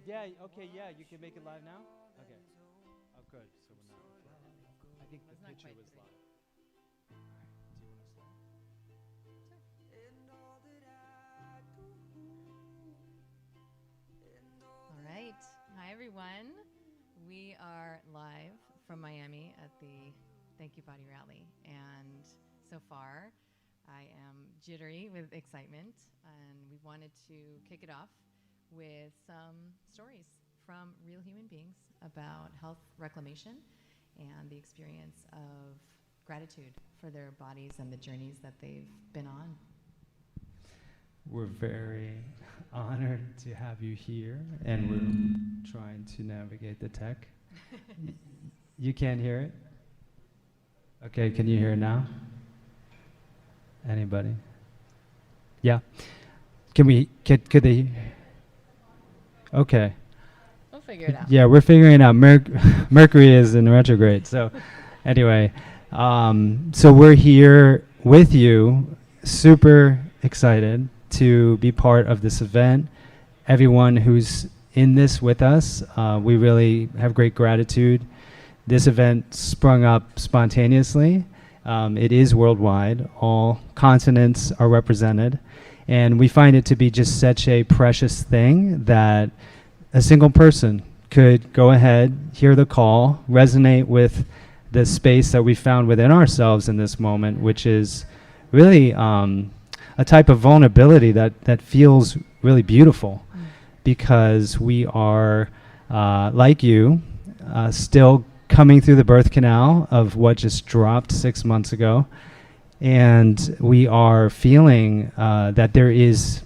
Yeah, okay, yeah, you can make it live now? Okay. Oh, good. So we're not. I think the picture was live. All right. Do you want to start? All right. Hi, everyone. We are live from Miami at the Thank You Body Rally. And so far, I am jittery with excitement. And we wanted to kick it off with some stories from real human beings about health reclamation and the experience of gratitude for their bodies and the journeys that they've been on. We're very honored to have you here, and we're trying to navigate the tech. You can't hear it? Okay, can you hear it now? Anybody? Yeah. Could they? Okay. We'll figure it out. Yeah, we're figuring it out. Mercury is in retrograde. So anyway, so we're here with you, super excited to be part of this event. Everyone who's in this with us, we really have great gratitude. This event sprung up spontaneously. It is worldwide. All continents are represented. And we find it to be just such a precious thing that a single person could go ahead, hear the call, resonate with the space that we found within ourselves in this moment, which is really a type of vulnerability that feels really beautiful, because we are, like you, still coming through the birth canal of what just dropped 6 months ago. And we are feeling that there is,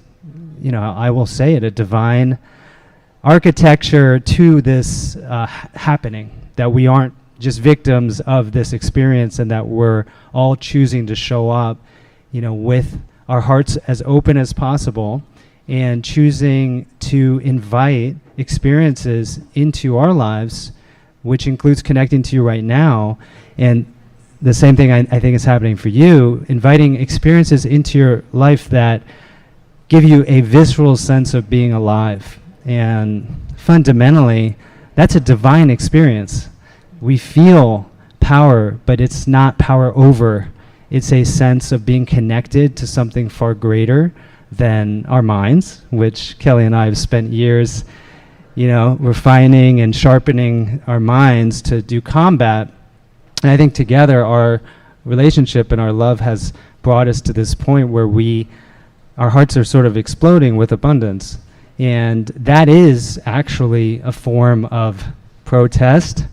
I will say it, a divine architecture to this happening, that we aren't just victims of this experience, and that we're all choosing to show up, with our hearts as open as possible, and choosing to invite experiences into our lives, which includes connecting to you right now. And the same thing I think is happening for you, inviting experiences into your life that give you a visceral sense of being alive. And fundamentally, that's a divine experience. We feel power, but it's not power over. It's a sense of being connected to something far greater than our minds, which Kelly and I have spent years, refining and sharpening our minds to do combat. And I think together our relationship and our love has brought us to this point where our hearts are sort of exploding with abundance. And that is actually a form of protest.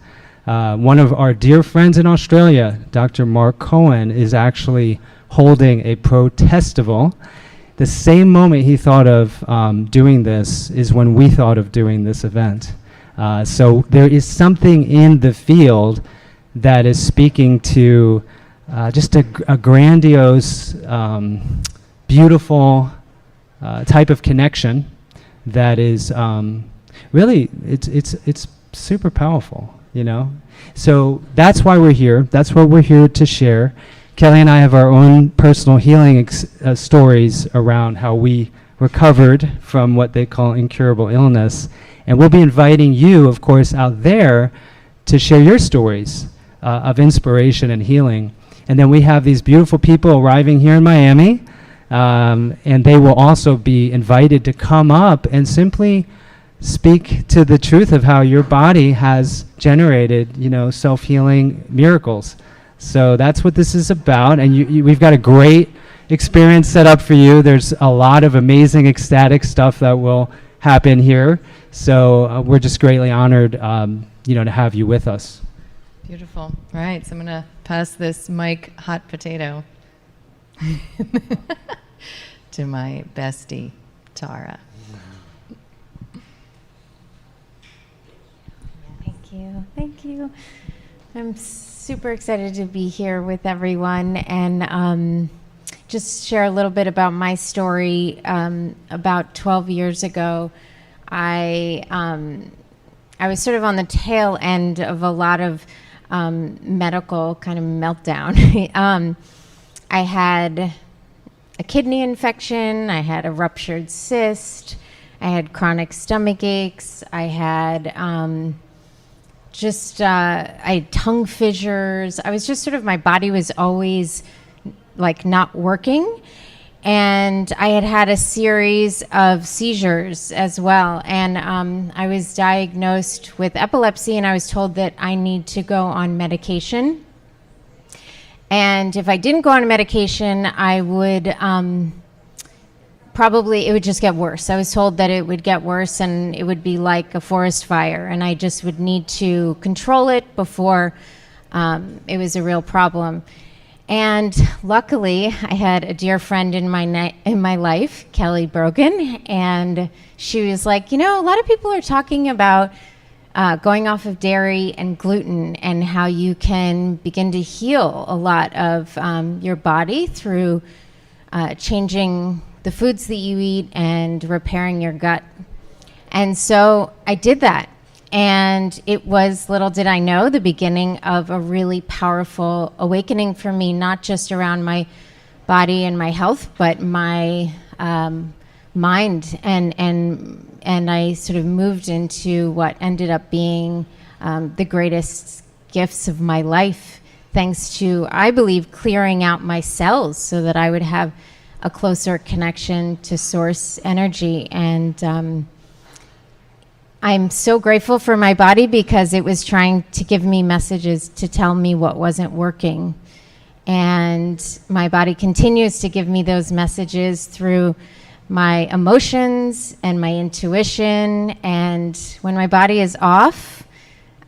One of our dear friends in Australia, Dr. Mark Cohen, is actually holding a protestival. The same moment he thought of doing this is when we thought of doing this event. So there is something in the field that is speaking to just a grandiose, beautiful type of connection that is really, it's super powerful. So that's why we're here. That's what we're here to share. Kelly and I have our own personal healing stories around how we recovered from what they call incurable illness. And we'll be inviting you, of course, out there to share your stories of inspiration and healing. And then we have these beautiful people arriving here in Miami, and they will also be invited to come up and simply speak to the truth of how your body has generated, self-healing miracles. So that's what this is about, and we've got a great experience set up for you. There's a lot of amazing ecstatic stuff that will happen here. So we're just greatly honored, to have you with us. Beautiful. All right, so I'm going to pass this mic hot potato to my bestie, Tara. Thank you. I'm super excited to be here with everyone and just share a little bit about my story. About 12 years ago, I was sort of on the tail end of a lot of medical kind of meltdown. I had a kidney infection, I had a ruptured cyst, I had chronic stomach aches. I had I had tongue fissures. I was just sort of, my body was always like not working. And I had had a series of seizures as well. And I was diagnosed with epilepsy, and I was told that I need to go on medication. And if I didn't go on medication, I would probably, it would just get worse. I was told that it would get worse and it would be like a forest fire, and I just would need to control it before it was a real problem. And luckily, I had a dear friend in my life, Kelly Brogan, and she was like, a lot of people are talking about going off of dairy and gluten and how you can begin to heal a lot of your body through changing the foods that you eat and repairing your gut. And so I did that. And it was, little did I know, the beginning of a really powerful awakening for me, not just around my body and my health, but my mind. And I sort of moved into what ended up being the greatest gifts of my life, thanks to, I believe, clearing out my cells so that I would have a closer connection to source energy. And I'm so grateful for my body, because it was trying to give me messages to tell me what wasn't working. And my body continues to give me those messages through my emotions and my intuition. And when my body is off,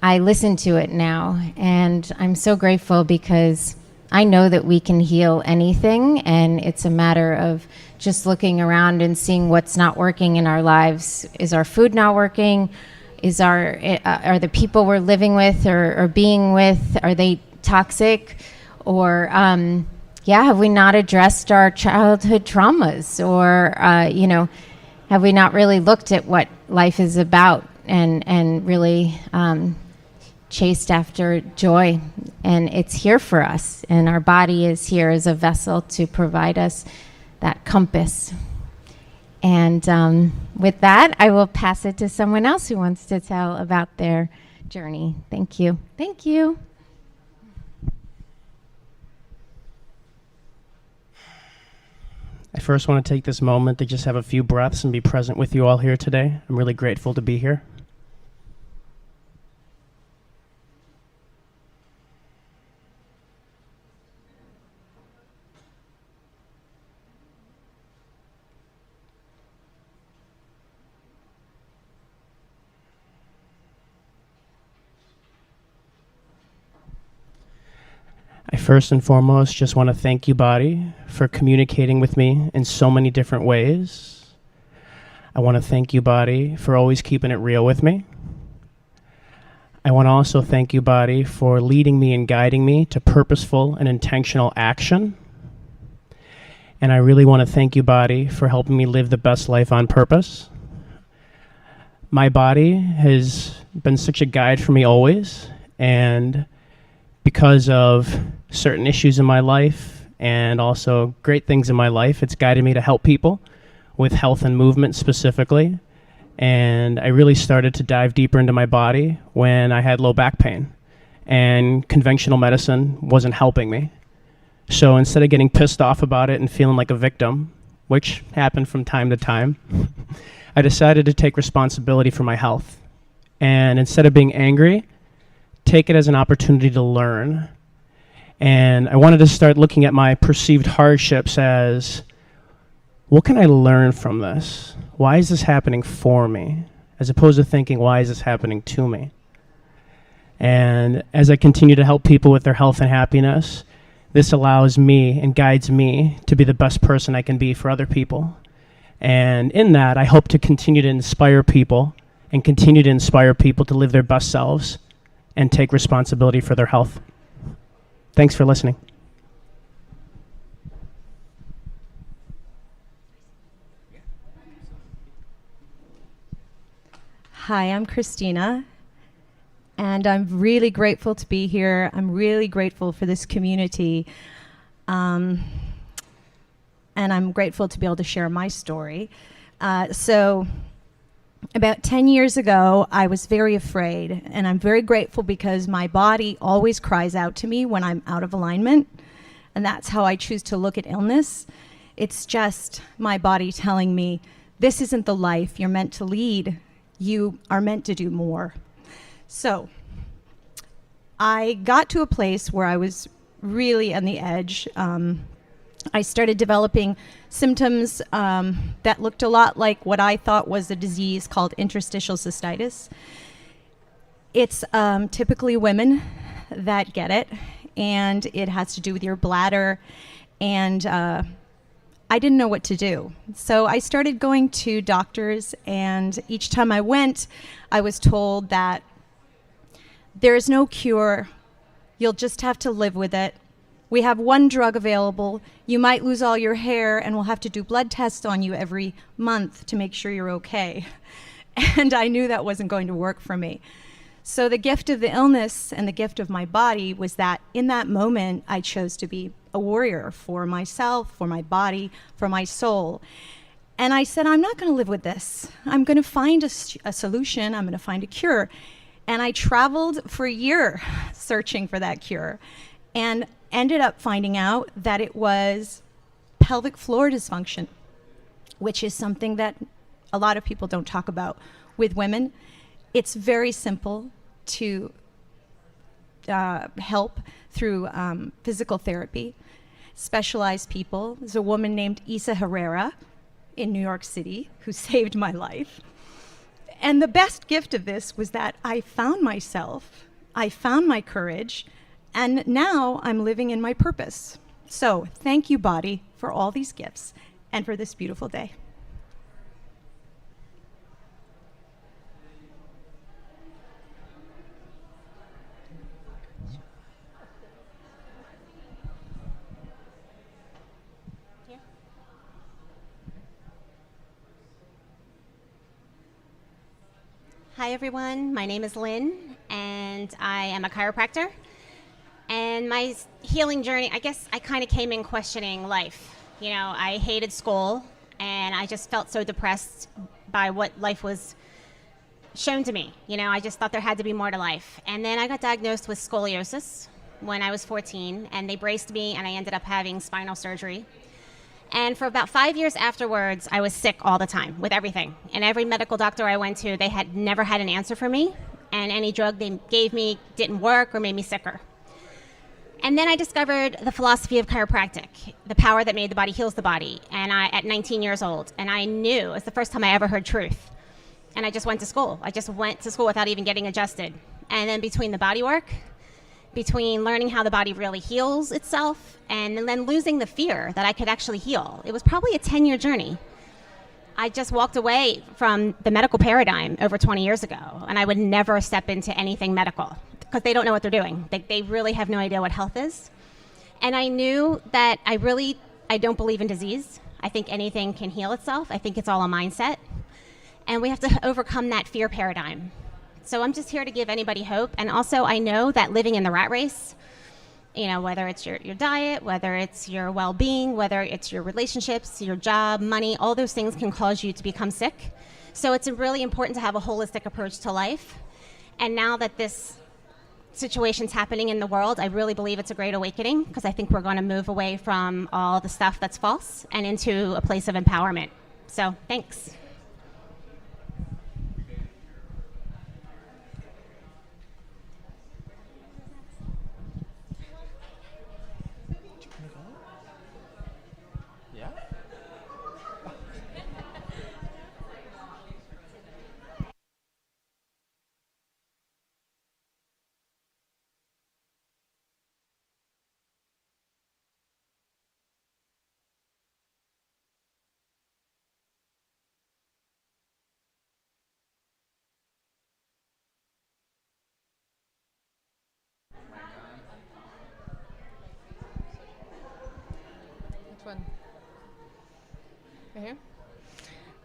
I listen to it now. And I'm so grateful, because I know that we can heal anything, and it's a matter of just looking around and seeing what's not working in our lives. Is our food not working? Are the people we're living with or being with, are they toxic? Or have we not addressed our childhood traumas? Or have we not really looked at what life is about and really chased after joy? And it's here for us, and our body is here as a vessel to provide us that compass. And with that, I will pass it to someone else who wants to tell about their journey. Thank you. Thank you. I first want to take this moment to just have a few breaths and be present with you all here today. I'm really grateful to be here. I first and foremost just want to thank you, body, for communicating with me in so many different ways. I want to thank you, body, for always keeping it real with me. I want to also thank you, body, for leading me and guiding me to purposeful and intentional action. And I really want to thank you, body, for helping me live the best life on purpose. My body has been such a guide for me always, and because of certain issues in my life and also great things in my life, it's guided me to help people with health and movement specifically. And I really started to dive deeper into my body when I had low back pain, and conventional medicine wasn't helping me. So instead of getting pissed off about it and feeling like a victim, which happened from time to time, I decided to take responsibility for my health. And instead of being angry, take it as an opportunity to learn. And I wanted to start looking at my perceived hardships as, what can I learn from this? Why is this happening for me? As opposed to thinking, why is this happening to me? And as I continue to help people with their health and happiness, this allows me and guides me to be the best person I can be for other people. And in that, I hope to continue to inspire people and continue to inspire people to live their best selves and take responsibility for their health. Thanks for listening. Hi, I'm Christina, and I'm really grateful to be here. I'm really grateful for this community, and I'm grateful to be able to share my story. So About 10 years ago, I was very afraid, and I'm very grateful because my body always cries out to me when I'm out of alignment, and that's how I choose to look at illness. It's just my body telling me, this isn't the life you're meant to lead. You are meant to do more. So I got to a place where I was really on the edge. I started developing symptoms that looked a lot like what I thought was a disease called interstitial cystitis. It's typically women that get it, and it has to do with your bladder, and I didn't know what to do. So I started going to doctors, and each time I went, I was told that there is no cure. You'll just have to live with it. We have one drug available. You might lose all your hair, and we'll have to do blood tests on you every month to make sure you're okay. And I knew that wasn't going to work for me. So the gift of the illness and the gift of my body was that in that moment, I chose to be a warrior for myself, for my body, for my soul. And I said, I'm not going to live with this. I'm going to find a solution. I'm going to find a cure. And I traveled for a year searching for that cure, and ended up finding out that it was pelvic floor dysfunction, which is something that a lot of people don't talk about with women. It's very simple to help through physical therapy. Specialized people. There's a woman named Isa Herrera in New York City who saved my life. And the best gift of this was that I found myself, I found my courage, and now I'm living in my purpose. So thank you, body, for all these gifts and for this beautiful day. Hi everyone, my name is Lynn, and I am a chiropractor. And my healing journey, I guess I kind of came in questioning life. You know, I hated school, and I just felt so depressed by what life was shown to me. You know, I just thought there had to be more to life. And then I got diagnosed with scoliosis when I was 14, and they braced me, and I ended up having spinal surgery. And for about 5 years afterwards, I was sick all the time with everything. And every medical doctor I went to, they had never had an answer for me. And any drug they gave me didn't work or made me sicker. And then I discovered the philosophy of chiropractic, the power that made the body heals the body. And at 19 years old, and I knew, it was the first time I ever heard truth. And I just went to school. I just went to school without even getting adjusted. And then between the body work, between learning how the body really heals itself, and then losing the fear that I could actually heal. It was probably a 10-year journey. I just walked away from the medical paradigm over 20 years ago, and I would never step into anything medical because they don't know what they're doing. They really have no idea what health is. And I knew that I don't believe in disease. I think anything can heal itself. I think it's all a mindset. And we have to overcome that fear paradigm. So I'm just here to give anybody hope. And also I know that living in the rat race, you know, whether it's your diet, whether it's your well-being, whether it's your relationships, your job, money, all those things can cause you to become sick. So it's really important to have a holistic approach to life. And now that this situation's happening in the world, I really believe it's a great awakening because I think we're going to move away from all the stuff that's false and into a place of empowerment. So thanks. One. Right here.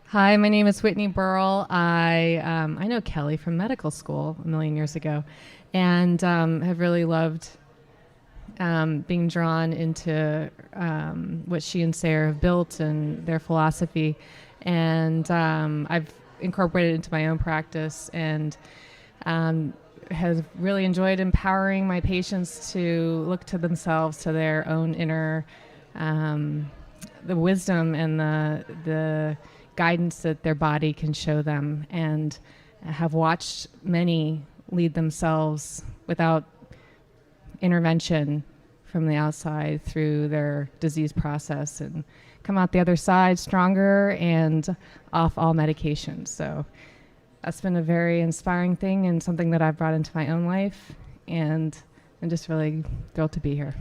Hi, my name is Whitney Burrell. I know Kelly from medical school a million years ago, and have really loved being drawn into what she and Sarah have built and their philosophy. And I've incorporated into my own practice, and have really enjoyed empowering my patients to look to themselves, to their own inner the wisdom and the guidance that their body can show them, and have watched many lead themselves without intervention from the outside through their disease process and come out the other side stronger and off all medications. So that's been a very inspiring thing and something that I've brought into my own life, and I'm just really thrilled to be here.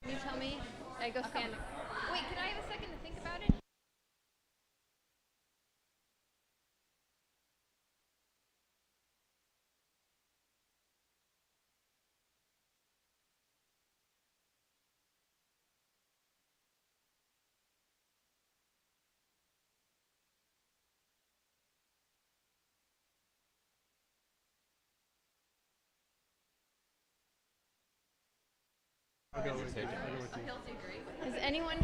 Can you tell me? I go stand. Wait, can I have a second to think about it? Is anyone?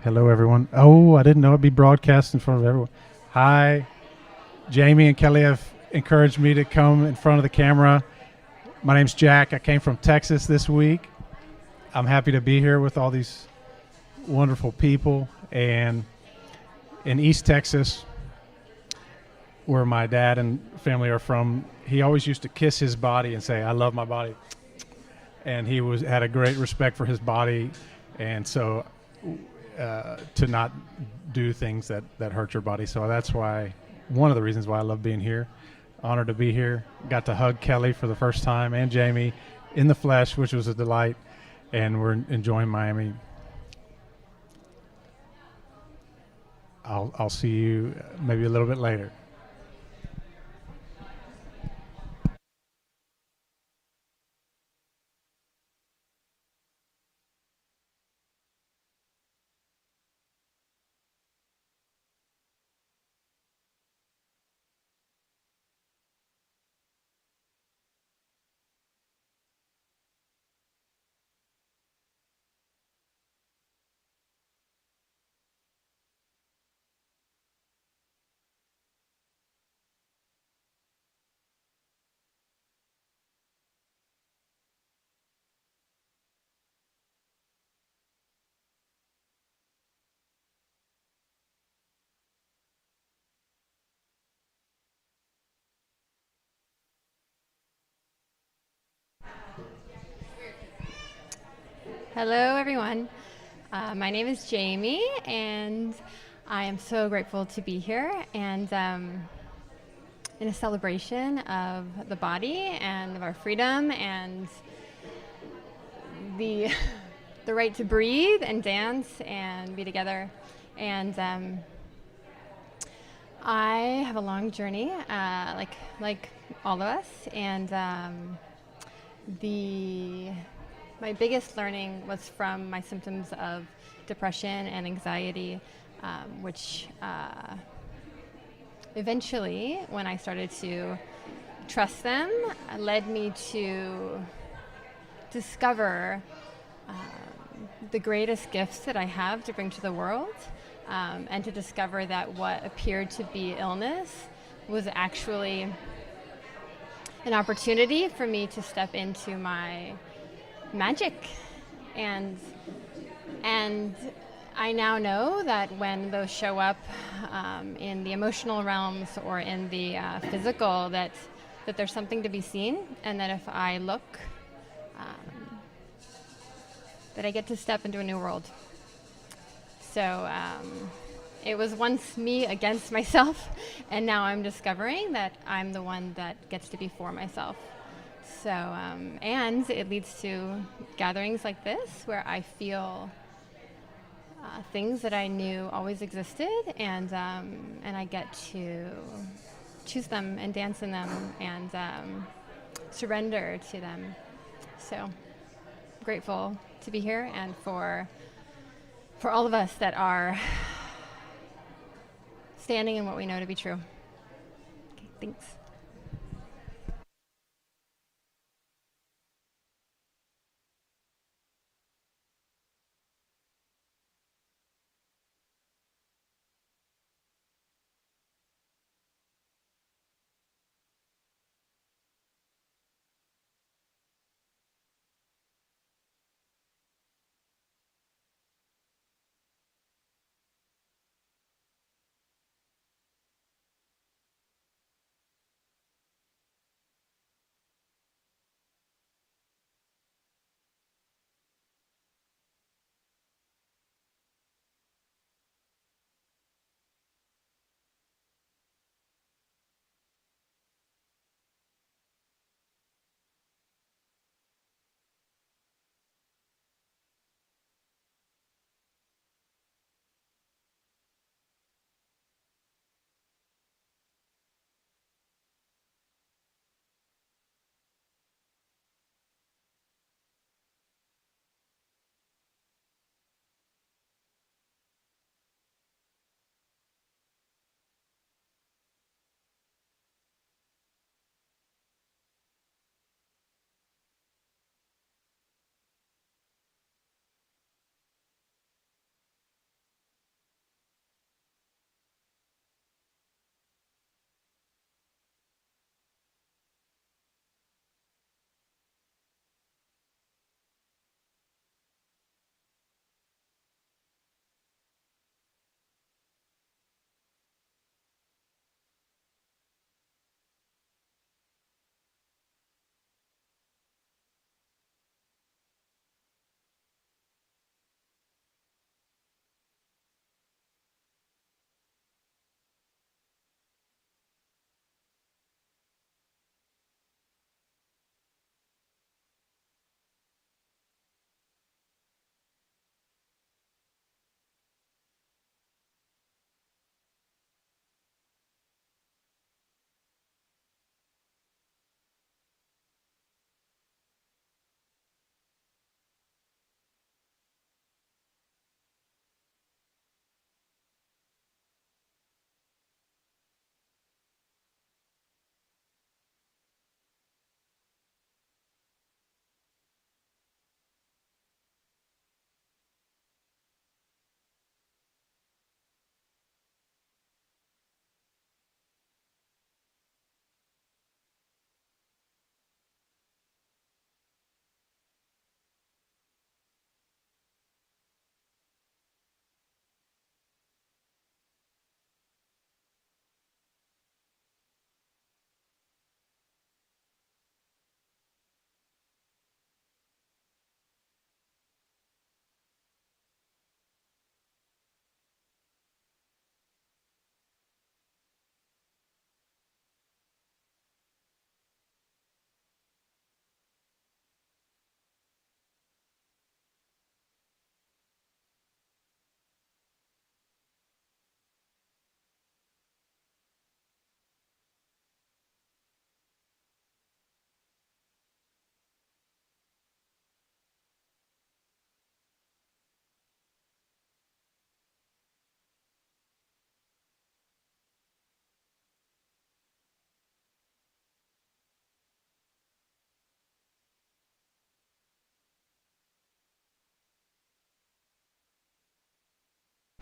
Hello, everyone. Oh, I didn't know it'd be broadcast in front of everyone. Hi. Jamie and Kelly have encouraged me to come in front of the camera. My name's Jack. I came from Texas this week. I'm happy to be here with all these wonderful people. And in East Texas, where my dad and family are from, he always used to kiss his body and say, "I love my body." And he had a great respect for his body. And so to not do things that hurt your body. So that's why, one of the reasons why I love being here. Honored to be here. Got to hug Kelly for the first time and Jamie in the flesh, which was a delight. And we're enjoying Miami. I'll see you maybe a little bit later. Hello, everyone. My name is Jamie, and I am so grateful to be here and in a celebration of the body and of our freedom and the the right to breathe and dance and be together. And I have a long journey, like all of us, and my biggest learning was from my symptoms of depression and anxiety, which eventually, when I started to trust them, led me to discover the greatest gifts that I have to bring to the world, and to discover that what appeared to be illness was actually an opportunity for me to step into my magic. And I now know that when those show up in the emotional realms or in the physical, that there's something to be seen, and that if I look, that I get to step into a new world. So it was once me against myself, and now I'm discovering that I'm the one that gets to be for myself. So, and it leads to gatherings like this where I feel things that I knew always existed, and I get to choose them and dance in them and surrender to them. So grateful to be here, and for all of us that are standing in what we know to be true. Okay, thanks.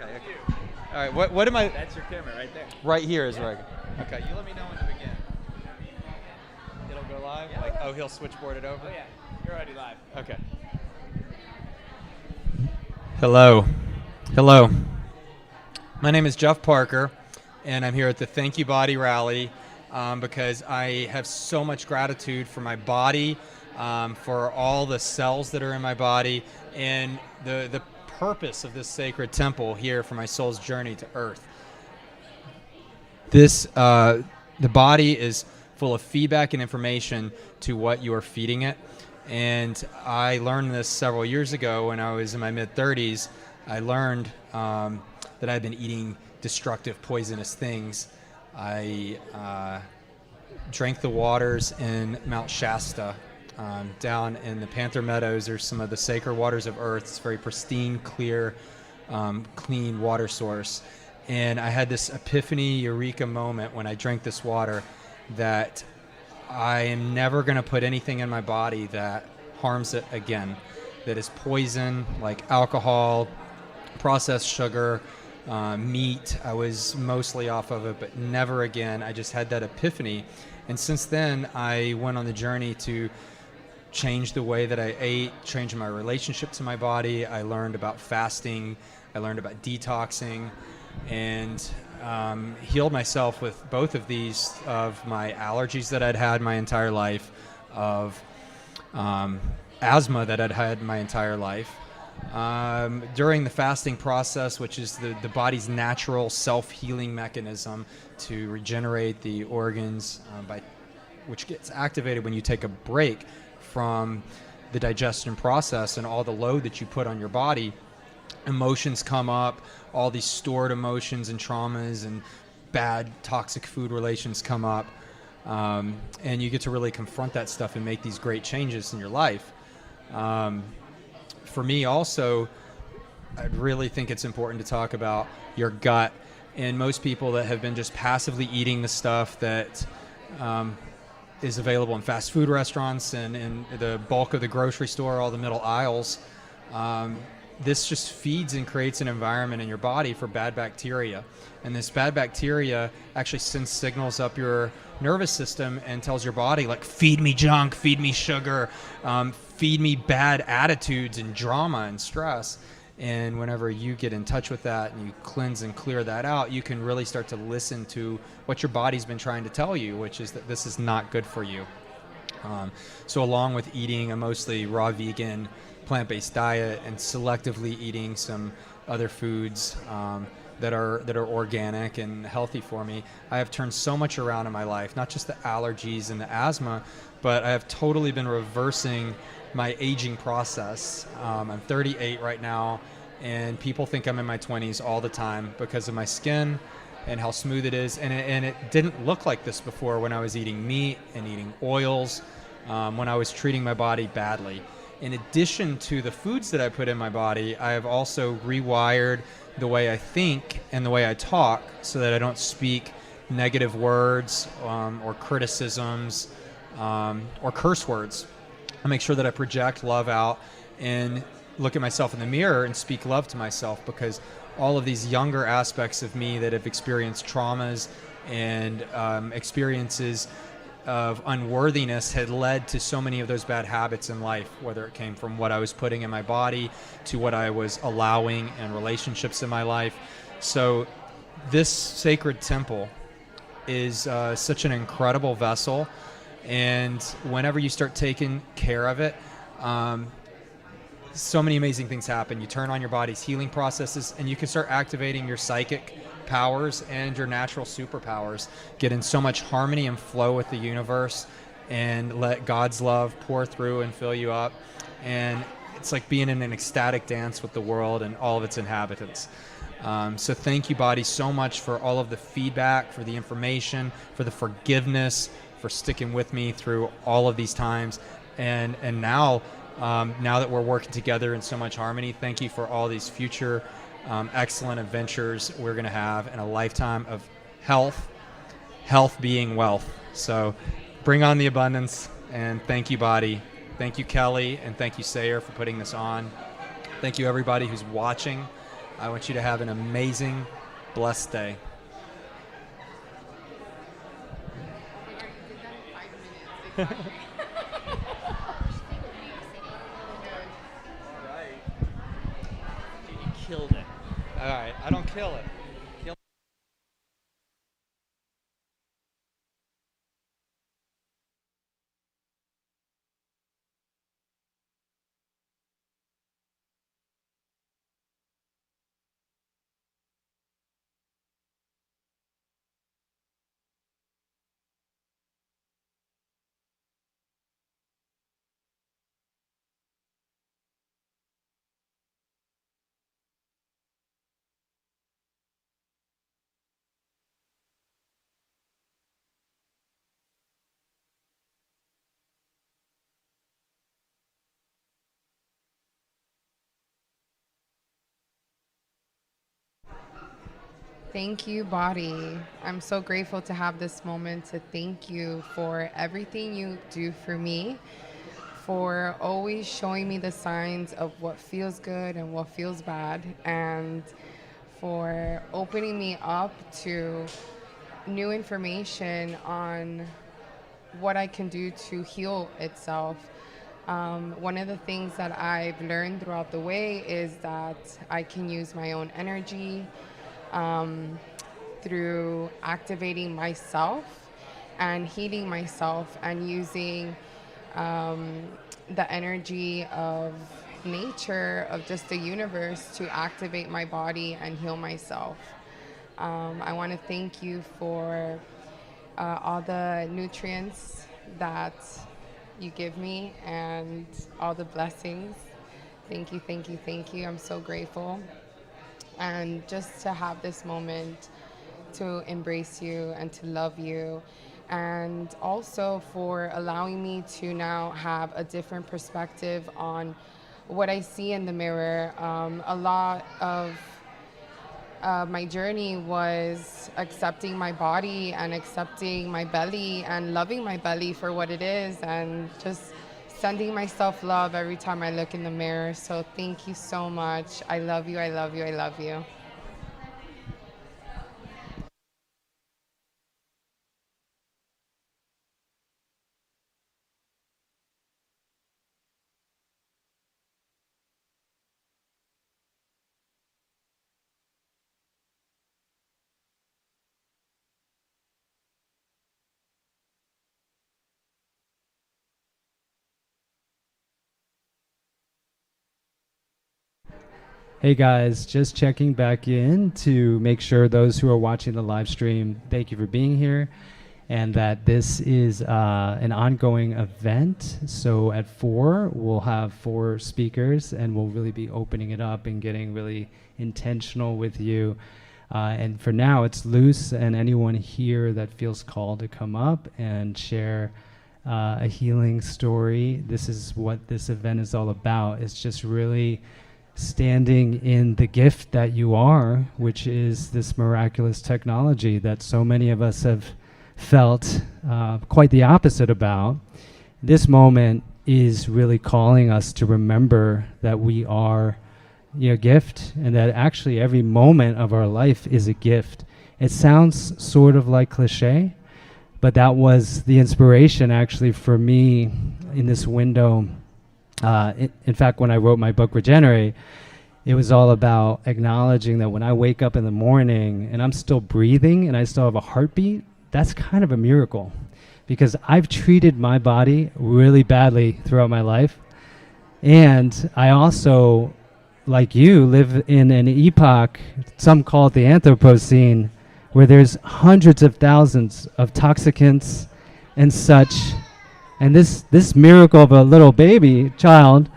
Okay. All right. What am I? That's your camera right there. Right here is right. Okay. You let me know when to begin. It'll go live. Yeah. Like, oh, he'll switchboard it over. Oh yeah, you're already live. Okay. Hello. Hello. My name is Jeff Parker, and I'm here at the Thank You Body Rally because I have so much gratitude for my body, for all the cells that are in my body, and the purpose of this sacred temple here for my soul's journey to Earth. This, the body is full of feedback and information to what you are feeding it. And I learned this several years ago when I was in my mid-30s. I learned that I'd been eating destructive, poisonous things. I drank the waters in Mount Shasta. Down in the Panther Meadows, there's some of the sacred waters of Earth. It's very pristine, clear, clean water source. And I had this epiphany, eureka moment when I drank this water that I am never going to put anything in my body that harms it again, that is poison, like alcohol, processed sugar, meat. I was mostly off of it, but never again. I just had that epiphany. And since then, I went on the journey to change the way that I ate, change my relationship to my body. I learned about fasting. I learned about detoxing, and healed myself with both of these, of my allergies that I'd had my entire life, of asthma that I'd had my entire life. During the fasting process, which is the body's natural self-healing mechanism to regenerate the organs, which gets activated when you take a break from the digestion process and all the load that you put on your body, emotions come up, all these stored emotions and traumas and bad toxic food relations come up, and you get to really confront that stuff and make these great changes in your life. For me also, I really think it's important to talk about your gut. And most people that have been just passively eating the stuff that is available in fast food restaurants and in the bulk of the grocery store, all the middle aisles, this just feeds and creates an environment in your body for bad bacteria. And this bad bacteria actually sends signals up your nervous system and tells your body, like, feed me junk, feed me sugar, feed me bad attitudes and drama and stress. And whenever you get in touch with that and you cleanse and clear that out, you can really start to listen to what your body's been trying to tell you, which is that this is not good for you. So along with eating a mostly raw vegan, plant-based diet and selectively eating some other foods that are organic and healthy for me, I have turned so much around in my life, not just the allergies and the asthma, but I have totally been reversing my aging process. I'm 38 right now, and people think I'm in my 20s all the time because of my skin and how smooth it is. And it didn't look like this before when I was eating meat and eating oils, when I was treating my body badly. In addition to the foods that I put in my body, I have also rewired the way I think and the way I talk so that I don't speak negative words or criticisms or curse words. I make sure that I project love out and look at myself in the mirror and speak love to myself, because all of these younger aspects of me that have experienced traumas and experiences of unworthiness had led to so many of those bad habits in life, whether it came from what I was putting in my body to what I was allowing in relationships in my life. So this sacred temple is such an incredible vessel, and whenever you start taking care of it, so many amazing things happen. You turn on your body's healing processes, and you can start activating your psychic powers and your natural superpowers, get in so much harmony and flow with the universe, and let God's love pour through and fill you up. And it's like being in an ecstatic dance with the world and all of its inhabitants. So thank you, Body, so much for all of the feedback, for the information, for the forgiveness, for sticking with me through all of these times. And now that we're working together in so much harmony, thank you for all these future excellent adventures we're going to have in a lifetime of health being wealth. So bring on the abundance, and thank you, Body. Thank you, Kelly, and thank you, Sayer, for putting this on. Thank you, everybody who's watching. I want you to have an amazing, blessed day. Killed it. All right, I don't kill it. Thank you, body. I'm so grateful to have this moment to thank you for everything you do for me, for always showing me the signs of what feels good and what feels bad, and for opening me up to new information on what I can do to heal itself. One of the things that I've learned throughout the way is that I can use my own energy through activating myself and healing myself and using the energy of nature, of just the universe, to activate my body and heal myself. I want to thank you for all the nutrients that you give me and all the blessings. Thank you, thank you, thank you. I'm so grateful. And just to have this moment to embrace you and to love you, and also for allowing me to now have a different perspective on what I see in the mirror. A lot of my journey was accepting my body and accepting my belly and loving my belly for what it is, and just sending myself love every time I look in the mirror. So thank you so much. I love you, I love you, I love you. Hey guys, just checking back in to make sure those who are watching the live stream, thank you for being here, and that this is an ongoing event. So at 4, we'll have 4 speakers, and we'll really be opening it up and getting really intentional with you. And for now, it's loose, and anyone here that feels called to come up and share a healing story. This is what this event is all about. It's just really standing in the gift that you are, which is this miraculous technology that so many of us have felt quite the opposite about. This moment is really calling us to remember that we are a gift, and that actually every moment of our life is a gift. It sounds sort of like cliche, but that was the inspiration actually for me in this window. In fact, when I wrote my book, Regenerate, it was all about acknowledging that when I wake up in the morning and I'm still breathing and I still have a heartbeat, that's kind of a miracle, because I've treated my body really badly throughout my life. And I also, like you, live in an epoch, some call it the Anthropocene, where there's hundreds of thousands of toxicants and such. And this miracle of a little baby child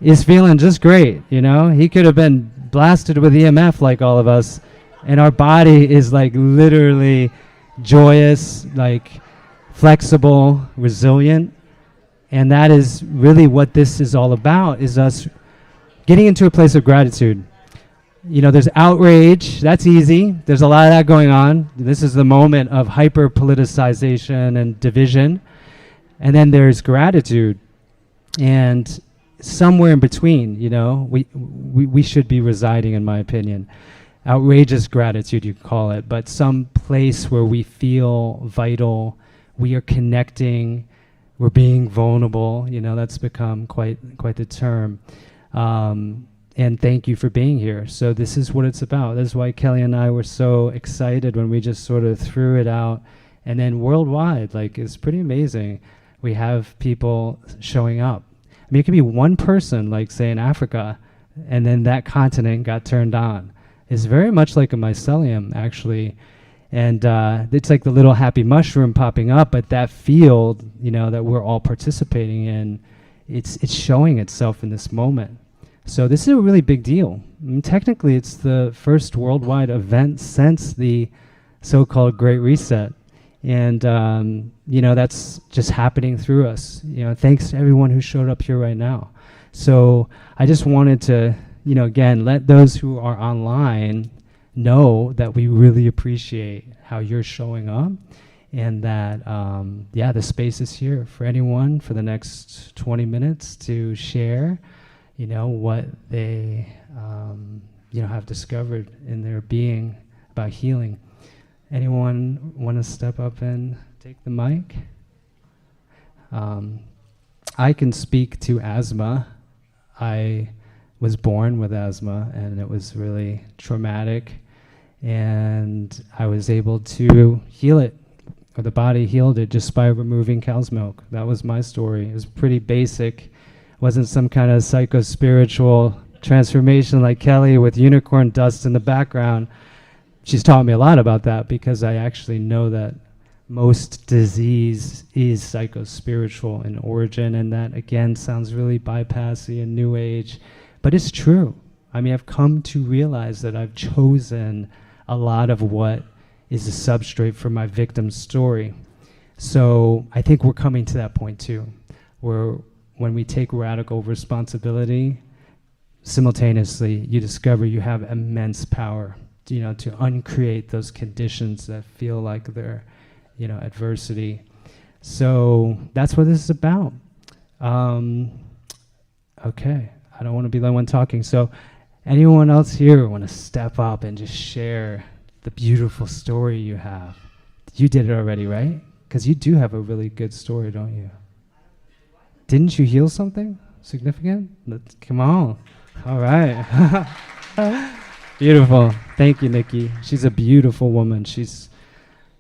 is feeling just great, He could have been blasted with EMF like all of us, and our body is like literally joyous, like flexible, resilient. And that is really what this is all about, is us getting into a place of gratitude. There's outrage, that's easy. There's a lot of that going on. This is the moment of hyper politicization and division. And then there's gratitude, and somewhere in between, we should be residing, in my opinion. Outrageous gratitude, you could call it, but some place where we feel vital, we are connecting, we're being vulnerable. That's become quite the term. And thank you for being here. So this is what it's about. This is why Kelly and I were so excited when we just sort of threw it out, and then worldwide, it's pretty amazing. We have people showing up. I mean, it could be one person, say in Africa, and then that continent got turned on. It's very much like a mycelium, actually. And it's like the little happy mushroom popping up, but that field, that we're all participating in, it's showing itself in this moment. So this is a really big deal. I mean, technically, it's the first worldwide event since the so-called Great Reset. And, that's just happening through us. Thanks to everyone who showed up here right now. So I just wanted to, again, let those who are online know that we really appreciate how you're showing up, and that the space is here for anyone for the next 20 minutes to share, what they have discovered in their being about healing. Anyone want to step up and take the mic? I can speak to asthma. I was born with asthma, and it was really traumatic, and I was able to heal it, or the body healed it just by removing cow's milk. That was my story. It was pretty basic. Wasn't some kind of psycho-spiritual transformation like Kelly with unicorn dust in the background. She's taught me a lot about that, because I actually know that most disease is psycho-spiritual in origin, and that, again, sounds really bypassy and new age, but it's true. I mean, I've come to realize that I've chosen a lot of what is a substrate for my victim's story. So I think we're coming to that point too, where when we take radical responsibility, simultaneously you discover you have immense power, to uncreate those conditions that feel like they're, adversity. So that's what this is about. Okay, I don't want to be the one talking. So anyone else here want to step up and just share the beautiful story you have? You did it already, right? Because you do have a really good story, don't you? Didn't you heal something significant? Come on. All right. Beautiful. Thank you, Nikki. She's a beautiful woman. She's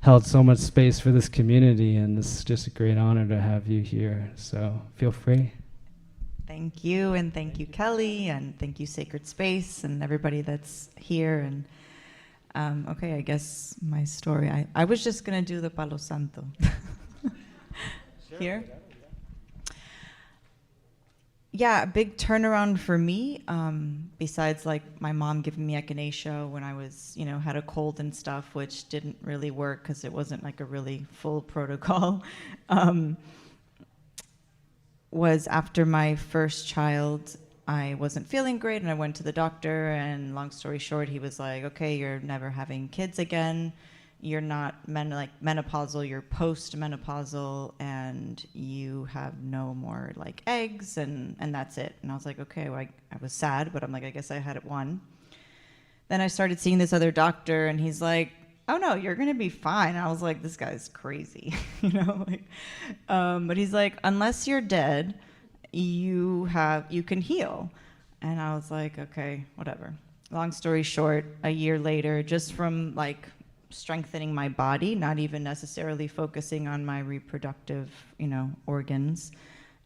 held so much space for this community, and it's just a great honor to have you here. So feel free. Thank you, and thank you, Kelly, and thank you, Sacred Space, and everybody that's here. And okay, I guess my story. I was just gonna do the Palo Santo. Here. Yeah, a big turnaround for me. Besides, like, my mom giving me echinacea when I was, had a cold and stuff, which didn't really work because it wasn't like a really full protocol. Was after my first child, I wasn't feeling great, and I went to the doctor, and long story short, he was like, okay, you're never having kids again. You're not menopausal, you're post-menopausal, and you have no more like eggs, and that's it. And I was like, okay, well, I was sad, but I'm like, I guess I had it won. Then I started seeing this other doctor, and he's like, oh no, you're gonna be fine. And I was like, this guy's crazy, but he's like, unless you're dead, you can heal. And I was like, okay, whatever. Long story short, a year later, just from like strengthening my body, not even necessarily focusing on my reproductive, organs,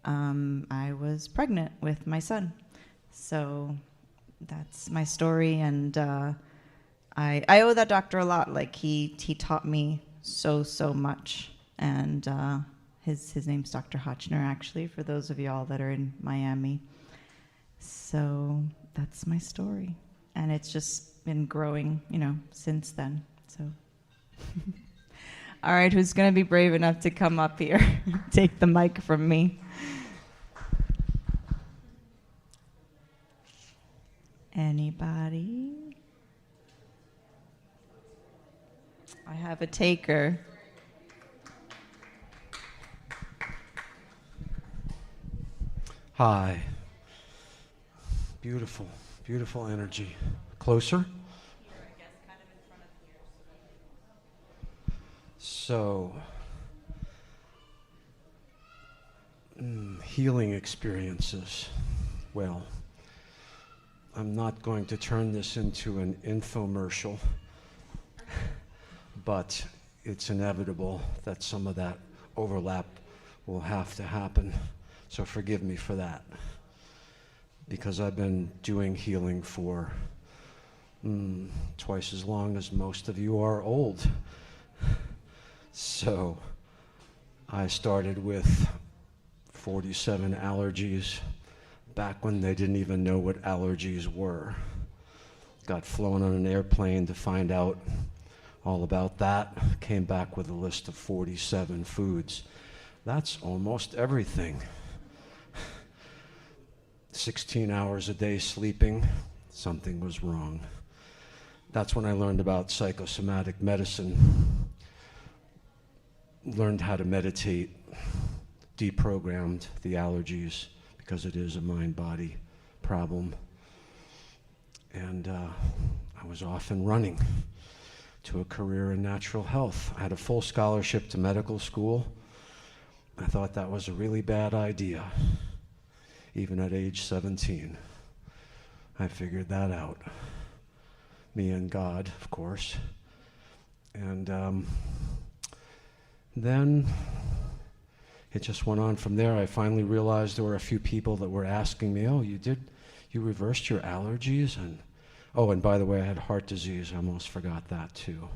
I was pregnant with my son. So that's my story, and I owe that doctor a lot. Like, he taught me so much, and his name's Dr. Hotchner, actually, for those of y'all that are in Miami. So that's my story, and it's just been growing, since then. So, all right, who's going to be brave enough to come up here, take the mic from me? Anybody? I have a taker. Hi. Beautiful, beautiful energy. Closer? So, healing experiences. Well, I'm not going to turn this into an infomercial, but it's inevitable that some of that overlap will have to happen. So forgive me for that, because I've been doing healing for twice as long as most of you are old. So I started with 47 allergies back when they didn't even know what allergies were. Got flown on an airplane to find out all about that. Came back with a list of 47 foods. That's almost everything. 16 hours a day sleeping, something was wrong. That's when I learned about psychosomatic medicine, learned how to meditate, deprogrammed the allergies because it is a mind-body problem. And I was off and running to a career in natural health. I had a full scholarship to medical school. I thought that was a really bad idea, even at age 17. I figured that out. Me and God, of course. And then it just went on from there. I finally realized there were a few people that were asking me, oh, you reversed your allergies? And oh, and by the way, I had heart disease. I almost forgot that too.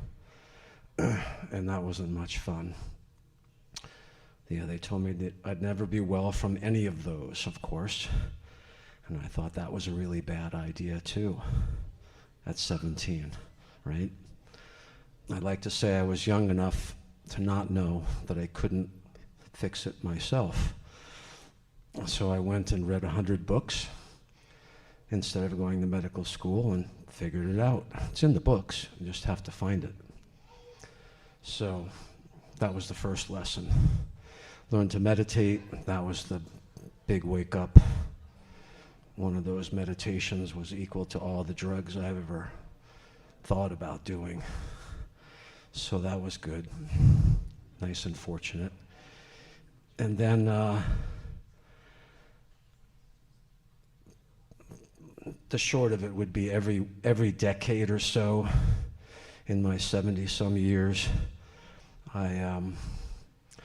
And that wasn't much fun. Yeah, they told me that I'd never be well from any of those, of course. And I thought that was a really bad idea too, at 17, right? I'd like to say I was young enough to not know that I couldn't fix it myself. So I went and read 100 books instead of going to medical school and figured it out. It's in the books, you just have to find it. So that was the first lesson. Learned to meditate, that was the big wake up. One of those meditations was equal to all the drugs I've ever thought about doing. So that was good, nice and fortunate. And then the short of it would be every decade or so in my 70-some years, I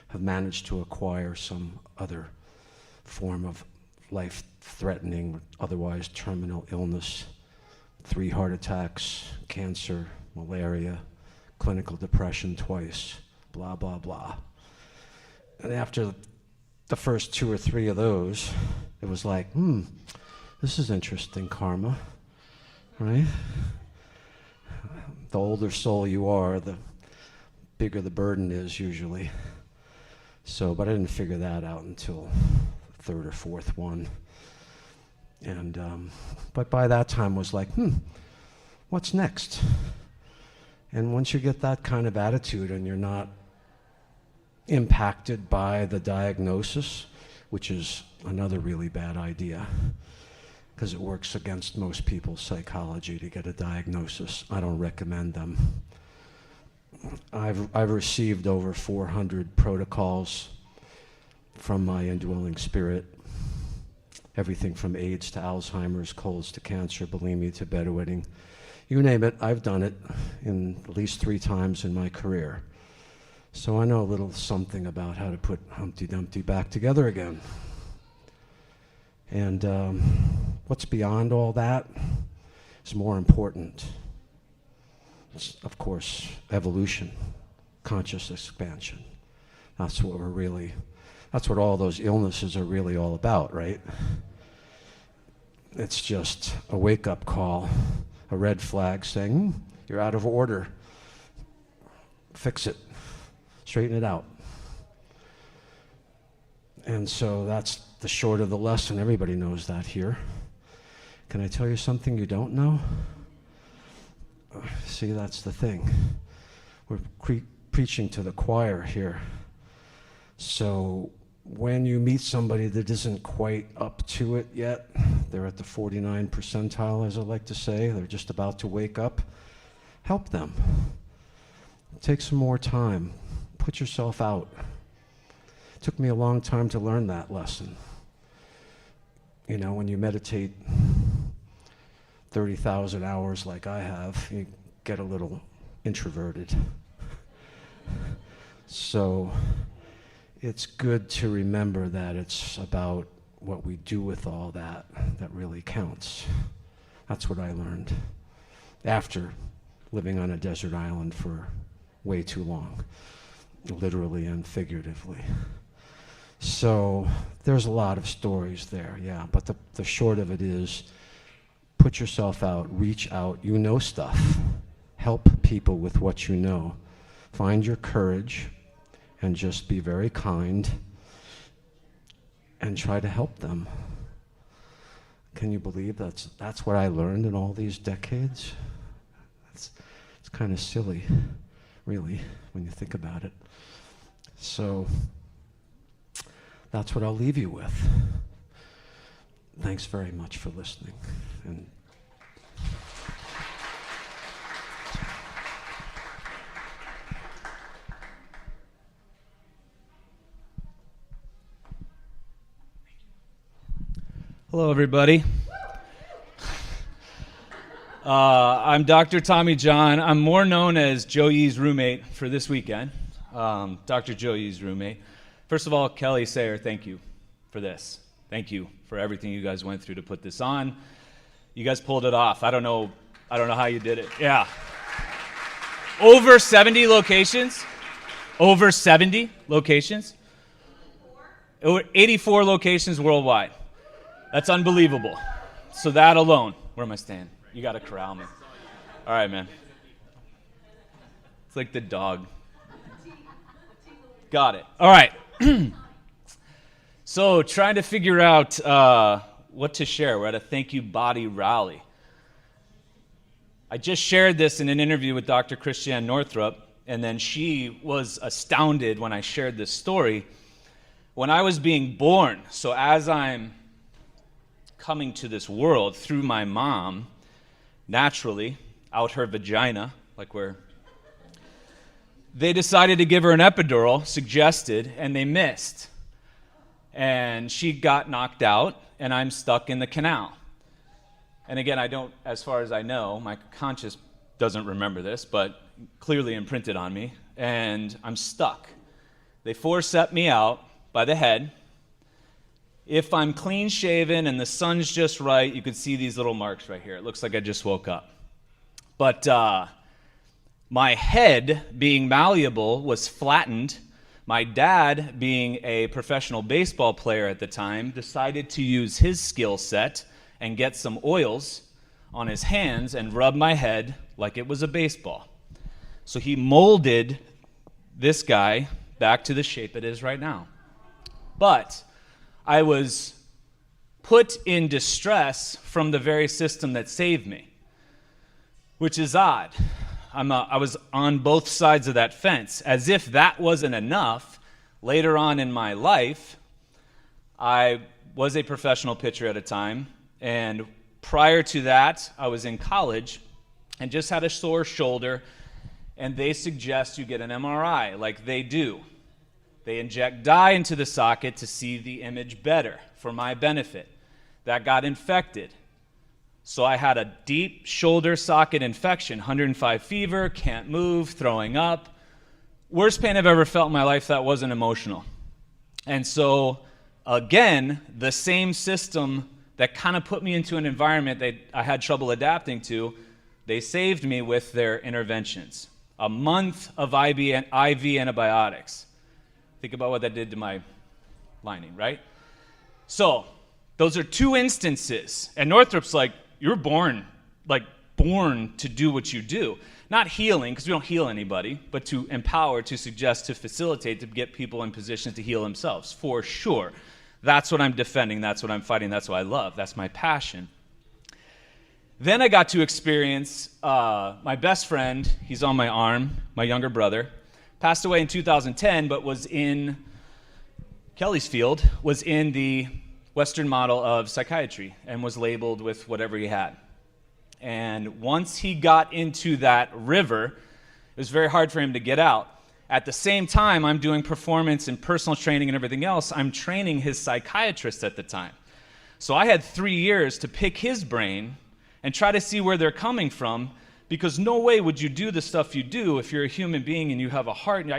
have managed to acquire some other form of life-threatening, otherwise terminal illness. 3 heart attacks, cancer, malaria, clinical depression twice, blah, blah, blah. And after the first 2 or 3 of those, it was like, this is interesting karma, right? The older soul you are, the bigger the burden is usually. So, but I didn't figure that out until the 3rd or 4th one. And, but by that time was like, what's next? And once you get that kind of attitude and you're not impacted by the diagnosis, which is another really bad idea, because it works against most people's psychology to get a diagnosis. I don't recommend them. I've received over 400 protocols from my indwelling spirit. Everything from AIDS to Alzheimer's, colds to cancer, bulimia to bedwetting. You name it, I've done it in at least 3 times in my career. So I know a little something about how to put Humpty Dumpty back together again. And what's beyond all that is more important. It's, of course, evolution, conscious expansion. That's what that's what all those illnesses are really all about, right? It's just a wake-up call, a red flag saying, you're out of order. Fix it. Straighten it out. And so that's the short of the lesson. Everybody knows that here. Can I tell you something you don't know? See, that's the thing. We're preaching to the choir here. So when you meet somebody that isn't quite up to it yet, they're at the 49 percentile, as I like to say, they're just about to wake up, help them. Take some more time. Put yourself out. It took me a long time to learn that lesson. You know, when you meditate 30,000 hours like I have, you get a little introverted. So it's good to remember that it's about what we do with all that that really counts. That's what I learned after living on a desert island for way too long, literally and figuratively. So there's a lot of stories there, yeah, but the short of it is put yourself out, reach out, you know stuff, help people with what you know, find your courage and just be very kind and try to help them. Can you believe that's what I learned in all these decades? It's kind of silly, really, when you think about it. So that's what I'll leave you with. Thanks very much for listening. And Hello, everybody. I'm Dr. Tommy John. I'm more known as Joe Yee's roommate for this weekend. Dr. Joe Yee's roommate. First of all, Kelly Sayer, thank you for this. Thank you for everything you guys went through to put this on. You guys pulled it off. I don't know how you did it. Yeah. Over 70 locations. Over 70 locations. 84 locations worldwide. That's unbelievable. So that alone, where am I staying? You got to corral me. All right, man. It's like the dog. Got it. All right. So trying to figure out what to share. We're at a Thank You Body rally. I just shared this in an interview with Dr. Christiane Northrup, and then she was astounded when I shared this story. When I was being born, so as I'm coming to this world through my mom, naturally, out her vagina, they decided to give her an epidural, suggested, and they missed. And she got knocked out, and I'm stuck in the canal. And again, as far as I know, my conscious doesn't remember this, but clearly imprinted on me, and I'm stuck. They forceps me out by the head. If I'm clean shaven and the sun's just right, you can see these little marks right here. It looks like I just woke up. But my head, being malleable, was flattened. My dad, being a professional baseball player at the time, decided to use his skill set and get some oils on his hands and rub my head like it was a baseball. So he molded this guy back to the shape it is right now. But I was put in distress from the very system that saved me, which is odd. I was on both sides of that fence. As if that wasn't enough, later on in my life, I was a professional pitcher at a time, and prior to that, I was in college and just had a sore shoulder, and they suggest you get an MRI, like they do. They inject dye into the socket to see the image better for my benefit. That got infected. So I had a deep shoulder socket infection, 105 fever, can't move, throwing up. Worst pain I've ever felt in my life that wasn't emotional. And so, again, the same system that kind of put me into an environment that I had trouble adapting to, they saved me with their interventions. A month of IV antibiotics. Think about what that did to my lining, right? So, those are two instances. And Northrup's like, you're born to do what you do. Not healing, because we don't heal anybody, but to empower, to suggest, to facilitate, to get people in positions to heal themselves, for sure. That's what I'm defending, that's what I'm fighting, that's what I love, that's my passion. Then I got to experience my best friend, he's on my arm, my younger brother, passed away in 2010, but was in Kelly's field, was in the Western model of psychiatry and was labeled with whatever he had. And once he got into that river, it was very hard for him to get out. At the same time, I'm doing performance and personal training and everything else. I'm training his psychiatrist at the time. So I had 3 years to pick his brain and try to see where they're coming from, because no way would you do the stuff you do if you're a human being and you have a heart. And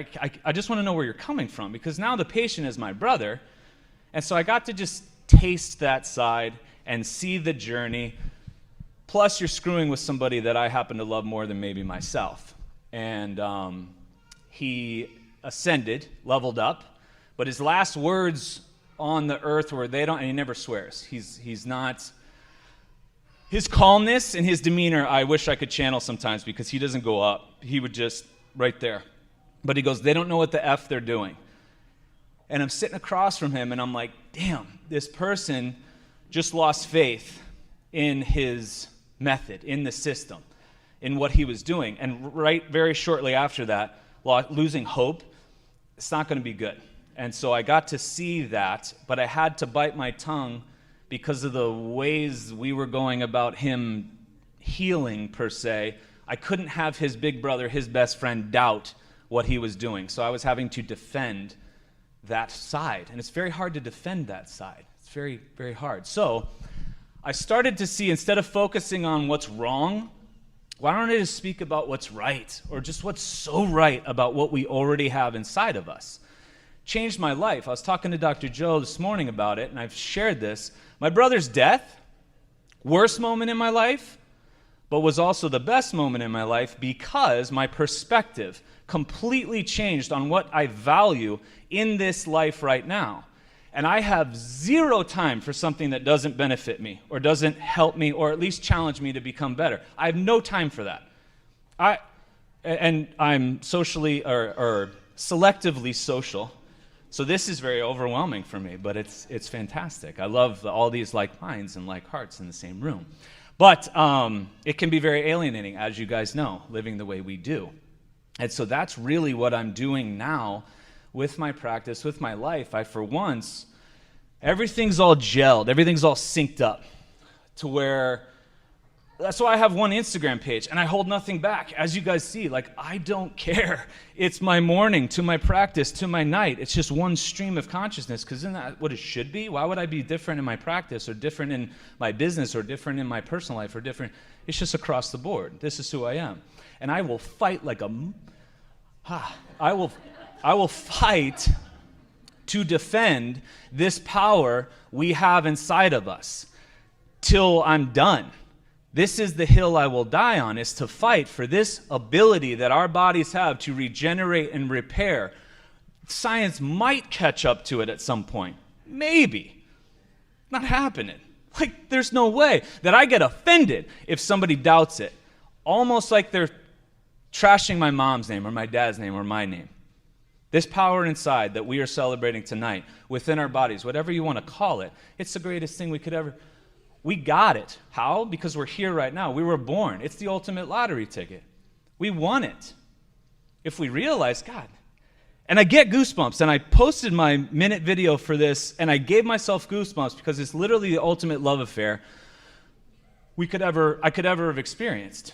I just want to know where you're coming from, because now the patient is my brother. And so I got to just taste that side and see the journey. Plus, you're screwing with somebody that I happen to love more than maybe myself. And he ascended, leveled up, but his last words on the earth were, and he never swears. He's not, his calmness and his demeanor, I wish I could channel sometimes, because he doesn't go up. He would just, right there. But he goes, they don't know what the F they're doing. And I'm sitting across from him, and I'm like, damn, this person just lost faith in his method, in the system. in what he was doing. And very shortly after that, losing hope, it's not going to be good. And so I got to see that, but I had to bite my tongue because of the ways we were going about him healing, per se. I couldn't have his big brother, his best friend, doubt what he was doing. So I was having to defend that side. And it's very hard to defend that side. It's very, very hard. So I started to see, instead of focusing on what's wrong, why don't I just speak about what's right, or just what's so right about what we already have inside of us? Changed my life. I was talking to Dr. Joe this morning about it, and I've shared this. My brother's death, worst moment in my life, but was also the best moment in my life because my perspective completely changed on what I value in this life right now. And I have zero time for something that doesn't benefit me or doesn't help me or at least challenge me to become better. I have no time for that. I'm socially or selectively social, so this is very overwhelming for me, but it's fantastic. I love all these like minds and like hearts in the same room. But it can be very alienating, as you guys know, living the way we do. And so that's really what I'm doing now with my practice, with my life. For once, everything's all gelled, everything's all synced up to where, that's why I have one Instagram page and I hold nothing back. As you guys see, like, I don't care. It's my morning to my practice to my night. It's just one stream of consciousness, because isn't that what it should be? Why would I be different in my practice or different in my business or different in my personal life or different? It's just across the board. This is who I am. And I will fight like I will fight to defend this power we have inside of us till I'm done. This is the hill I will die on, is to fight for this ability that our bodies have to regenerate and repair. Science might catch up to it at some point. Maybe. Not happening. Like, there's no way that I get offended if somebody doubts it. Almost like they're trashing my mom's name or my dad's name or my name. This power inside that we are celebrating tonight within our bodies, whatever you want to call it, it's the greatest thing we could ever. We got it. How? Because we're here right now. We were born. It's the ultimate lottery ticket. We won it. If we realize, God. And I get goosebumps, and I posted my minute video for this, and I gave myself goosebumps because it's literally the ultimate love affair I could ever have experienced.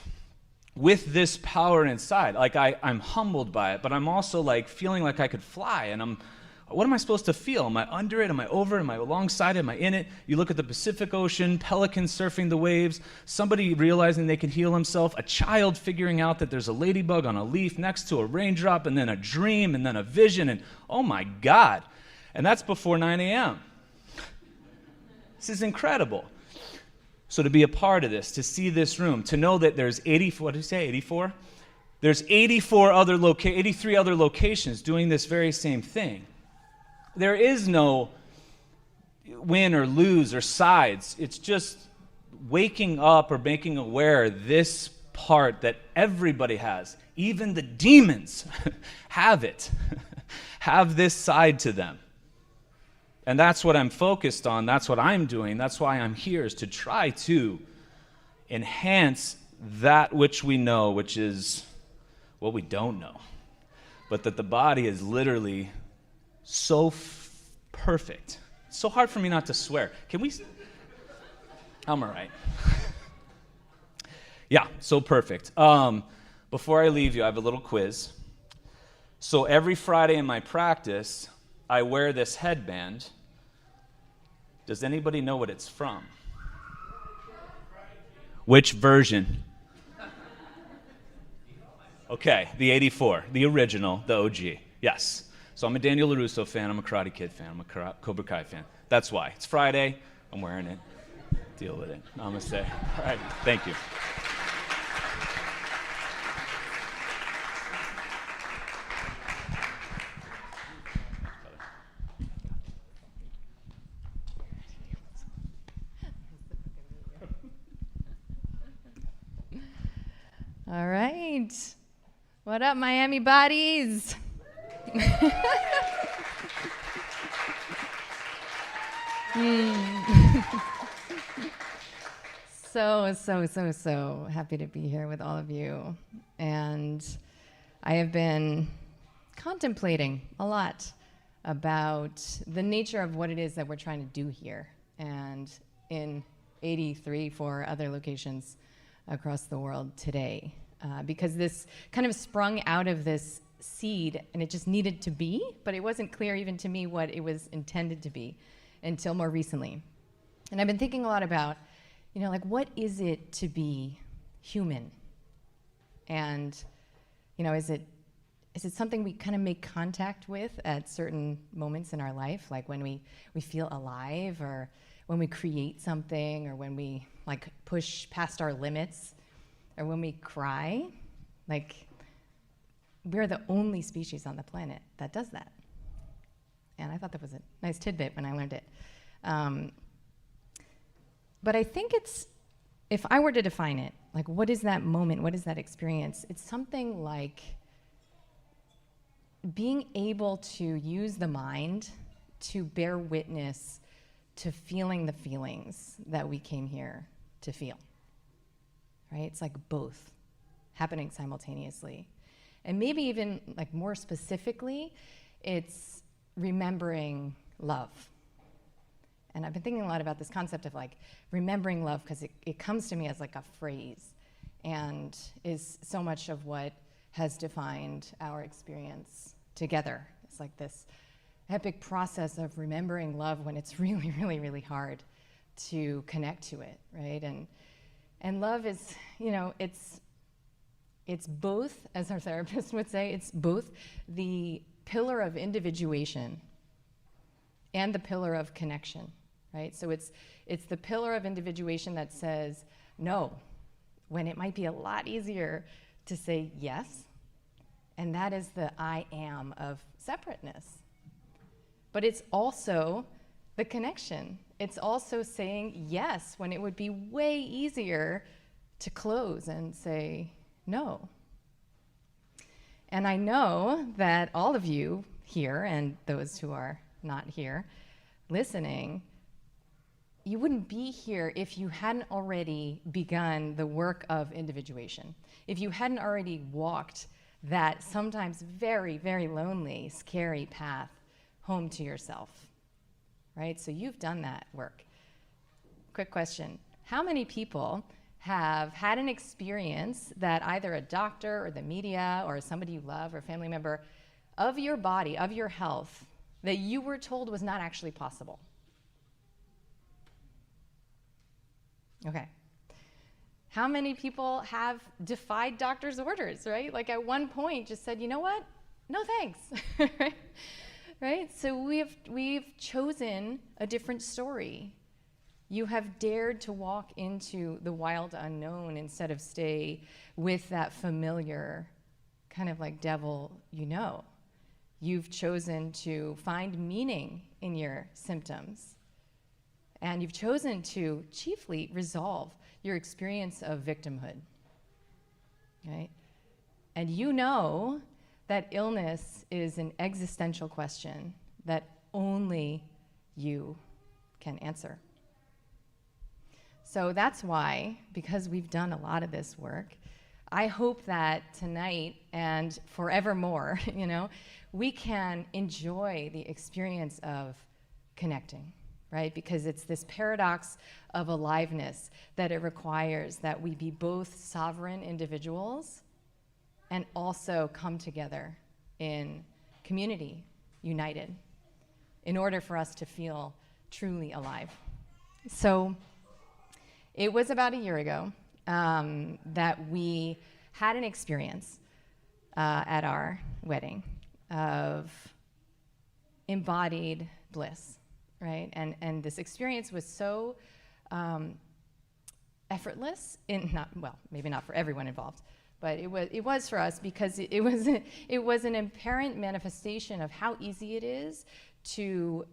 With this power inside, like I'm humbled by it, but I'm also like feeling like I could fly, and what am I supposed to feel? Am I under it? Am I over it? Am I alongside it? Am I in it? You look at the Pacific Ocean, pelicans surfing the waves, somebody realizing they can heal himself, a child figuring out that there's a ladybug on a leaf next to a raindrop, and then a dream, and then a vision, and oh my God. And that's before 9 a.m. This is incredible. So to be a part of this, to see this room, to know that there's 84, what did you say, 84? There's 83 other locations doing this very same thing. There is no win or lose or sides. It's just waking up or making aware this part that everybody has. Even the demons have it, have this side to them. And that's what I'm focused on. That's what I'm doing. That's why I'm here, is to try to enhance that which we know, which is what we don't know. But that the body is literally so perfect. It's so hard for me not to swear. Can we? I'm all right. Yeah, so perfect. Before I leave you, I have a little quiz. So every Friday in my practice, I wear this headband. Does anybody know what it's from? Which version? Okay, the 84, the original, the OG. Yes. So I'm a Daniel LaRusso fan, I'm a Karate Kid fan, I'm a Cobra Kai fan. That's why. It's Friday, I'm wearing it. Deal with it. Namaste. All right, thank you. All right. What up, Miami bodies? So happy to be here with all of you. And I have been contemplating a lot about the nature of what it is that we're trying to do here and in 84 other locations across the world today. Because this kind of sprung out of this seed and it just needed to be, but it wasn't clear even to me what it was intended to be until more recently. And I've been thinking a lot about, like, what is it to be human? And, is it something we kind of make contact with at certain moments in our life, like when we feel alive, or when we create something, or when we like push past our limits, or when we cry? Like, we're the only species on the planet that does that. And I thought that was a nice tidbit when I learned it. But I think if I were to define it, like, what is that moment? What is that experience? It's something like being able to use the mind to bear witness to feeling the feelings that we came here to feel, right? It's like both happening simultaneously. And maybe even like more specifically, it's remembering love. And I've been thinking a lot about this concept of like remembering love, because it comes to me as like a phrase and is so much of what has defined our experience together. It's like this epic process of remembering love when it's really, really, really hard to connect to it, right? And love is, it's both, as our therapist would say, it's both the pillar of individuation and the pillar of connection, right? So it's the pillar of individuation that says no, when it might be a lot easier to say yes, and that is the I am of separateness. But it's also the connection. It's also saying yes when it would be way easier to close and say no. And I know that all of you here, and those who are not here listening, you wouldn't be here if you hadn't already begun the work of individuation, if you hadn't already walked that sometimes very, very lonely, scary path home to yourself, right? So you've done that work. Quick question. How many people have had an experience that either a doctor or the media or somebody you love or a family member of your body, of your health, that you were told was not actually possible? Okay. How many people have defied doctor's orders, right? Like at one point just said, you know what? No thanks, right? So we've chosen a different story. You have dared to walk into the wild unknown instead of stay with that familiar kind of like devil you know. You've chosen to find meaning in your symptoms. And you've chosen to chiefly resolve your experience of victimhood, right? And you know that illness is an existential question that only you can answer. So that's why, because we've done a lot of this work, I hope that tonight and forevermore, we can enjoy the experience of connecting, right? Because it's this paradox of aliveness that it requires that we be both sovereign individuals and also come together in community, united, in order for us to feel truly alive. So it was about a year ago that we had an experience at our wedding of embodied bliss, right? And this experience was so effortless, maybe not for everyone involved, but it was for us, because it was an apparent manifestation of how easy it is to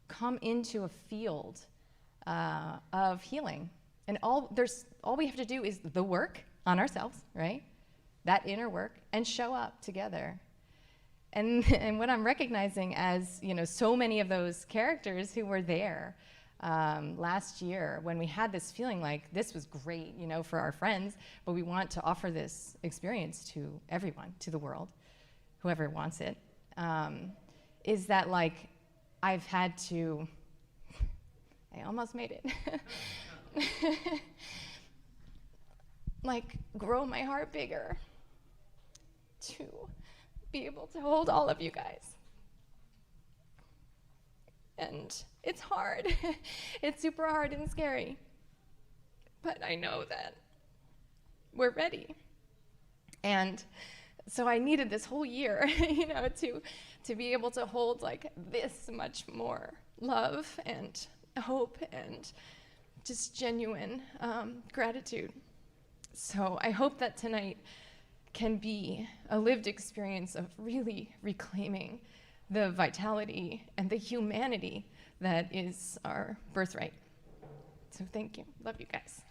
come into a field of healing. And all we have to do is the work on ourselves, right? That inner work, and show up together. And what I'm recognizing as, so many of those characters who were there last year when we had this feeling like this was great, you know, for our friends, but we want to offer this experience to everyone, to the world, whoever wants it, is that like I've had to, I almost made it, like grow my heart bigger to be able to hold all of you guys. And it's hard. It's super hard and scary. But I know that we're ready. And so I needed this whole year, you know, to be able to hold like this much more love and hope and just genuine gratitude. So I hope that tonight can be a lived experience of really reclaiming the vitality and the humanity that is our birthright. So thank you. Love you guys.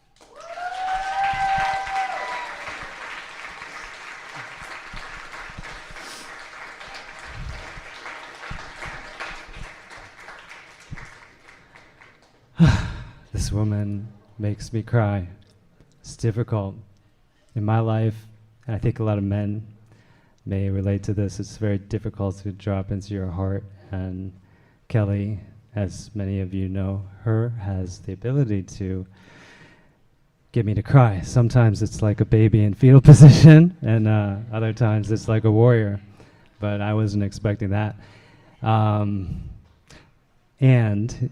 This woman makes me cry. It's difficult. In my life, and I think a lot of men may relate to this, it's very difficult to drop into your heart. And Kelly, as many of you know her, has the ability to get me to cry. Sometimes it's like a baby in fetal position, and other times it's like a warrior. But I wasn't expecting that. And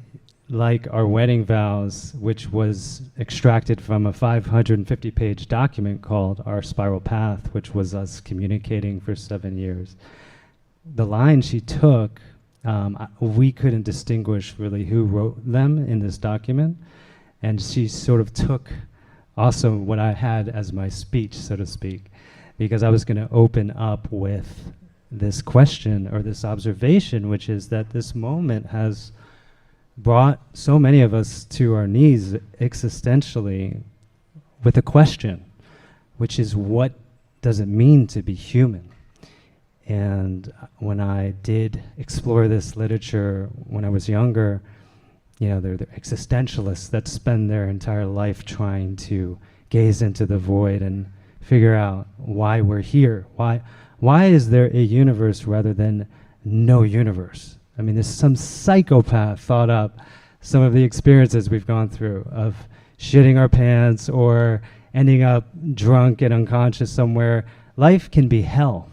like our wedding vows, which was extracted from a 550-page document called Our Spiral Path, which was us communicating for 7 years. The line she took, we couldn't distinguish really who wrote them in this document, and she sort of took also what I had as my speech, so to speak, because I was going to open up with this question or this observation, which is that this moment has brought so many of us to our knees existentially with a question, which is, what does it mean to be human? And when I did explore this literature when I was younger, you know, they're existentialists that spend their entire life trying to gaze into the void and figure out why we're here. Why is there a universe rather than no universe? I mean, there's some psychopath thought up some of the experiences we've gone through of shitting our pants or ending up drunk and unconscious somewhere. Life can be hell,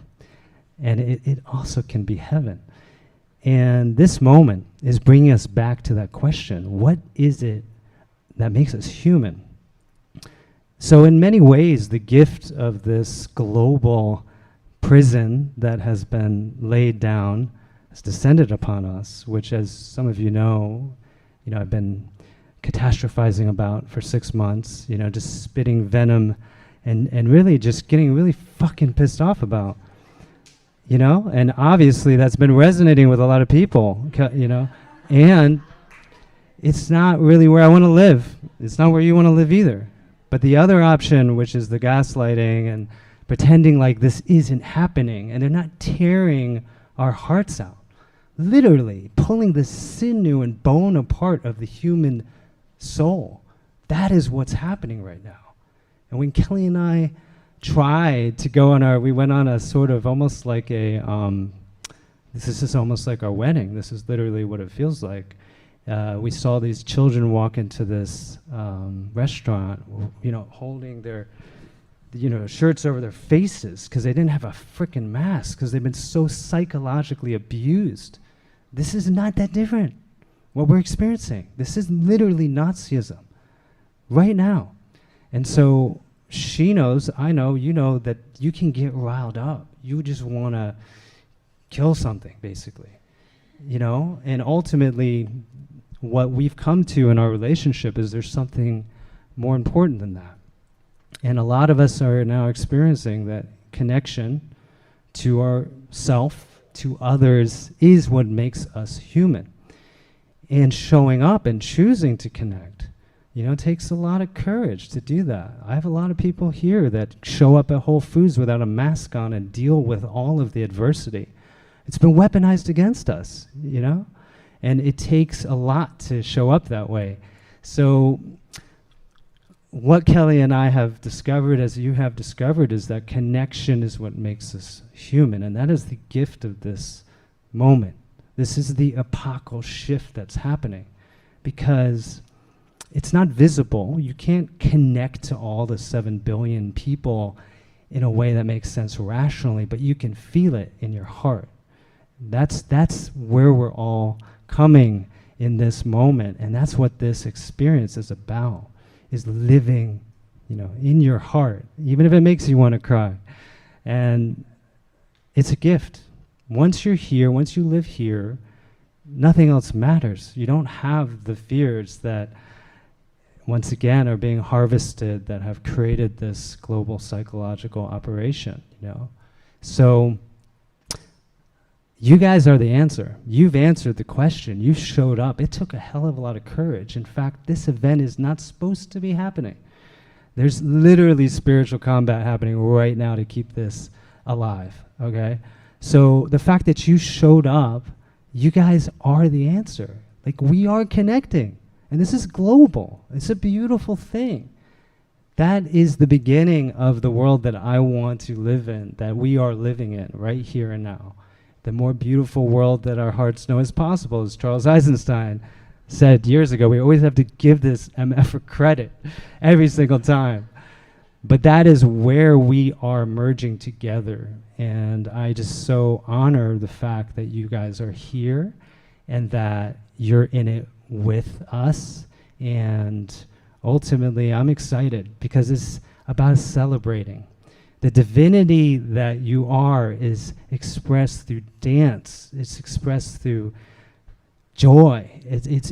and it also can be heaven. And this moment is bringing us back to that question. What is it that makes us human? So in many ways, the gift of this global prison that has been laid down has descended upon us, which, as some of you know, I've been catastrophizing about for 6 months, just spitting venom and really just getting really fucking pissed off about, and obviously that's been resonating with a lot of people, and it's not really where I want to live. It's not where you want to live either. But the other option, which is the gaslighting and pretending like this isn't happening, and they're not tearing our hearts out, literally pulling the sinew and bone apart of the human soul. That is what's happening right now. And when Kelly and I tried to go on we went on a sort of almost like a, this is just almost like our wedding. This is literally what it feels like. We saw these children walk into this restaurant, holding their, shirts over their faces because they didn't have a freaking mask because they've been so psychologically abused. This is not that different, what we're experiencing. This is literally Nazism right now. And so she knows, I know, you know, that you can get riled up. You just want to kill something, basically, and ultimately what we've come to in our relationship is there's something more important than that. And a lot of us are now experiencing that connection to ourself, to others, is what makes us human. And showing up and choosing to connect, takes a lot of courage to do that. I have a lot of people here that show up at Whole Foods without a mask on and deal with all of the adversity. It's been weaponized against us, And it takes a lot to show up that way. So what Kelly and I have discovered, as you have discovered, is that connection is what makes us human. And that is the gift of this moment. This is the epochal shift that's happening, because it's not visible. You can't connect to all the 7 billion people in a way that makes sense rationally, but you can feel it in your heart. That's where we're all coming in this moment, and that's what this experience is about, is living, in your heart, even if it makes you want to cry. And it's a gift. Once you're here, once you live here, nothing else matters. You don't have the fears that, once again, are being harvested, that have created this global psychological operation, So you guys are the answer. You've answered the question. You showed up. It took a hell of a lot of courage. In fact, this event is not supposed to be happening. There's literally spiritual combat happening right now to keep this alive, okay? So the fact that you showed up, you guys are the answer. Like, we are connecting. And this is global. It's a beautiful thing. That is the beginning of the world that I want to live in, that we are living in right here and now. The more beautiful world that our hearts know is possible, as Charles Eisenstein said years ago. We always have to give this MF credit every single time. But that is where we are merging together. And I just so honor the fact that you guys are here and that you're in it with us. And ultimately, I'm excited because it's about celebrating. The divinity that you are is expressed through dance. It's expressed through joy.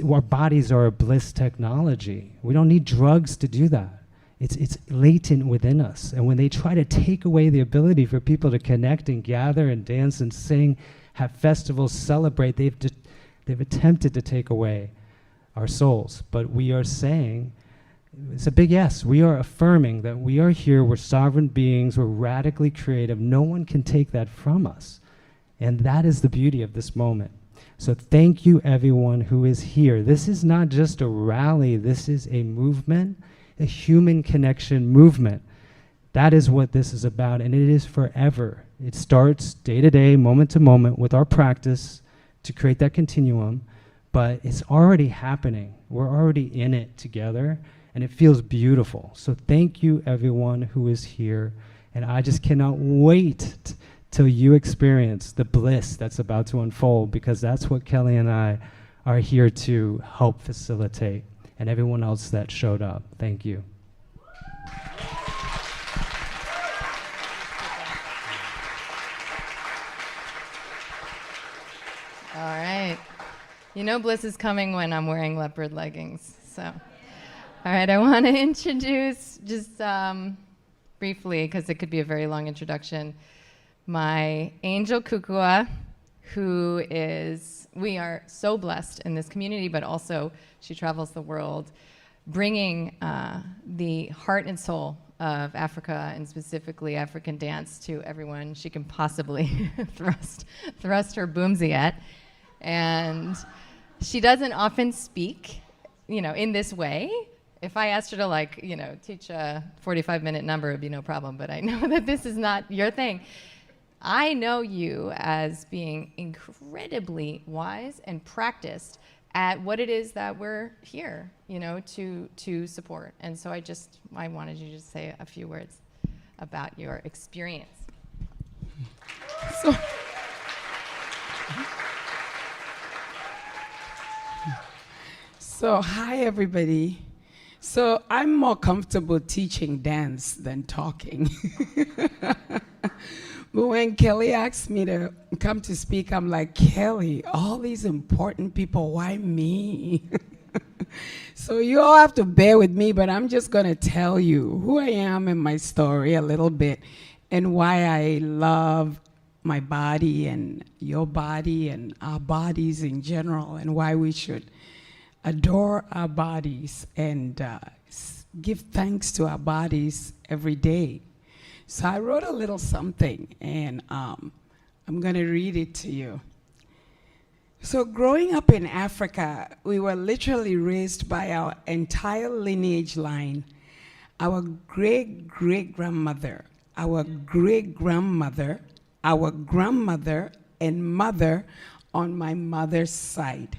Our bodies are a bliss technology. We don't need drugs to do that. It's latent within us. And when they try to take away the ability for people to connect and gather and dance and sing, have festivals, celebrate, they've attempted to take away our souls. But we are saying, it's a big yes. We are affirming that we are here, we're sovereign beings, we're radically creative. No one can take that from us. And that is the beauty of this moment. So thank you, everyone who is here. This is not just a rally, this is a movement, a human connection movement. That is what this is about, and it is forever. It starts day to day, moment to moment with our practice to create that continuum, but it's already happening. We're already in it together. And it feels beautiful. So thank you, everyone who is here. And I just cannot wait till you experience the bliss that's about to unfold, because that's what Kelly and I are here to help facilitate, and everyone else that showed up. Thank you. All right. Bliss is coming when I'm wearing leopard leggings, so. All right, I want to introduce, just briefly, because it could be a very long introduction, my angel Kukua, we are so blessed in this community, but also she travels the world, bringing the heart and soul of Africa, and specifically African dance, to everyone she can possibly thrust her boomsy at. And she doesn't often speak, in this way. If I asked her to teach a 45-minute number, it would be no problem, but I know that this is not your thing. I know you as being incredibly wise and practiced at what it is that we're here, to support. And so I wanted you to say a few words about your experience. So hi, everybody. So I'm more comfortable teaching dance than talking. But when Kelly asked me to come to speak, I'm like, Kelly, all these important people, why me? So you all have to bear with me, but I'm just going to tell you who I am and my story a little bit, and why I love my body and your body and our bodies in general, and why we should adore our bodies and give thanks to our bodies every day. So I wrote a little something, and I'm going to read it to you. So So growing up in Africa, we were literally raised by our entire lineage line. Our great-great-grandmother, our great-grandmother, our grandmother, and mother on my mother's side.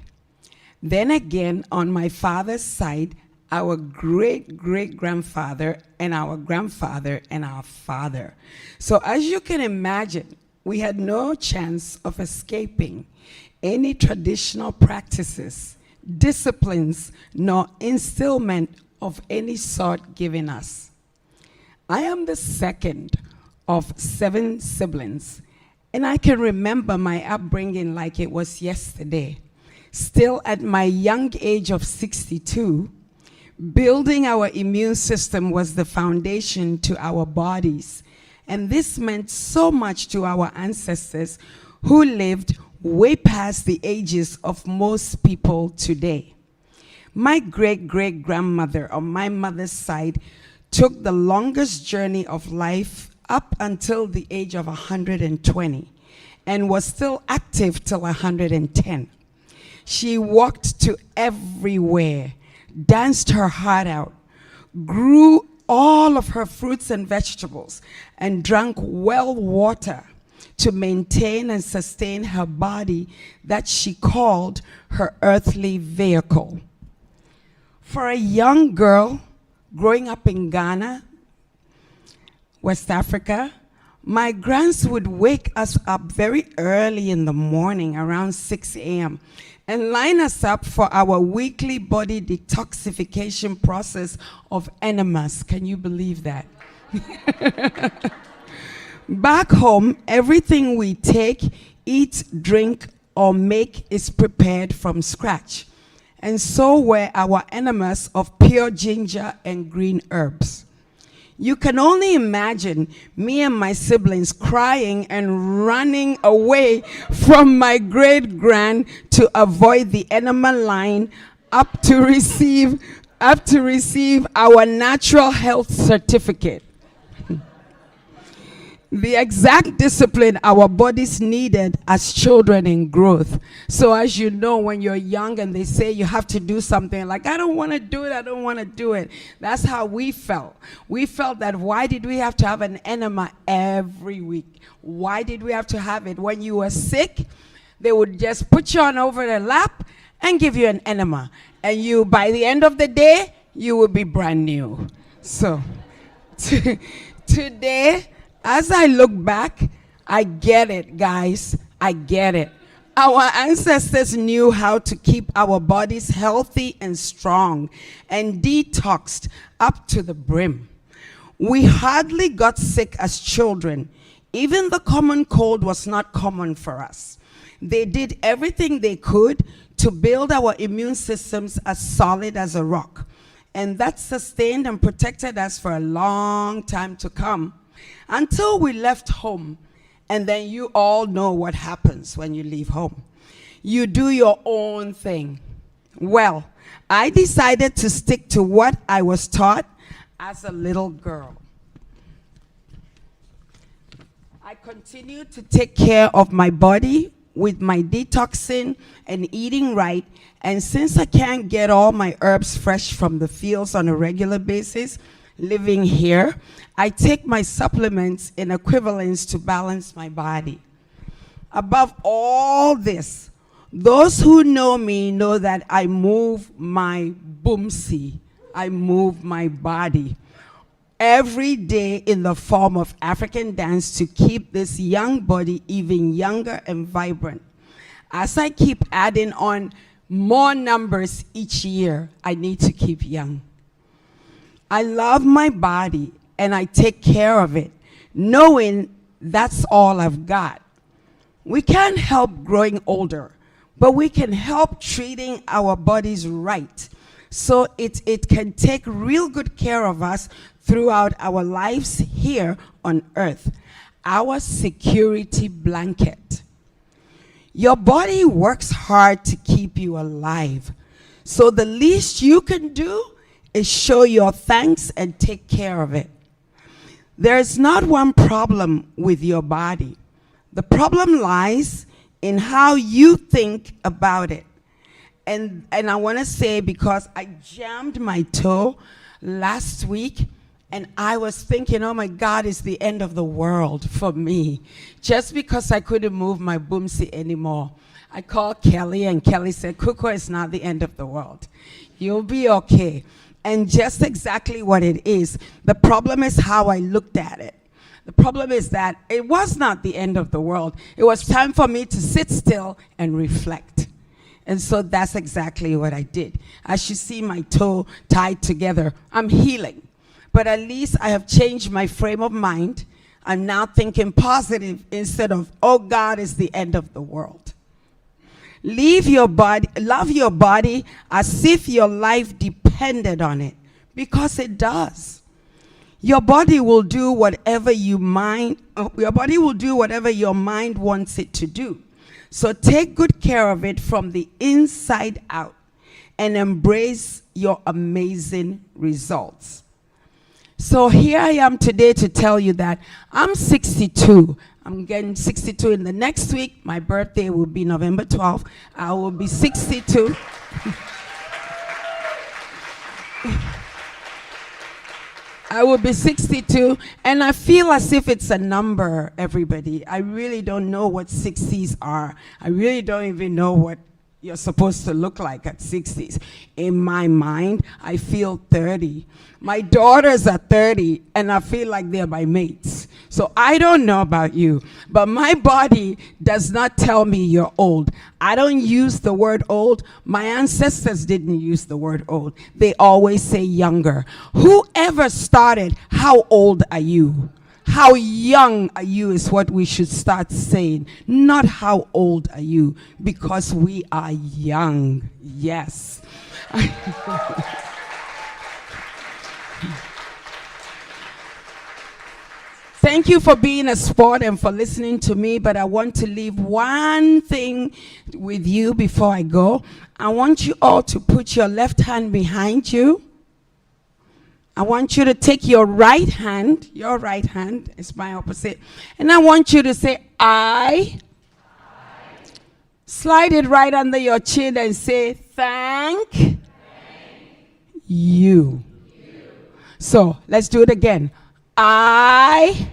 Then again, on my father's side, our great-great-grandfather and our grandfather and our father. So as you can imagine, we had no chance of escaping any traditional practices, disciplines, nor instillment of any sort given us. I am the second of 7 siblings, and I can remember my upbringing like it was yesterday. Still at my young age of 62, building our immune system was the foundation to our bodies, and this meant so much to our ancestors who lived way past the ages of most people today. My great-great-grandmother on my mother's side took the longest journey of life up until the age of 120 and was still active till 110. She walked to everywhere, danced her heart out, grew all of her fruits and vegetables, and drank well water to maintain and sustain her body that she called her earthly vehicle. For a young girl growing up in Ghana, West Africa, my grands would wake us up very early in the morning, around 6 a.m., and line us up for our weekly body detoxification process of enemas. Can you believe that? Back home, everything we take, eat, drink, or make is prepared from scratch. And so were our enemas of pure ginger and green herbs. You can only imagine me and my siblings crying and running away from my great-grand to avoid the enema line up to receive our natural health certificate. The exact discipline our bodies needed as children in growth. So as you know, when you're young and they say you have to do something, like, I don't want to do it, I don't want to do it. That's how we felt. We felt that why did we have to have an enema every week? Why did we have to have it? When you were sick, they would just put you on over their lap and give you an enema. And you, by the end of the day, you will be brand new. So today, as I look back, I get it, guys. I get it. Our ancestors knew how to keep our bodies healthy and strong and detoxed up to the brim. We hardly got sick as children. Even the common cold was not common for us. They did everything they could to build our immune systems as solid as a rock. And that sustained and protected us for a long time to come. Until we left home, and then you all know what happens when you leave home. You do your own thing. Well, I decided to stick to what I was taught as a little girl. I continued to take care of my body with my detoxing and eating right, and since I can't get all my herbs fresh from the fields on a regular basis, living here, I take my supplements in equivalence to balance my body. Above all this, those who know me know that I move my boomsie, I move my body every day in the form of African dance to keep this young body even younger and vibrant. As I keep adding on more numbers each year, I need to keep young. I love my body and I take care of it, knowing that's all I've got. We can't help growing older, but we can help treating our bodies right so it can take real good care of us throughout our lives here on earth. Our security blanket. Your body works hard to keep you alive. So the least you can do is show your thanks and take care of it. There is not one problem with your body. The problem lies in how you think about it. And I want to say, because I jammed my toe last week, and I was thinking, oh my God, it's the end of the world for me, just because I couldn't move my boomsie anymore. I called Kelly, and Kelly said, Kuko, it's not the end of the world. You'll be okay. And just exactly what it is. The problem is how I looked at it. The problem is that it was not the end of the world. It was time for me to sit still and reflect. And so that's exactly what I did. As you see my toe tied together, I'm healing. But at least I have changed my frame of mind. I'm now thinking positive instead of, oh God, it's the end of the world. Love your body as if your life depended on it, because it does. Your body will do whatever your mind wants it to do. So take good care of it from the inside out and embrace your amazing results. So here I am today to tell you that I'm 62. I'm getting 62 in the next week. My birthday will be November 12th. I will be 62. I will be 62, and I feel as if it's a number, everybody. I really don't know what 60s are. I really don't even know what you're supposed to look like at 60s. In my mind, I feel 30. My daughters are 30, and I feel like they're my mates. So I don't know about you, but my body does not tell me you're old. I don't use the word old. My ancestors didn't use the word old. They always say younger. Whoever started, how old are you? How young are you is what we should start saying, not how old are you, because we are young, yes. Thank you for being a sport and for listening to me, but I want to leave one thing with you before I go. I want you all to put your left hand behind you. I want you to take your right hand is my opposite, and I want you to say, I. Slide it right under your chin and say, thank you. So let's do it again. I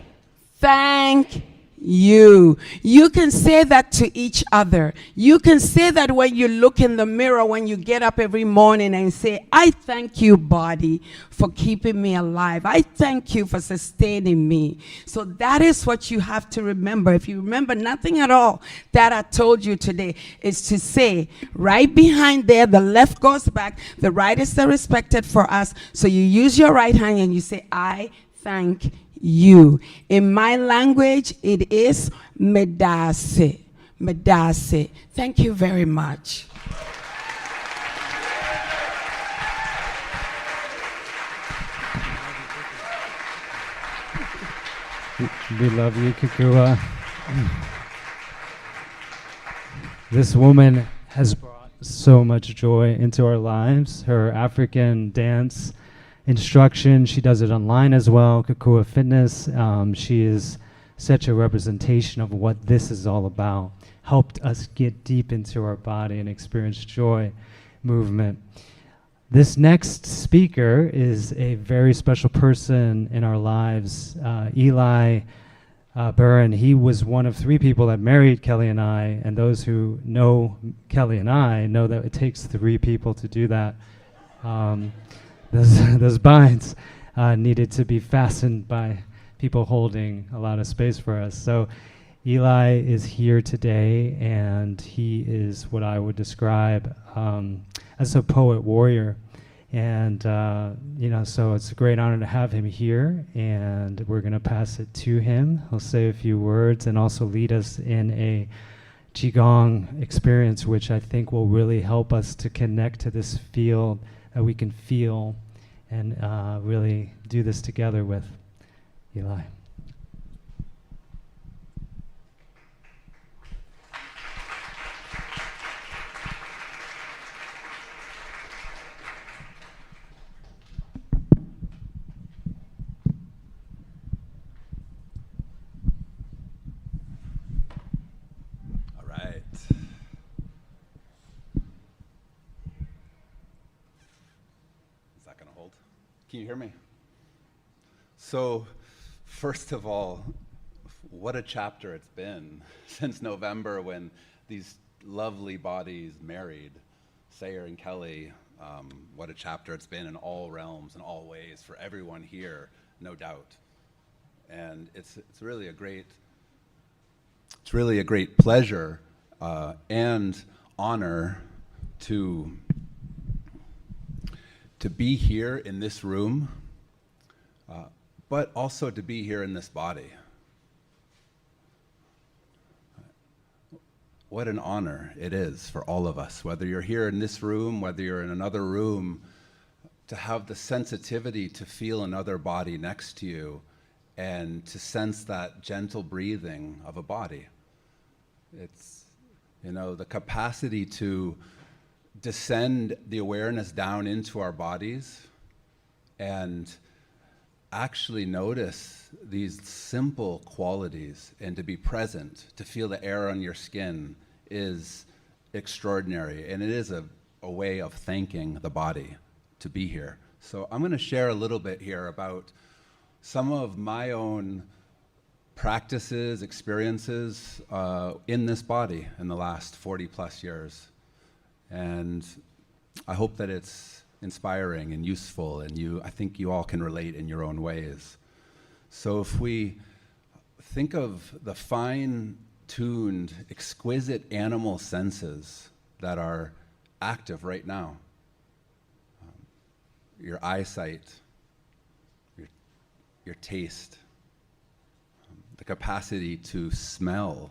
thank you. You can say that to each other. You can say that when you look in the mirror, when you get up every morning and say, I thank you, body, for keeping me alive. I thank you for sustaining me. So that is what you have to remember. If you remember nothing at all that I told you today, is to say right behind there, the left goes back, the right is the respected for us. So you use your right hand and you say, I thank you. In my language, it is medase. Medase. Thank you very much. We love you, Kukua. This woman has brought so much joy into our lives. Her African dance instruction, she does it online as well, Kukua Fitness. She is such a representation of what this is all about. Helped us get deep into our body and experience joy, movement. This next speaker is a very special person in our lives, Eli Burren. He was one of 3 people that married Kelly and I, and those who know Kelly and I know that it takes 3 people to do that. Those binds needed to be fastened by people holding a lot of space for us. So Eli is here today, and he is what I would describe as a poet warrior. And, so it's a great honor to have him here, and we're going to pass it to him. He'll say a few words and also lead us in a Qigong experience, which I think will really help us to connect to this field that we can feel and really do this together with Eli. All right. Can you hear me? So, first of all, what a chapter it's been since November when these lovely bodies married, Sayer and Kelly. What a chapter it's been in all realms and all ways for everyone here, no doubt. And it's really a great pleasure and honor to be here in this room, but also to be here in this body. What an honor it is for all of us, whether you're here in this room, whether you're in another room, to have the sensitivity to feel another body next to you and to sense that gentle breathing of a body. It's, the capacity to descend the awareness down into our bodies and actually notice these simple qualities and to be present, to feel the air on your skin is extraordinary. And it is a way of thanking the body to be here. So I'm going to share a little bit here about some of my own practices, experiences in this body in the last 40 plus years. And I hope that it's inspiring and useful, and I think you all can relate in your own ways. So if we think of the fine-tuned, exquisite animal senses that are active right now, your eyesight, your taste, the capacity to smell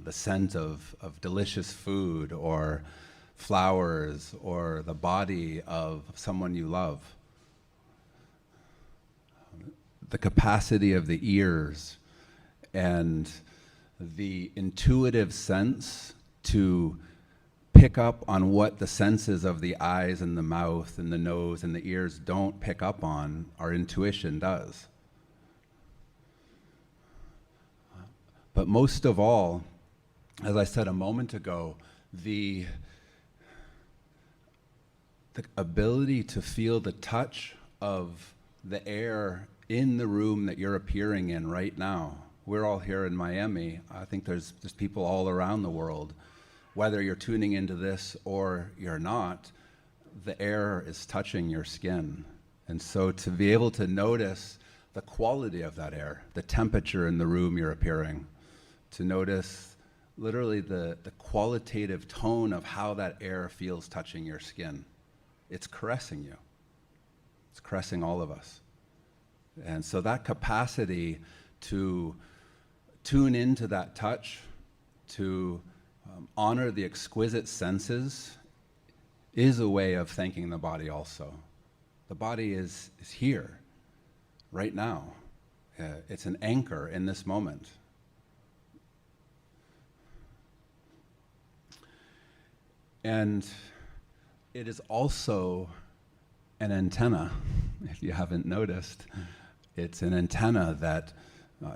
the scent of delicious food or flowers or the body of someone you love, the capacity of the ears and the intuitive sense to pick up on what the senses of the eyes and the mouth and the nose and the ears don't pick up on, our intuition does. But most of all, as I said a moment ago, the ability to feel the touch of the air in the room that you're appearing in right now. We're all here in Miami. I think there's people all around the world. Whether you're tuning into this or you're not, the air is touching your skin. And so to be able to notice the quality of that air, the temperature in the room you're appearing, to notice literally the qualitative tone of how that air feels touching your skin. It's caressing you. It's caressing all of us. And so that capacity to tune into that touch, to honor the exquisite senses, is a way of thanking the body also. The body is here, right now. It's an anchor in this moment. And it is also an antenna, if you haven't noticed. It's an antenna that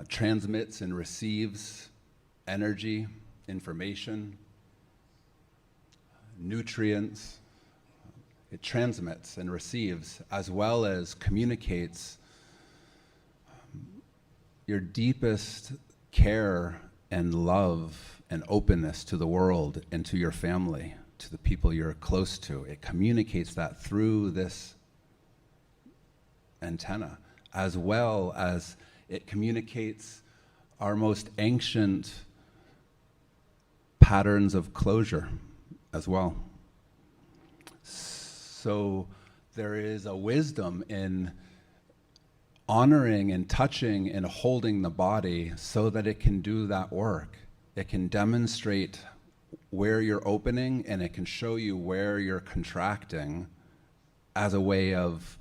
transmits and receives energy, information, nutrients. It transmits and receives, as well as communicates your deepest care and love and openness to the world and to your family, to the people you're close to. It communicates that through this antenna, as well as it communicates our most ancient patterns of closure as well. So there is a wisdom in honoring and touching and holding the body so that it can do that work. It can demonstrate where you're opening, and it can show you where you're contracting as a way of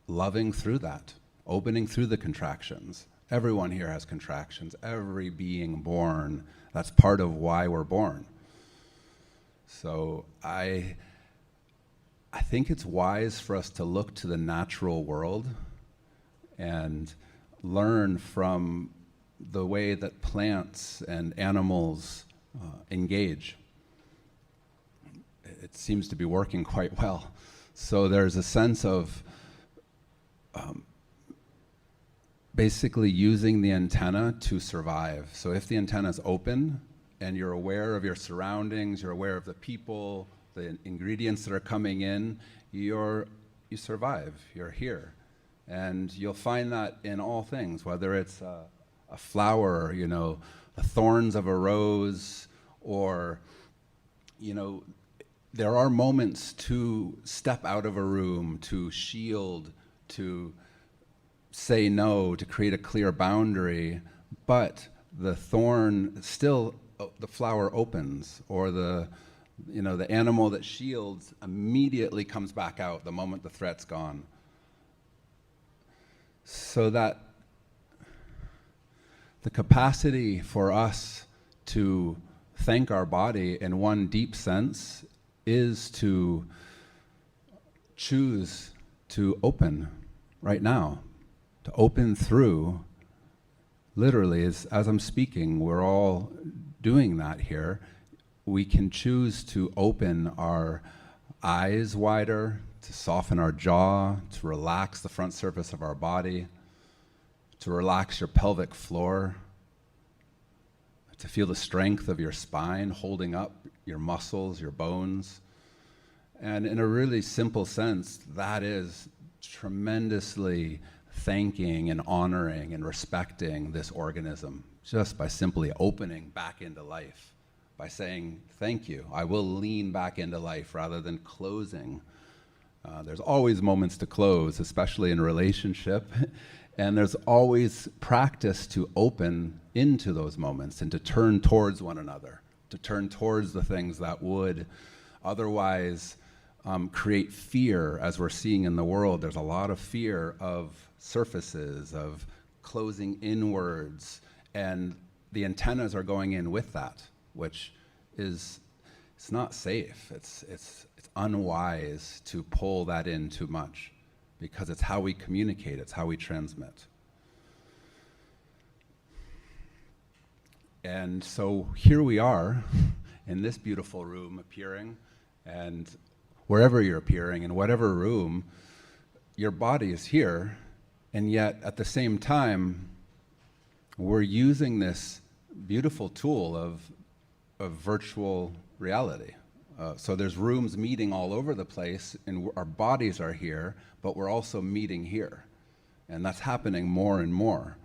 loving through that, opening through the contractions. Everyone here has contractions. Every being born, that's part of why we're born. So I think it's wise for us to look to the natural world and learn from the way that plants and animals engage. It seems to be working quite well. So there's a sense of basically using the antenna to survive. So if the antenna is open and you're aware of your surroundings, you're aware of the people, the ingredients that are coming in, you survive, you're here. And you'll find that in all things, whether it's a flower, you know, the thorns of a rose, or, you know, there are moments to step out of a room, to shield, to say no, to create a clear boundary, but the thorn still, the flower opens, or the animal that shields immediately comes back out the moment the threat's gone. So that the capacity for us to thank our body in one deep sense is to choose to open right now, to open through. Literally, as I'm speaking, we're all doing that here. We can choose to open our eyes wider, to soften our jaw, to relax the front surface of our body, to relax your pelvic floor, to feel the strength of your spine holding up your muscles, your bones. And in a really simple sense, that is tremendously thanking and honoring and respecting this organism just by simply opening back into life, by saying, thank you, I will lean back into life rather than closing. There's always moments to close, especially in a relationship, and there's always practice to open into those moments and to turn towards one another, to turn towards the things that would otherwise create fear, as we're seeing in the world. There's a lot of fear of surfaces, of closing inwards, and the antennas are going in with that, which is, it's not safe. It's unwise to pull that in too much, because it's how we communicate, it's how we transmit. And so here we are in this beautiful room appearing, and wherever you're appearing, in whatever room, your body is here, and yet at the same time, we're using this beautiful tool of virtual reality. So there's rooms meeting all over the place, and our bodies are here, but we're also meeting here. And that's happening more and more.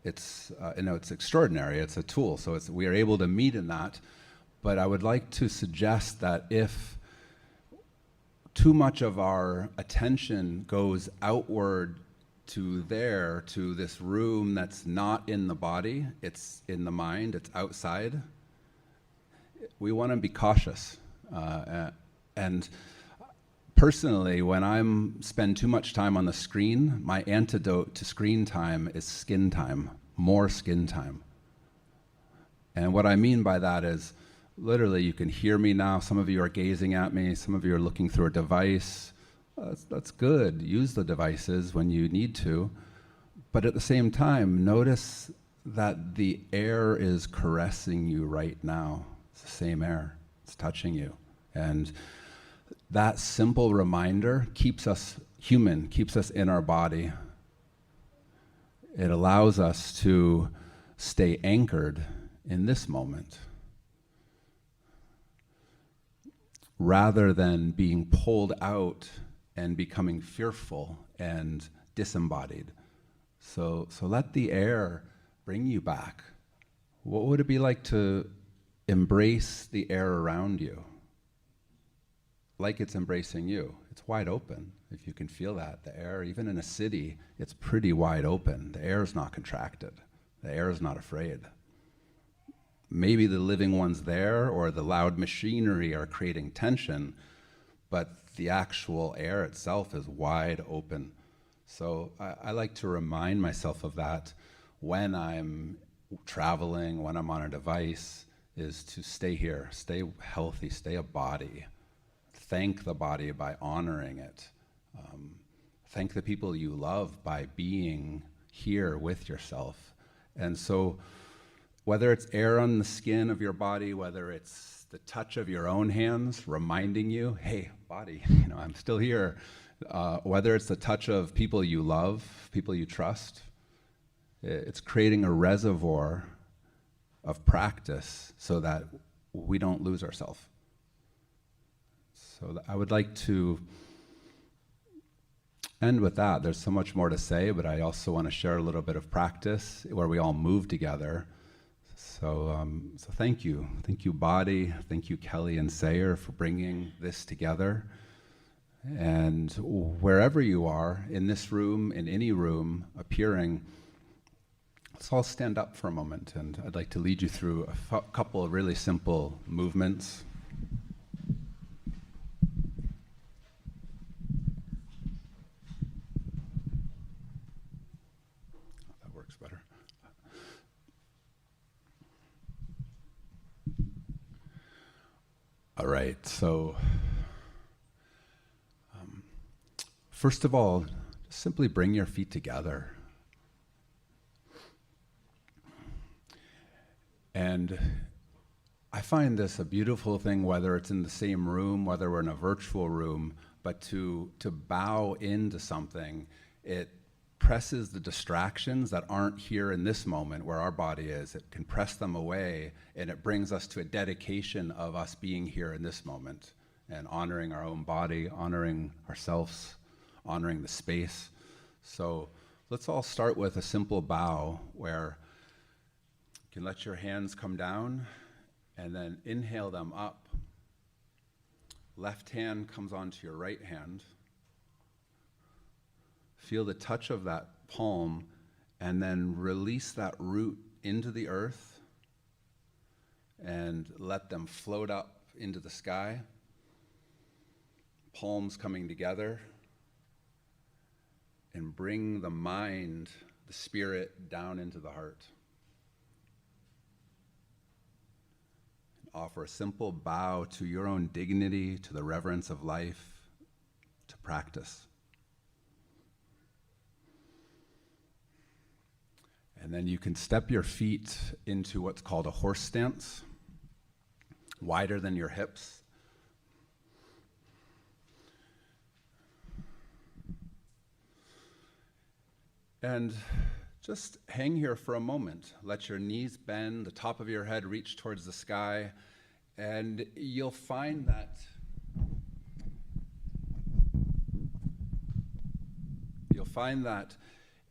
It's, it's extraordinary, it's a tool, so we are able to meet in that. But I would like to suggest that if too much of our attention goes outward to this room that's not in the body, it's in the mind, it's outside, we want to be cautious. And personally, when I spend too much time on the screen, my antidote to screen time is skin time, more skin time. And what I mean by that is, literally, you can hear me now. Some of you are gazing at me. Some of you are looking through a device. That's good. Use the devices when you need to. But at the same time, notice that the air is caressing you right now. It's the same air. It's touching you. And that simple reminder keeps us human, keeps us in our body. It allows us to stay anchored in this moment, rather than being pulled out and becoming fearful and disembodied. So let the air bring you back. What would it be like to embrace the air around you? Like it's embracing you. It's wide open, if you can feel that. The air, even in a city, it's pretty wide open. The air is not contracted. The air is not afraid. Maybe the living ones there or the loud machinery are creating tension, but the actual air itself is wide open. So I like to remind myself of that when I'm traveling, when I'm on a device, is to stay here, stay healthy, stay a body. Thank the body by honoring it. Thank the people you love by being here with yourself. And so whether it's air on the skin of your body, whether it's the touch of your own hands reminding you, hey, body, I'm still here. Whether it's the touch of people you love, people you trust, it's creating a reservoir of practice so that we don't lose ourselves. So I would like to end with that. There's so much more to say, but I also want to share a little bit of practice where we all move together. So thank you. Thank you, Body. Thank you, Kelly and Sayer, for bringing this together. And wherever you are, in this room, in any room, appearing, let's all stand up for a moment, and I'd like to lead you through a couple of really simple movements. That works better. All right, so first of all, just simply bring your feet together. And I find this a beautiful thing, whether it's in the same room, whether we're in a virtual room, but to bow into something, it presses the distractions that aren't here in this moment where our body is. It can press them away, and it brings us to a dedication of us being here in this moment and honoring our own body, honoring ourselves, honoring the space. So let's all start with a simple bow where you can let your hands come down and then inhale them up. Left hand comes onto your right hand. Feel the touch of that palm and then release that root into the earth and let them float up into the sky. Palms coming together, and bring the mind, the spirit, down into the heart. Offer a simple bow to your own dignity, to the reverence of life, to practice. And then you can step your feet into what's called a horse stance, wider than your hips. And just hang here for a moment. Let your knees bend, the top of your head reach towards the sky, and you'll find that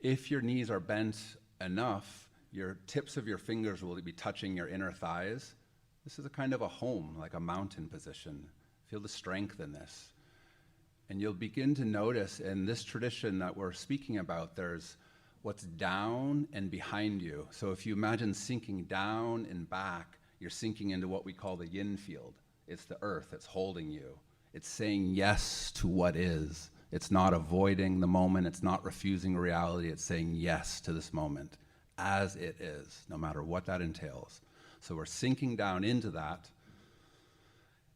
if your knees are bent enough, your tips of your fingers will be touching your inner thighs. This is a kind of a home, like a mountain position. Feel the strength in this. And you'll begin to notice in this tradition that we're speaking about, there's what's down and behind you. So if you imagine sinking down and back, you're sinking into what we call the yin field. It's the earth that's holding you. It's saying yes to what is. It's not avoiding the moment. It's not refusing reality. It's saying yes to this moment as it is, no matter what that entails. So we're sinking down into that.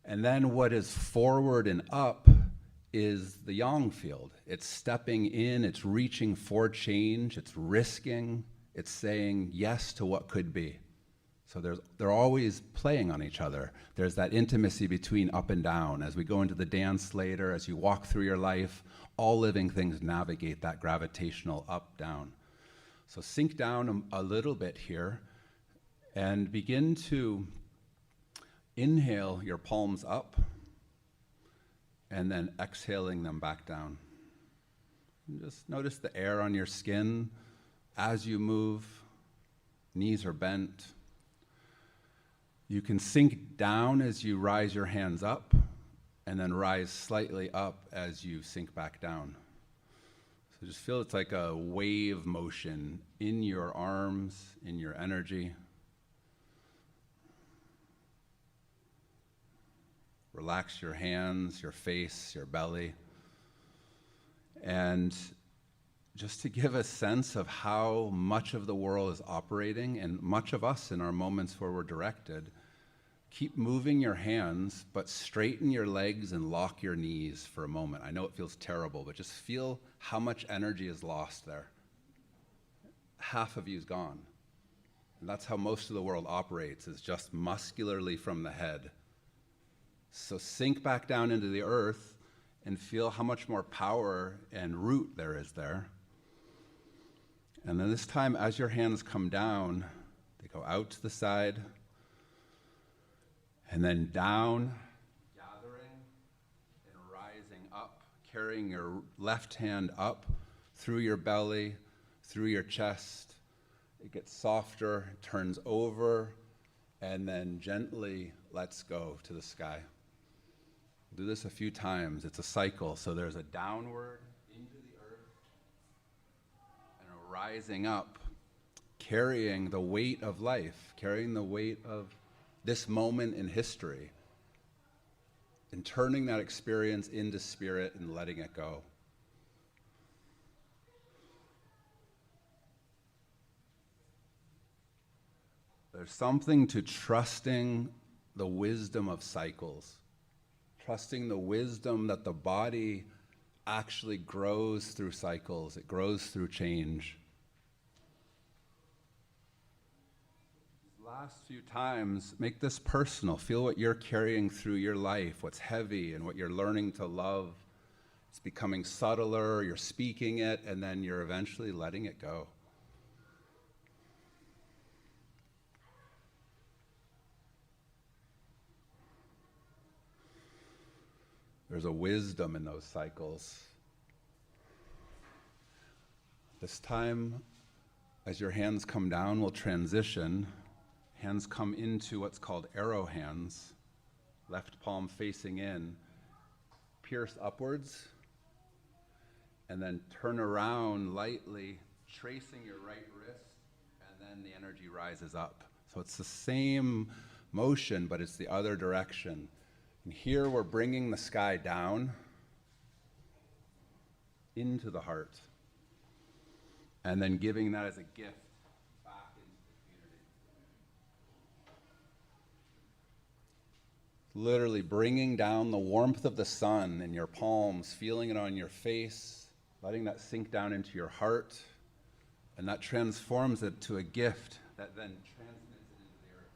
And then what is forward and up is the yang field. It's stepping in, it's reaching for change, it's risking, it's saying yes to what could be. So they're always playing on each other. There's that intimacy between up and down. As we go into the dance later, as you walk through your life, all living things navigate that gravitational up-down. So sink down a little bit here and begin to inhale your palms up and then exhaling them back down. And just notice the air on your skin as you move. Knees are bent. You can sink down as you rise your hands up, and then rise slightly up as you sink back down. So just feel it's like a wave motion in your arms, in your energy. Relax your hands, your face, your belly. And just to give a sense of how much of the world is operating and much of us in our moments where we're directed, keep moving your hands, but straighten your legs and lock your knees for a moment. I know it feels terrible, but just feel how much energy is lost there. Half of you is gone. And that's how most of the world operates, is just muscularly from the head. So sink back down into the earth and feel how much more power and root there is there. And then this time, as your hands come down, they go out to the side, and then down, gathering and rising up, carrying your left hand up through your belly, through your chest. It gets softer, turns over, and then gently lets go to the sky. Do this a few times. It's a cycle. So there's a downward into the earth and a rising up, carrying the weight of life, carrying the weight of this moment in history, and turning that experience into spirit and letting it go. There's something to trusting the wisdom of cycles, trusting the wisdom that the body actually grows through cycles, it grows through change. These last few times, make this personal. Feel what you're carrying through your life, what's heavy and what you're learning to love. It's becoming subtler, you're speaking it, and then you're eventually letting it go. There's a wisdom in those cycles. This time, as your hands come down, we'll transition. Hands come into what's called arrow hands. Left palm facing in. Pierce upwards. And then turn around lightly, tracing your right wrist, and then the energy rises up. So it's the same motion, but it's the other direction. And here we're bringing the sky down into the heart and then giving that as a gift back into the community. Literally bringing down the warmth of the sun in your palms, feeling it on your face, letting that sink down into your heart, and that transforms it to a gift that then transmits it into the earth.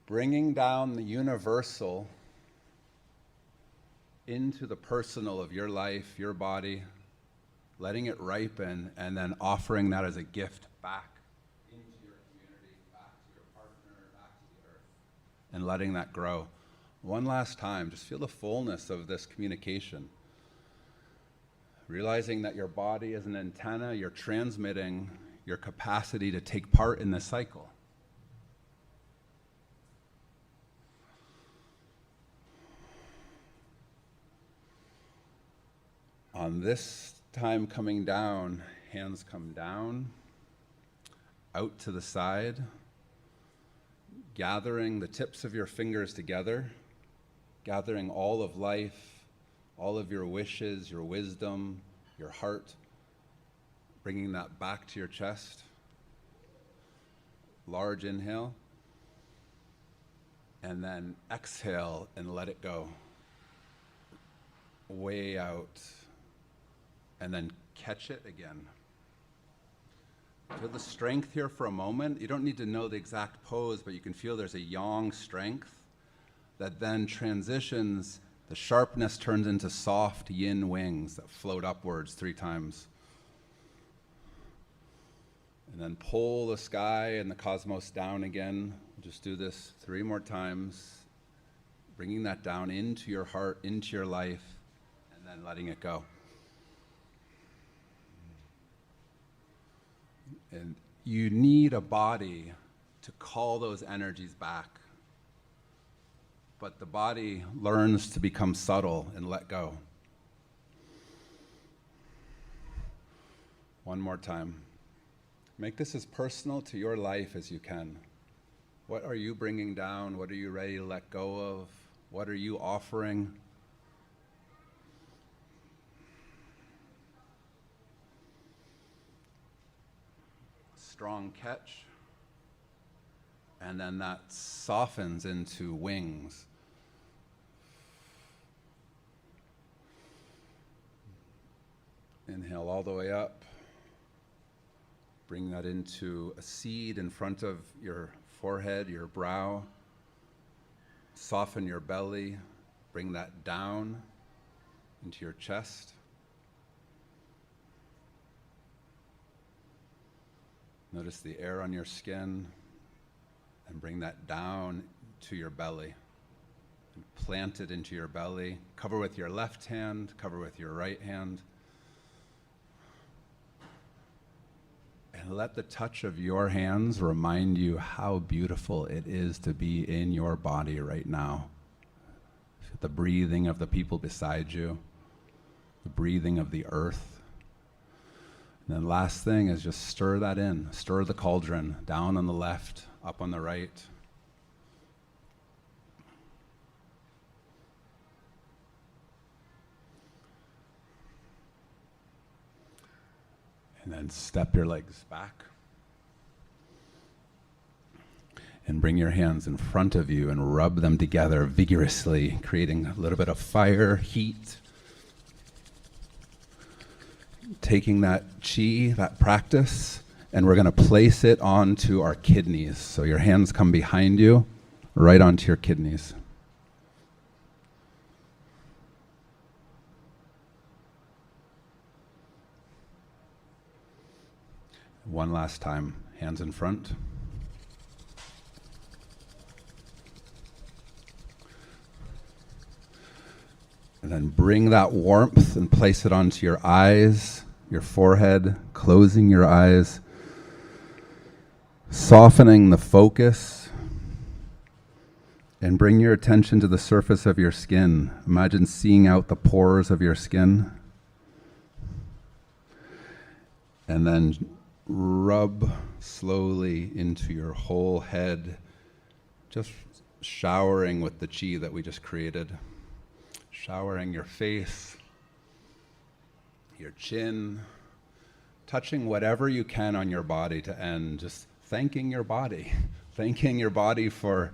Bringing down the universal into the personal of your life, your body, letting it ripen, and then offering that as a gift back into your community, back to your partner, back to the earth, and letting that grow. One last time, just feel the fullness of this communication. Realizing that your body is an antenna, you're transmitting your capacity to take part in this cycle. On this time coming down, hands come down, out to the side, gathering the tips of your fingers together, gathering all of life, all of your wishes, your wisdom, your heart, bringing that back to your chest. Large inhale, and then exhale and let it go. Way out. And then catch it again. Feel the strength here for a moment. You don't need to know the exact pose, but you can feel there's a yang strength that then transitions. The sharpness turns into soft yin wings that float upwards 3 times. And then pull the sky and the cosmos down again. Just do this 3 more times, bringing that down into your heart, into your life, and then letting it go. And you need a body to call those energies back. But the body learns to become subtle and let go. One more time. Make this as personal to your life as you can. What are you bringing down? What are you ready to let go of? What are you offering? Strong catch, and then that softens into wings. Inhale all the way up, Bring that into a seed in front of your forehead, your brow. Soften your belly. Bring that down into your chest. Notice the air on your skin, and bring that down to your belly. And plant it into your belly. Cover with your left hand, cover with your right hand. And let the touch of your hands remind you how beautiful it is to be in your body right now. The breathing of the people beside you, the breathing of the earth. And then last thing is just stir that in. Stir the cauldron, down on the left, up on the right. And then step your legs back. And bring your hands in front of you and rub them together vigorously, creating a little bit of fire, heat. Taking that chi, that practice, and we're going to place it onto our kidneys. So your hands come behind you, right onto your kidneys. One last time, hands in front. And then bring that warmth and place it onto your eyes, your forehead, closing your eyes, softening the focus, and bring your attention to the surface of your skin. Imagine seeing out the pores of your skin. And then rub slowly into your whole head, just showering with the chi that we just created. Showering your face, your chin, touching whatever you can on your body to end, just thanking your body for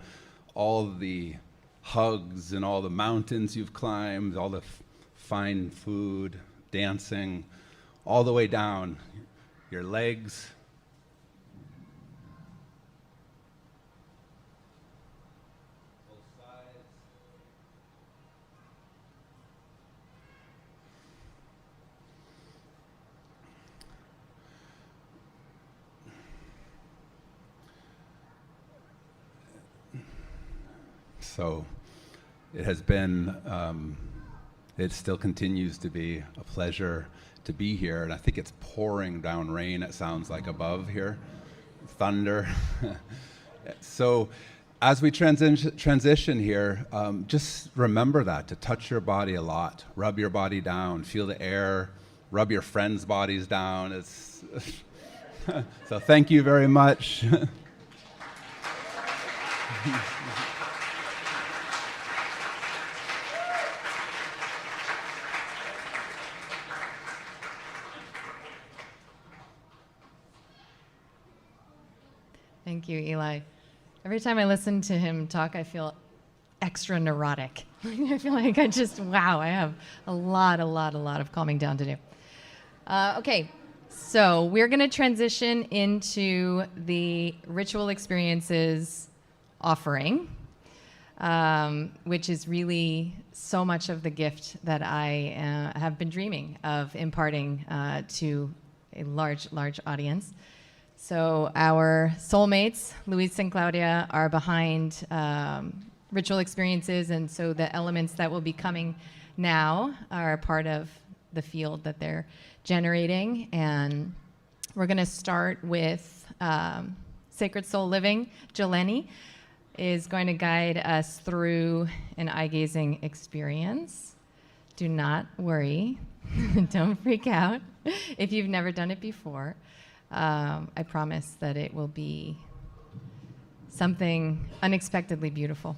all the hugs and all the mountains you've climbed, all the fine food, dancing, all the way down your legs. So it has been, it still continues to be a pleasure to be here. And I think it's pouring down rain, it sounds like above here, thunder. So as we transition here, just remember that, to touch your body a lot. Rub your body down, feel the air, rub your friends' bodies down. It's so thank you very much. Thank you, Eli. Every time I listen to him talk, I feel extra neurotic. I feel like I have a lot of calming down to do. Okay, so we're going to transition into the ritual experiences offering, which is really so much of the gift that I have been dreaming of imparting to a large audience. So our soulmates, Luis and Claudia, are behind ritual experiences, and so the elements that will be coming now are part of the field that they're generating. And we're going to start with Sacred Soul Living. Jeleni is going to guide us through an eye-gazing experience. Do not worry. Don't freak out if you've never done it before. I promise that it will be something unexpectedly beautiful.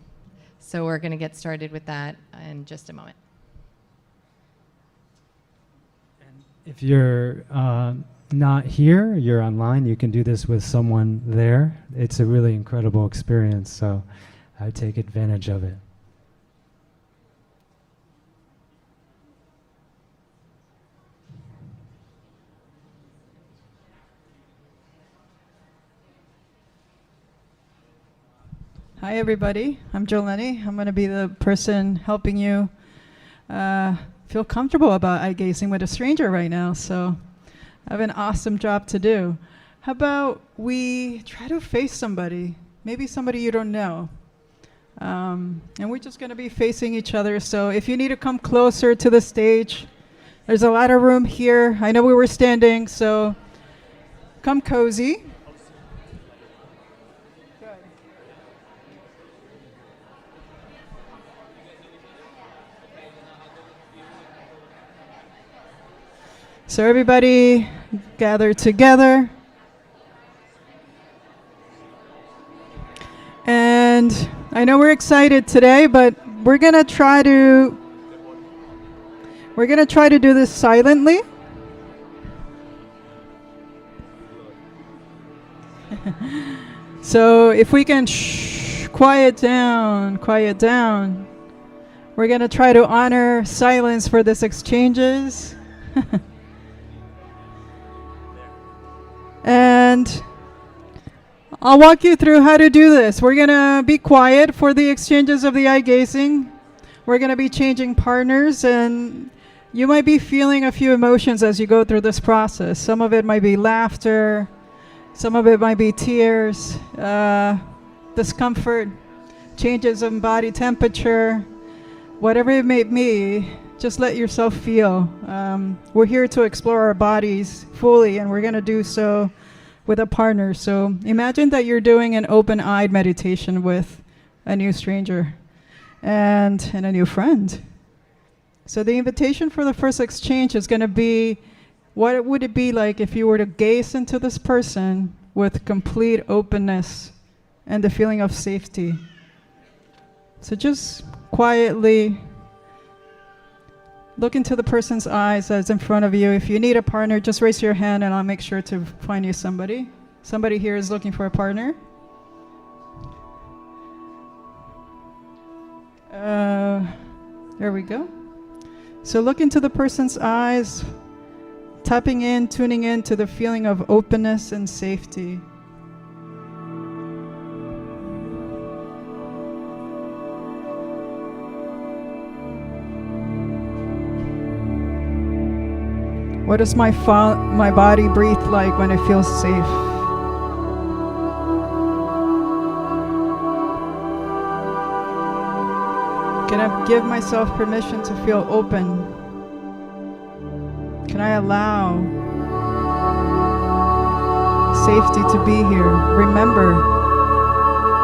So we're going to get started with that in just a moment. If you're not here, you're online, you can do this with someone there. It's a really incredible experience, so I take advantage of it. Hi, everybody. I'm Jolene. I'm going to be the person helping you feel comfortable about eye gazing with a stranger right now. So I have an awesome job to do. How about we try to face somebody, maybe somebody you don't know. And we're just going to be facing each other. So if you need to come closer to the stage, there's a lot of room here. I know we were standing, so come cozy. So everybody gather together. And I know we're excited today, but we're going to try to do this silently. So if we can quiet down. We're going to try to honor silence for this exchanges. And I'll walk you through how to do this. We're going to be quiet for the exchanges of the eye gazing. We're going to be changing partners, and you might be feeling a few emotions as you go through this process. Some of it might be laughter, some of it might be tears, discomfort, changes in body temperature, whatever it may be. Just let yourself feel. We're here to explore our bodies fully, and we're going to do so with a partner. So imagine that you're doing an open-eyed meditation with a new stranger and a new friend. So the invitation for the first exchange is going to be, what would it be like if you were to gaze into this person with complete openness and the feeling of safety? So just quietly look into the person's eyes that's in front of you. If you need a partner, just raise your hand and I'll make sure to find you somebody. Somebody here is looking for a partner. There we go. So look into the person's eyes, tapping in, tuning in to the feeling of openness and safety. What does my body breathe like when it feels safe? Can I give myself permission to feel open? Can I allow safety to be here? Remember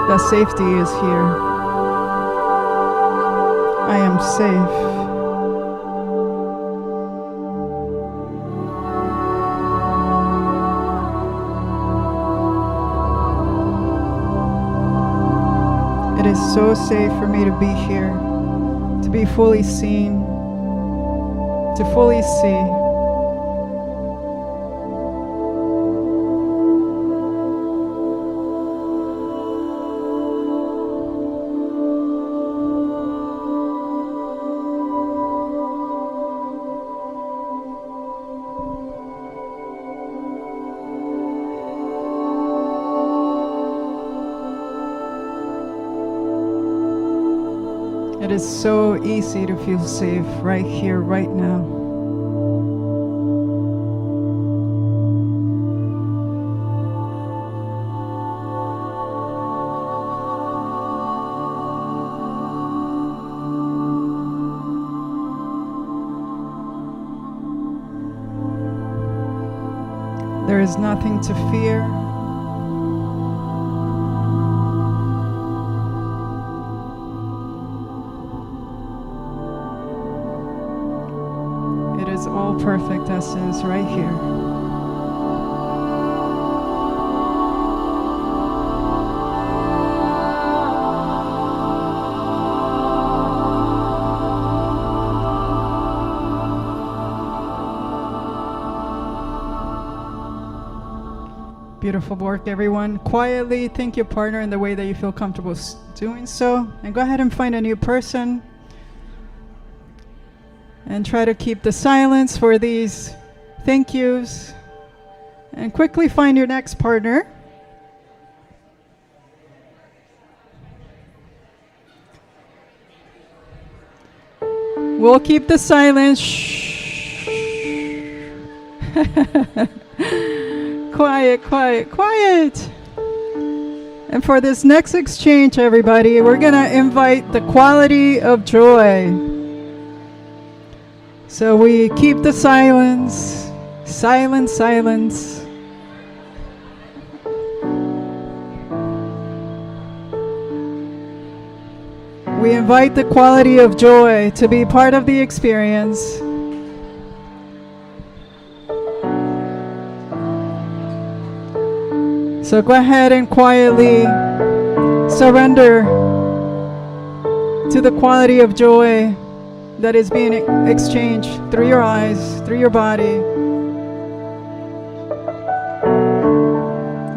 that safety is here. I am safe. It is so safe for me to be here, to be fully seen, to fully see. It is so easy to feel safe right here, right now. There is nothing to fear. All perfect essence right here. Beautiful work, everyone. Quietly thank your partner in the way that you feel comfortable doing so, and go ahead and find a new person. And try to keep the silence for these thank yous. And quickly find your next partner. We'll keep the silence. Shh. Quiet, quiet, quiet. And for this next exchange, everybody, we're going to invite the quality of joy. So we keep the silence. Silence, silence. We invite the quality of joy to be part of the experience. So go ahead and quietly surrender to the quality of joy that is being exchanged through your eyes, through your body.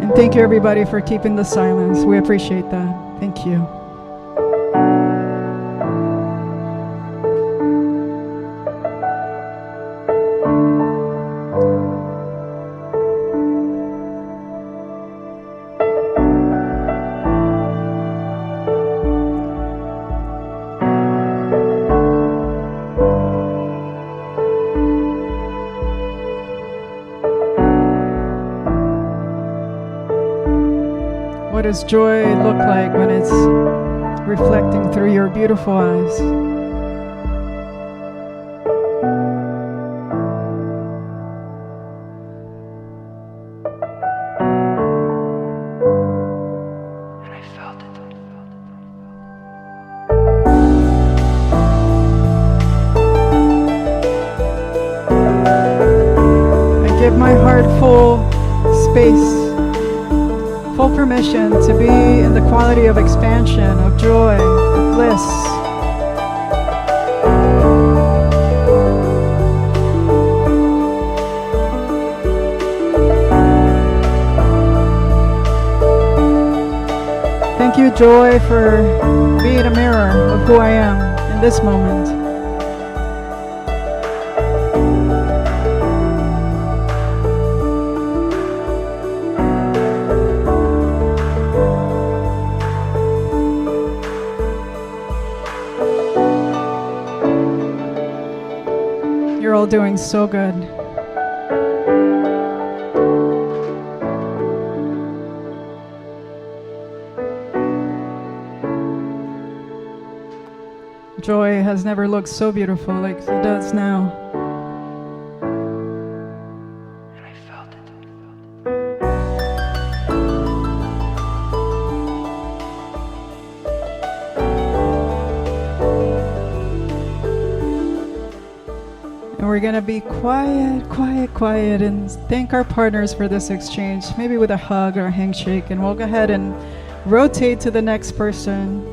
And thank you, everybody, for keeping the silence. We appreciate that. Thank you. What does joy look like when it's reflecting through your beautiful eyes? I give my heart full space, full permission to be in the quality of expansion, of joy, of bliss. Thank you, joy, for being a mirror of who I am in this moment. You're all doing so good. Joy has never looked so beautiful like it does now. And we're going to be quiet, quiet, quiet, and thank our partners for this exchange, maybe with a hug or a handshake. And we'll go ahead and rotate to the next person.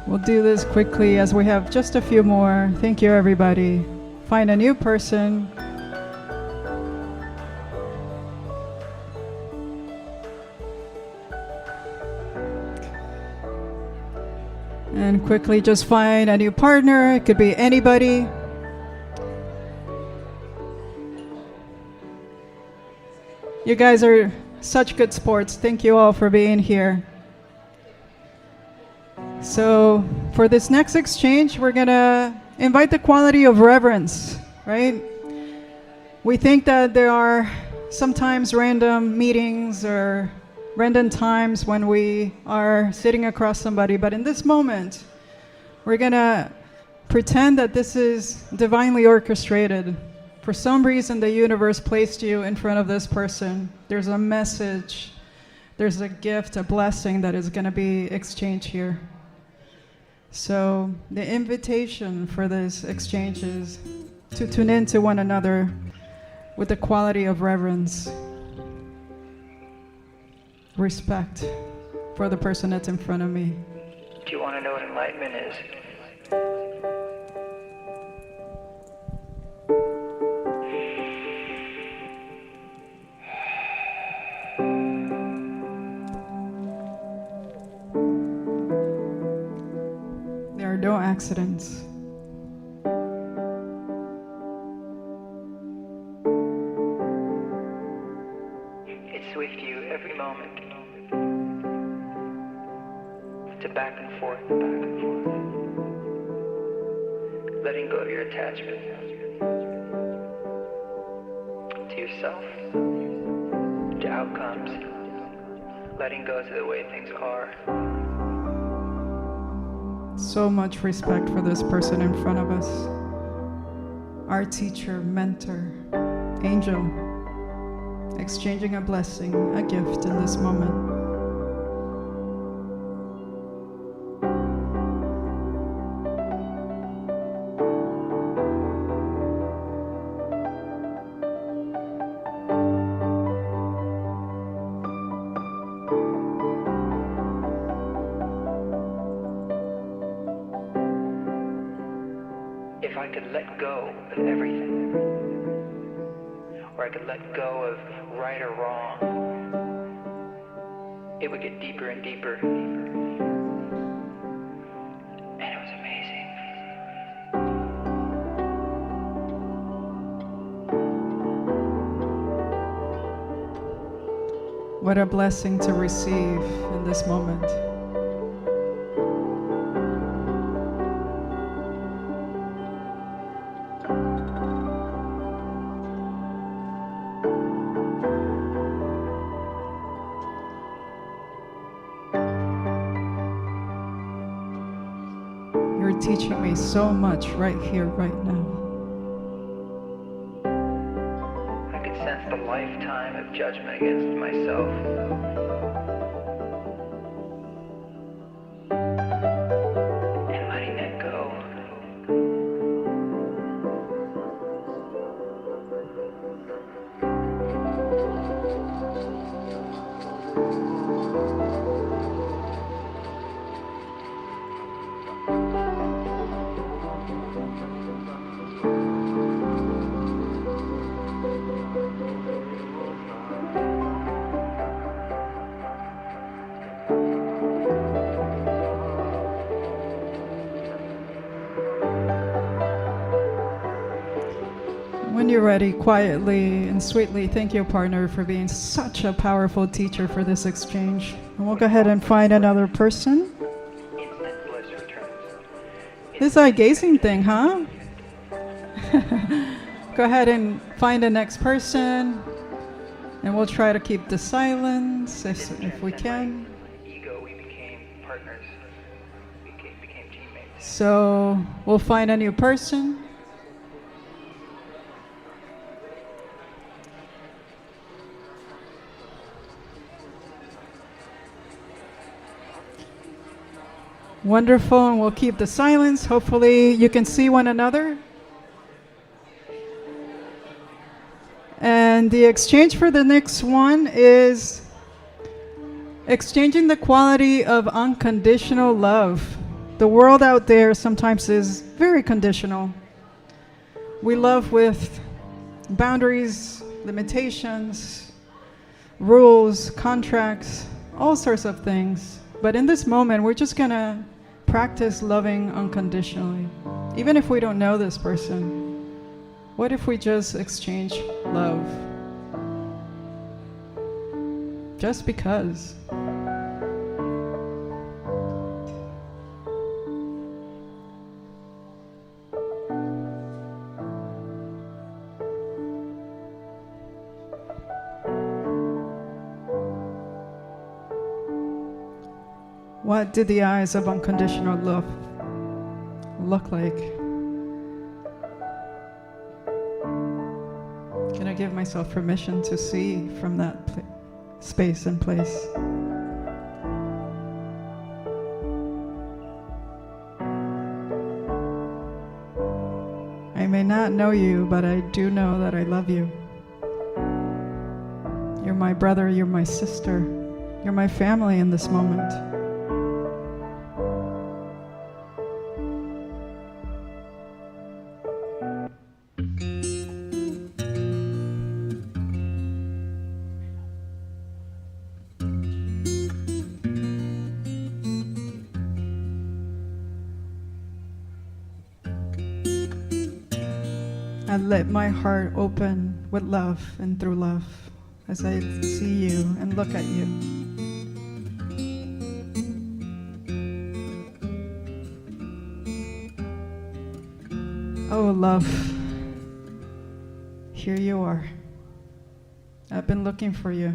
We'll do this quickly as we have just a few more. Thank you, everybody. Find a new person. And quickly just find a new partner. It could be anybody. You guys are such good sports. Thank you all for being here. So for this next exchange, we're going to invite the quality of reverence, right? We think that there are sometimes random meetings or random times when we are sitting across somebody, but in this moment, we're going to pretend that this is divinely orchestrated. For some reason, the universe placed you in front of this person. There's a message, there's a gift, a blessing that is going to be exchanged here. So the invitation for this exchange is to tune into one another with the quality of reverence, respect for the person that's in front of me. Do you want to know what enlightenment is? There are no accidents. It's with you every moment. It's a back and forth, back and forth. letting go of your attachment to yourself, to outcomes, letting go to the way things are. So much respect for this person in front of us. Our teacher, mentor, angel, exchanging a blessing, a gift in this moment. If I could let go of everything, or I could let go of right or wrong, it would get deeper and deeper. And it was amazing. What a blessing to receive in this moment. You're teaching me so much right here, right now. I could sense the lifetime of judgment against myself. And letting that go. When you're ready, quietly and sweetly thank your partner for being such a powerful teacher for this exchange. And we'll go ahead and find another person. This eye gazing thing, huh? Go ahead and find the next person. And we'll try to keep the silence if we can. Ego, we became partners. We became teammates. So we'll find a new person. Wonderful, and we'll keep the silence. Hopefully you can see one another. And the exchange for the next one is exchanging the quality of unconditional love. The world out there sometimes is very conditional. We love with boundaries, limitations, rules, contracts, all sorts of things. But in this moment, we're just going to practice loving unconditionally. Even if we don't know this person, what if we just exchange love? Just because. What did the eyes of unconditional love look like? Can I give myself permission to see from that space and place? I may not know you, but I do know that I love you. You're my brother, you're my sister, you're my family in this moment. I let my heart open with love and through love as I see you and look at you. Oh, love. Here you are. I've been looking for you.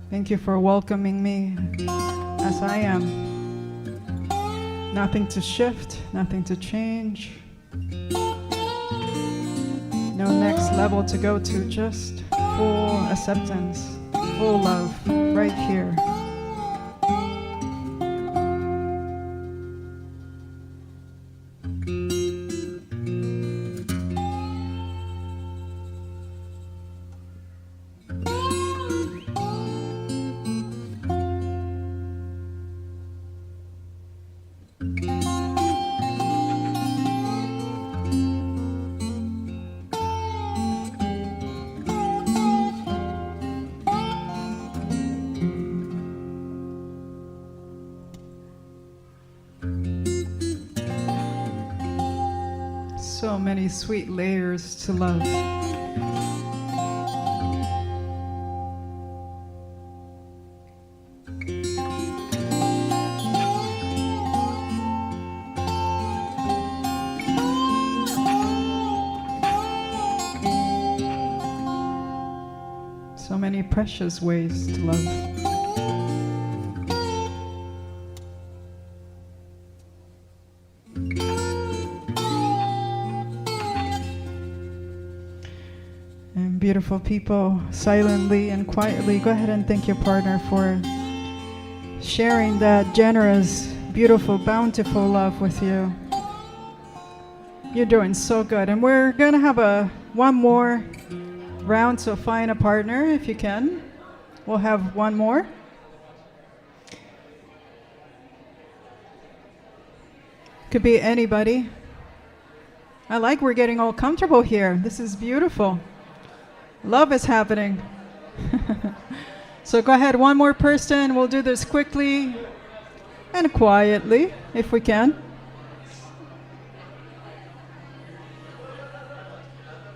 Thank you for welcoming me as I am. Nothing to shift, nothing to change. No next level to go to, just full acceptance, full love, right here. So many sweet layers to love. So many precious ways to love. Beautiful people, silently and quietly, go ahead and thank your partner for sharing that generous, beautiful, bountiful love with you. You're doing so good. And we're going to have one more round, so find a partner if you can. We'll have one more. Could be anybody. I like we're getting all comfortable here. This is beautiful. Love is happening. So go ahead, one more person. We'll do this quickly and quietly, if we can.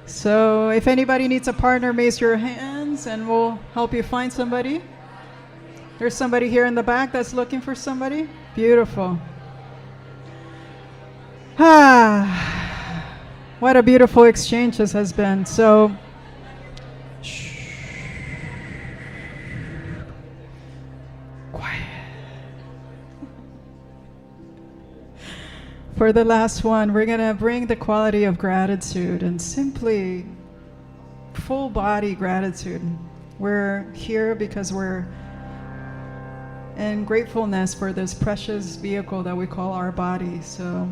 So if anybody needs a partner, raise your hands and we'll help you find somebody. There's somebody here in the back that's looking for somebody. Beautiful. What a beautiful exchange this has been. So for the last one, we're going to bring the quality of gratitude and simply full body gratitude. We're here because we're in gratefulness for this precious vehicle that we call our body. So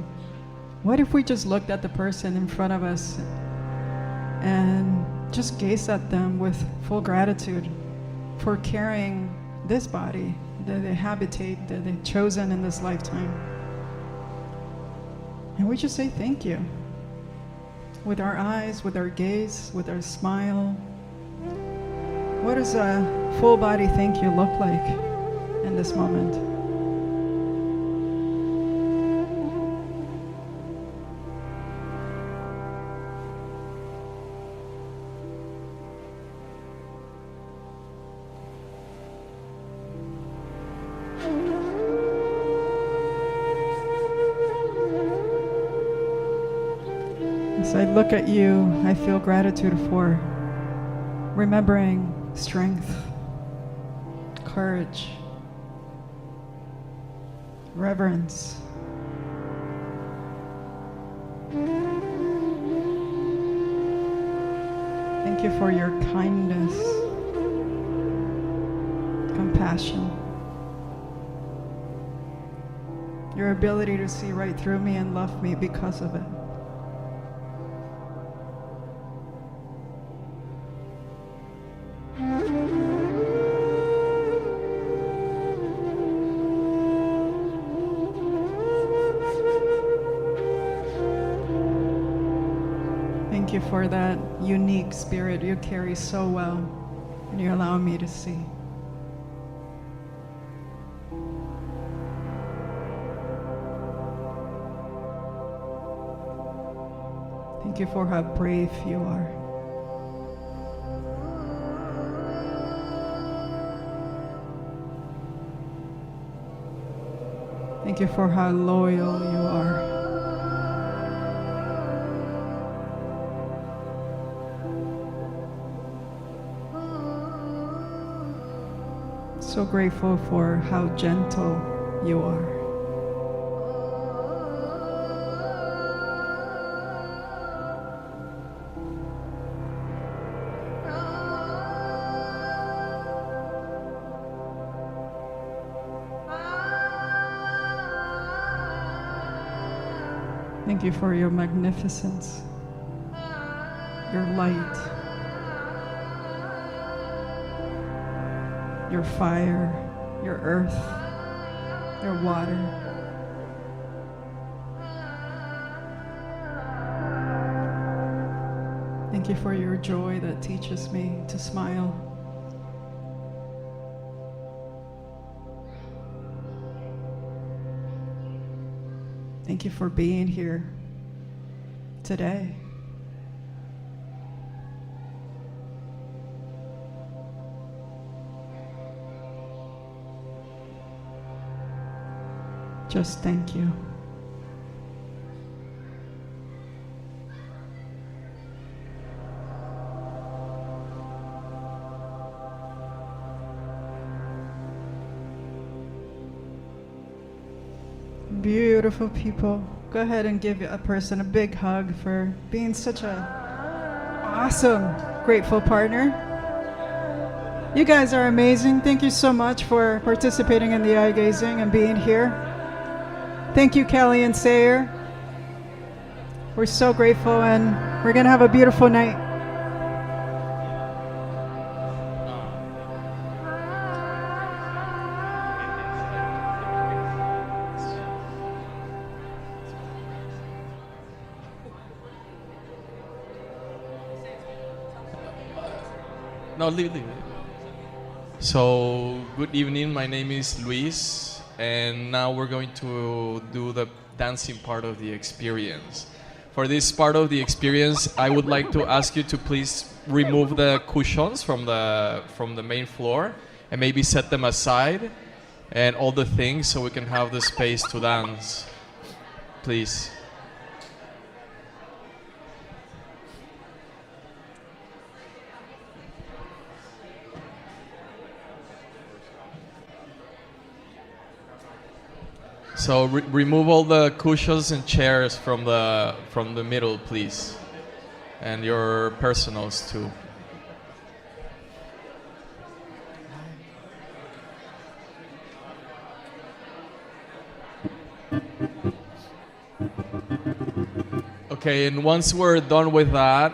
what if we just looked at the person in front of us and just gazed at them with full gratitude for carrying this body, the habitat that they've chosen in this lifetime. And we just say thank you. With our eyes, with our gaze, with our smile. What does a full body thank you look like in this moment? As I look at you, I feel gratitude for remembering strength, courage, reverence. Thank you for your kindness, compassion, your ability to see right through me and love me because of it. Thank you for that unique spirit you carry so well, and you allow me to see. Thank you for how brave you are. you for how loyal you are. So grateful for how gentle you are. Thank you for your magnificence, your light, your fire, your earth, your water. Thank you for your joy that teaches me to smile. Thank you for being here today. Just thank you. Beautiful people. Go ahead and give a person a big hug for being such a awesome, grateful partner. You guys are amazing. Thank you so much for participating in the eye gazing and being here. Thank you, Kelly and Sayer. We're so grateful, and we're going to have a beautiful night. No, leave. So, good evening. My name is Luis, and now we're going to do the dancing part of the experience. For this part of the experience, I would like to ask you to please remove the cushions from the main floor and maybe set them aside and all the things so we can have the space to dance. Please. So remove all the cushions and chairs from the middle, please, and your personals too. Okay, and once we're done with that,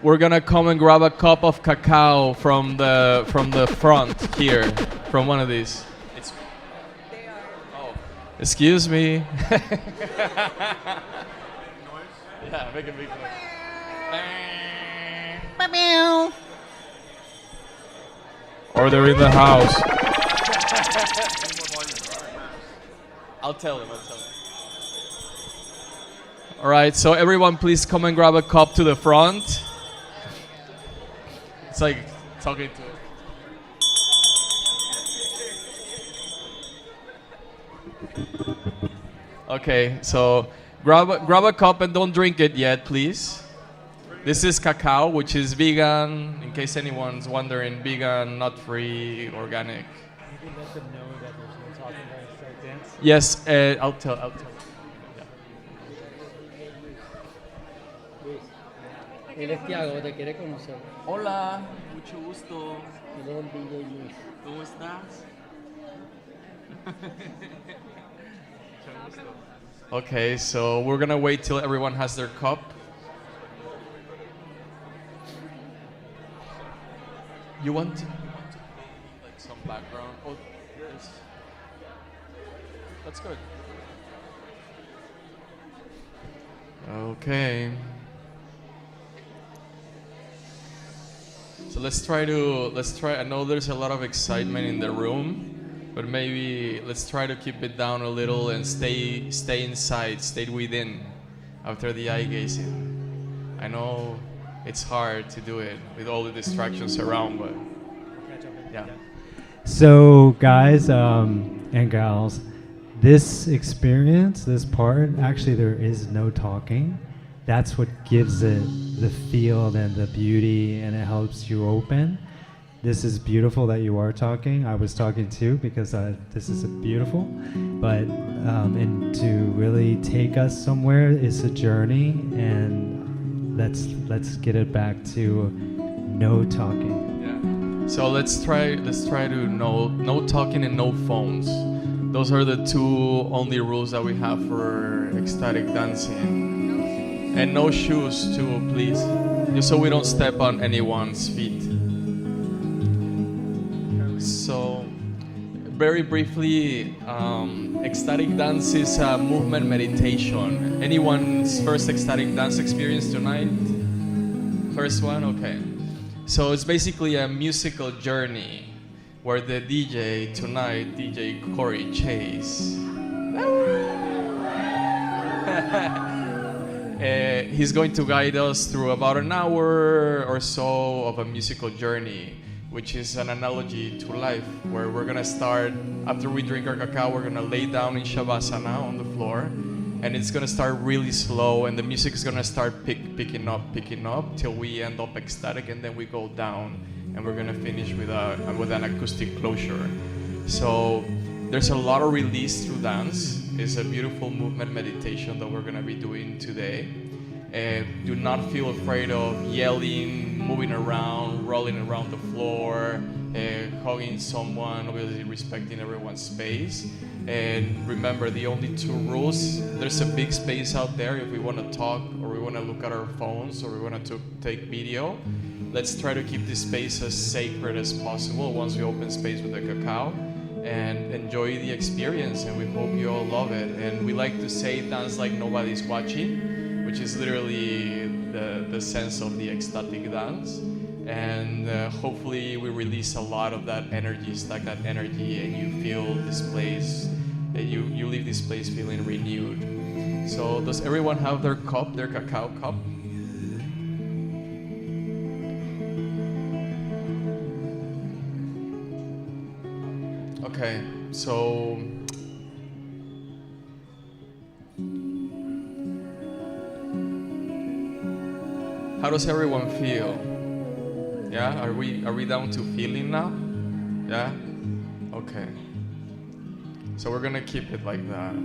we're gonna come and grab a cup of cacao from the front here, from one of these. Oh, excuse me. Yeah, make a big noise. Or they're in the house. I'll tell him. All right, so everyone, please come and grab a cup to the front. It's like talking to it. Okay, so grab a cup and don't drink it yet, please. This is cacao, which is vegan, in case anyone's wondering, vegan, nut-free, organic. Maybe let them know that there's no talking while I start dance. Yes, I'll tell. Él es Tiago, te quiere conocer. Hola, mucho gusto. Él es el DJ Luis. ¿Cómo estás? Okay, so we're gonna wait till everyone has their cup. You want to like some background? Oh, yes. That's good. Okay. So let's try. I know there's a lot of excitement in the room, but maybe let's try to keep it down a little and stay inside, stay within after the eye gazing. I know it's hard to do it with all the distractions around, but yeah. So, guys and gals, this experience, this part, actually, there is no talking. That's what gives it the feel and the beauty, and it helps you open. This is beautiful that you are talking. I was talking too because this is beautiful. But and to really take us somewhere is a journey, and let's get it back to no talking. Yeah. So let's try to no talking and no phones. Those are the two only rules that we have for ecstatic dancing. And no shoes too, please. Just so we don't step on anyone's feet. So, very briefly, ecstatic dance is a movement meditation. Anyone's first ecstatic dance experience tonight? First one? Okay. So it's basically a musical journey where the DJ tonight, DJ Corey Chase, he's going to guide us through about an hour or so of a musical journey, which is an analogy to life, where we're gonna start, after we drink our cacao, we're gonna lay down in Shavasana on the floor, and it's gonna start really slow, and the music is gonna start picking up till we end up ecstatic, and then we go down, and we're gonna finish with an acoustic closure. So there's a lot of release through dance. It's a beautiful movement meditation that we're gonna be doing today. Do not feel afraid of yelling, moving around, rolling around the floor, hugging someone, obviously respecting everyone's space. And remember, the only two rules, there's a big space out there if we want to talk or we want to look at our phones or we want to take video. Let's try to keep this space as sacred as possible once we open space with the cacao, and enjoy the experience, and we hope you all love it. And we like to say dance like nobody's watching, which is literally the sense of the ecstatic dance. And hopefully we release a lot of that energy, stack that energy, and you feel this place, you leave this place feeling renewed. So does everyone have their cup, their cacao cup? Okay, so how does everyone feel? Yeah, are we down to feeling now? Yeah? Okay. So we're gonna keep it like that.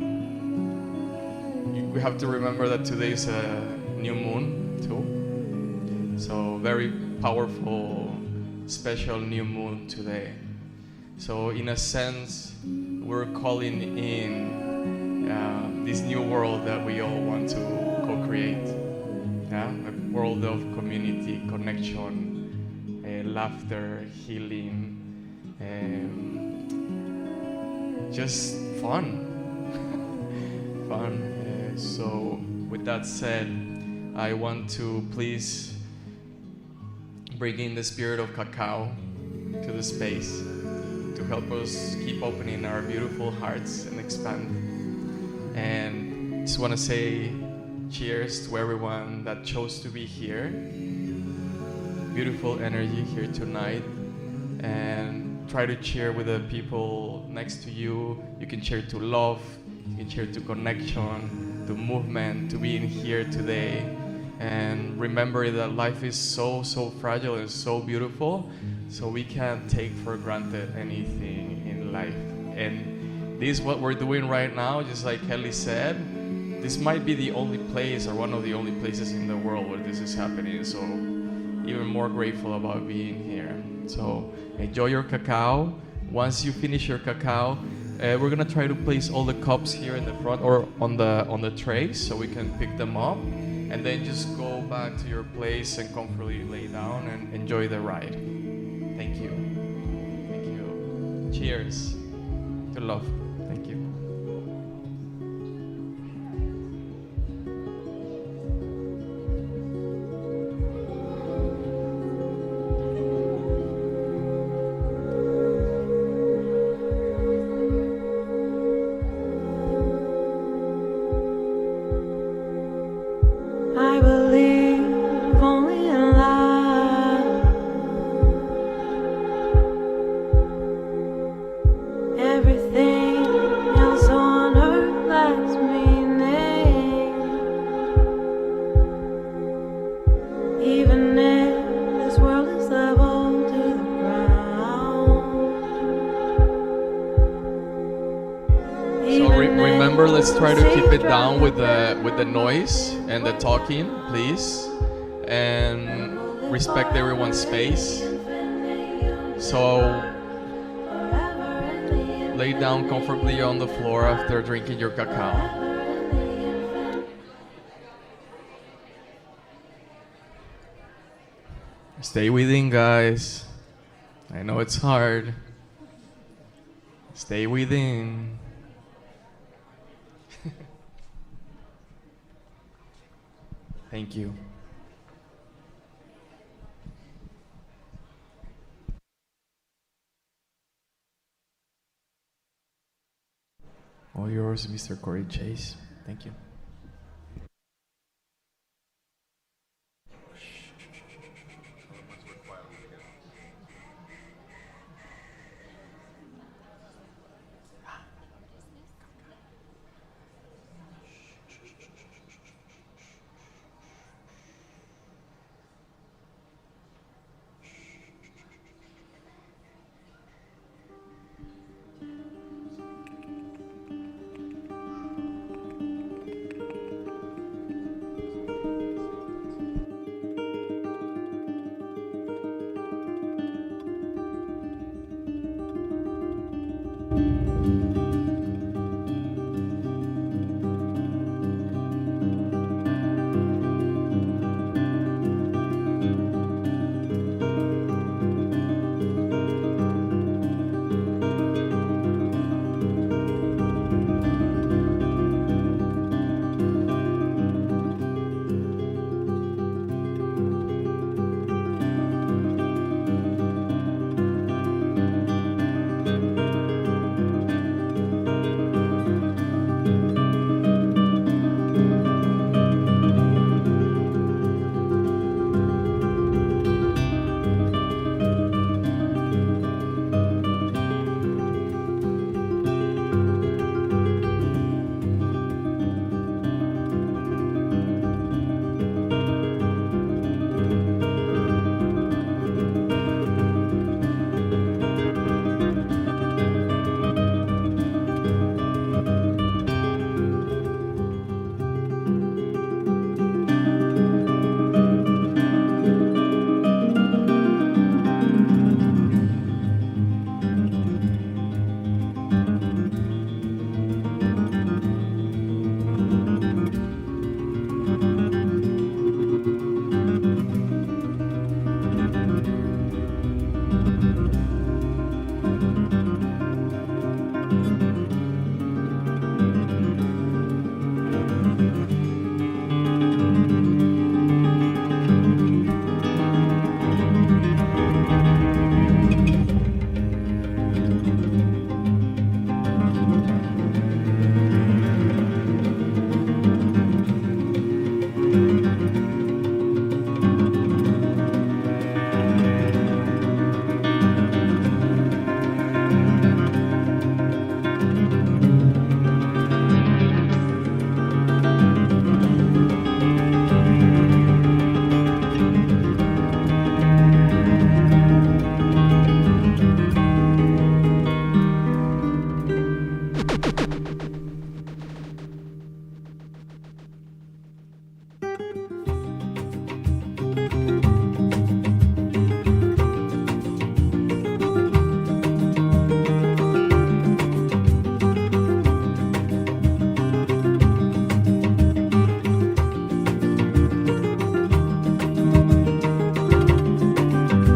We have to remember that today is a new moon too. So very powerful, special new moon today. So in a sense, we're calling in this new world that we all want to co-create. Yeah? A world of community, connection, laughter, healing, just fun. Fun. So with that said, I want to please bring in the spirit of cacao to the space to help us keep opening our beautiful hearts and expand. And just want to say cheers to everyone that chose to be here. Beautiful energy here tonight. And try to cheer with the people next to you. You can cheer to love, you can cheer to connection, to movement, to being here today. And remember that life is so fragile and so beautiful, so we can't take for granted anything in life. And this is what we're doing right now, just like Kelly said. This might be the only place or one of the only places in the world where this is happening, so even more grateful about being here. So enjoy your cacao. Once you finish your cacao, we're gonna try to place all the cups here in the front or on the trays so we can pick them up, and then just go back to your place and comfortably lay down and enjoy the ride. Thank you. Thank you. Cheers to love. Thank you. I believe only in love. So remember, let's try to keep it down with the noise and the talking, please, and respect everyone's space. So lay down comfortably on the floor after drinking your cacao. Stay within, guys. I know it's hard. Stay within. Thank you. All yours, Mr. Corey Chase. Thank you.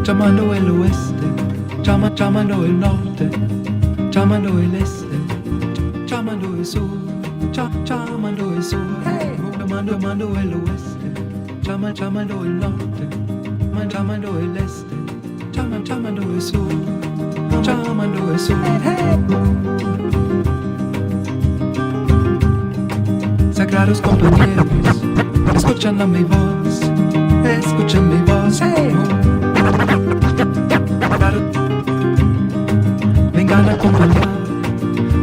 Llamando el oeste, llamando el norte, llamando el este, llamando el sur, llamando el sur, llamando el oeste, llamando el norte, llamando el este, llamando el sur, llamando el sur. Sagrados compañeros, escuchan mi voz, escuchan mi voz. Vengan a acompañar,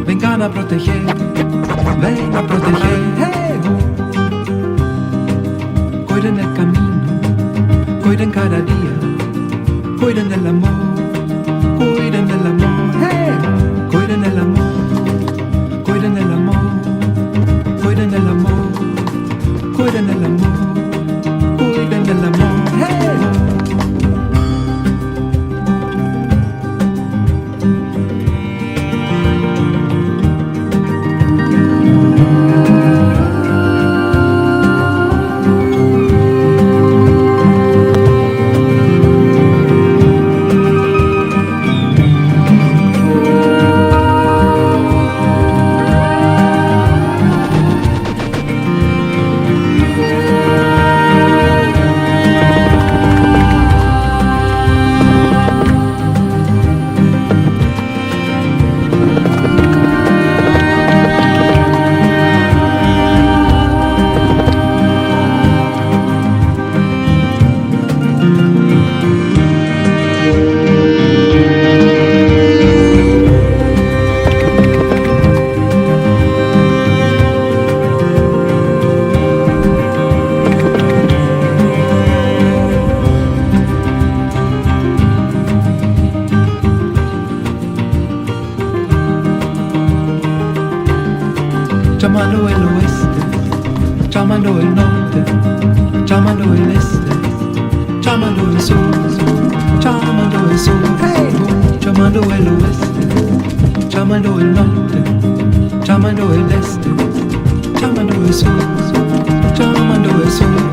vengan a proteger, ven a proteger. Cuiden el camino, cuiden cada día, cuiden el amor, cuiden el amor, cuiden el amor, cuiden el llamando el oeste, llamando el norte, llamando el este, llamando el sur, llamando el sur, llamando el oeste, llamando el norte, llamando el este, llamando el sur, llamando el sur,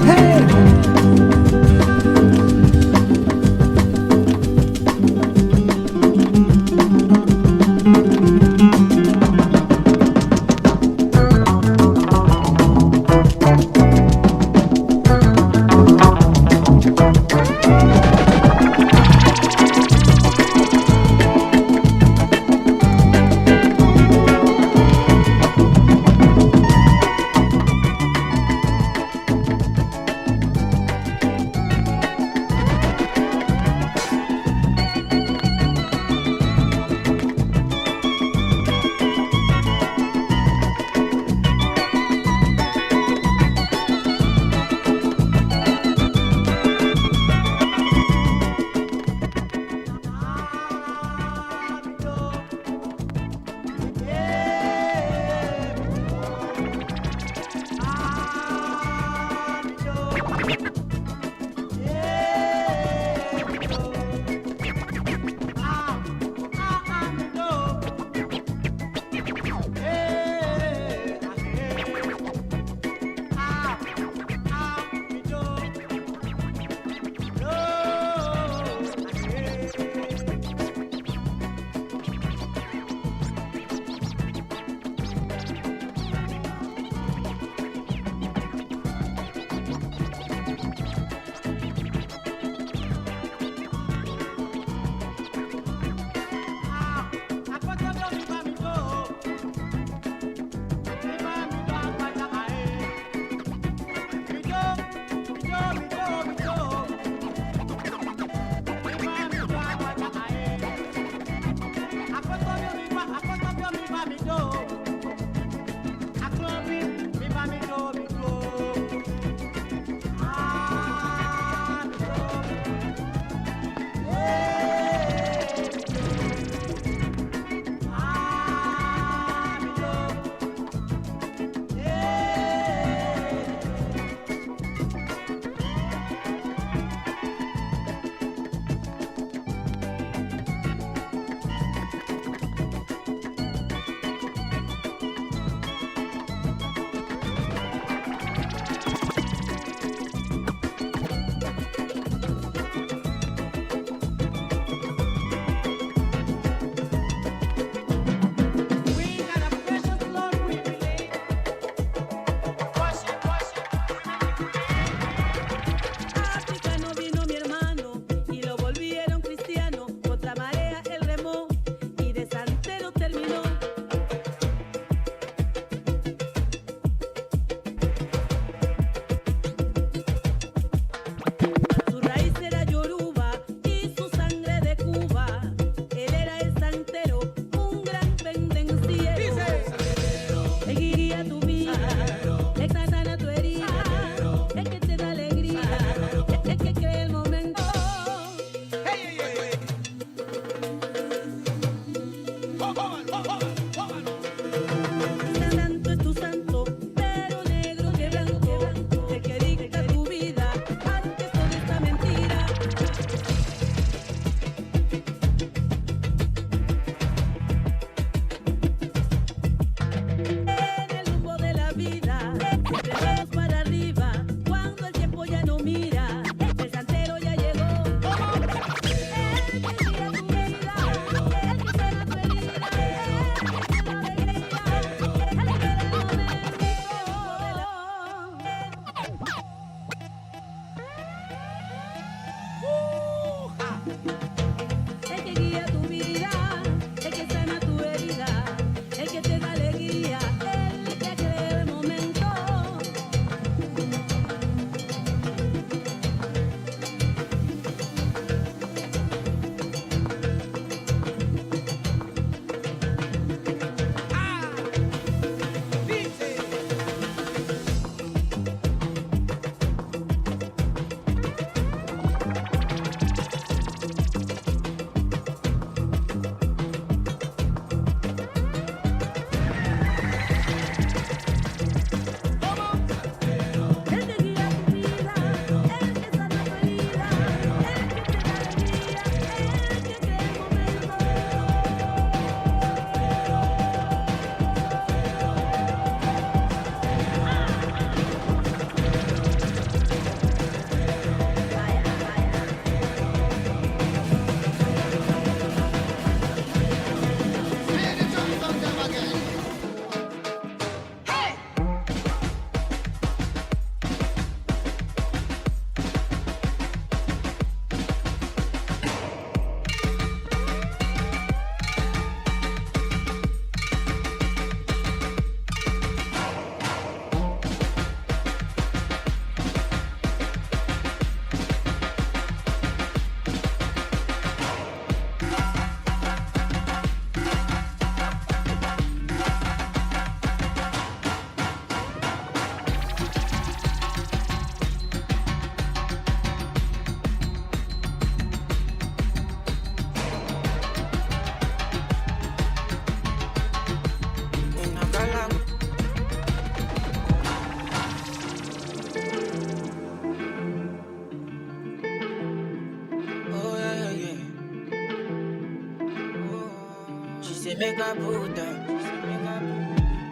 say make a Buddha.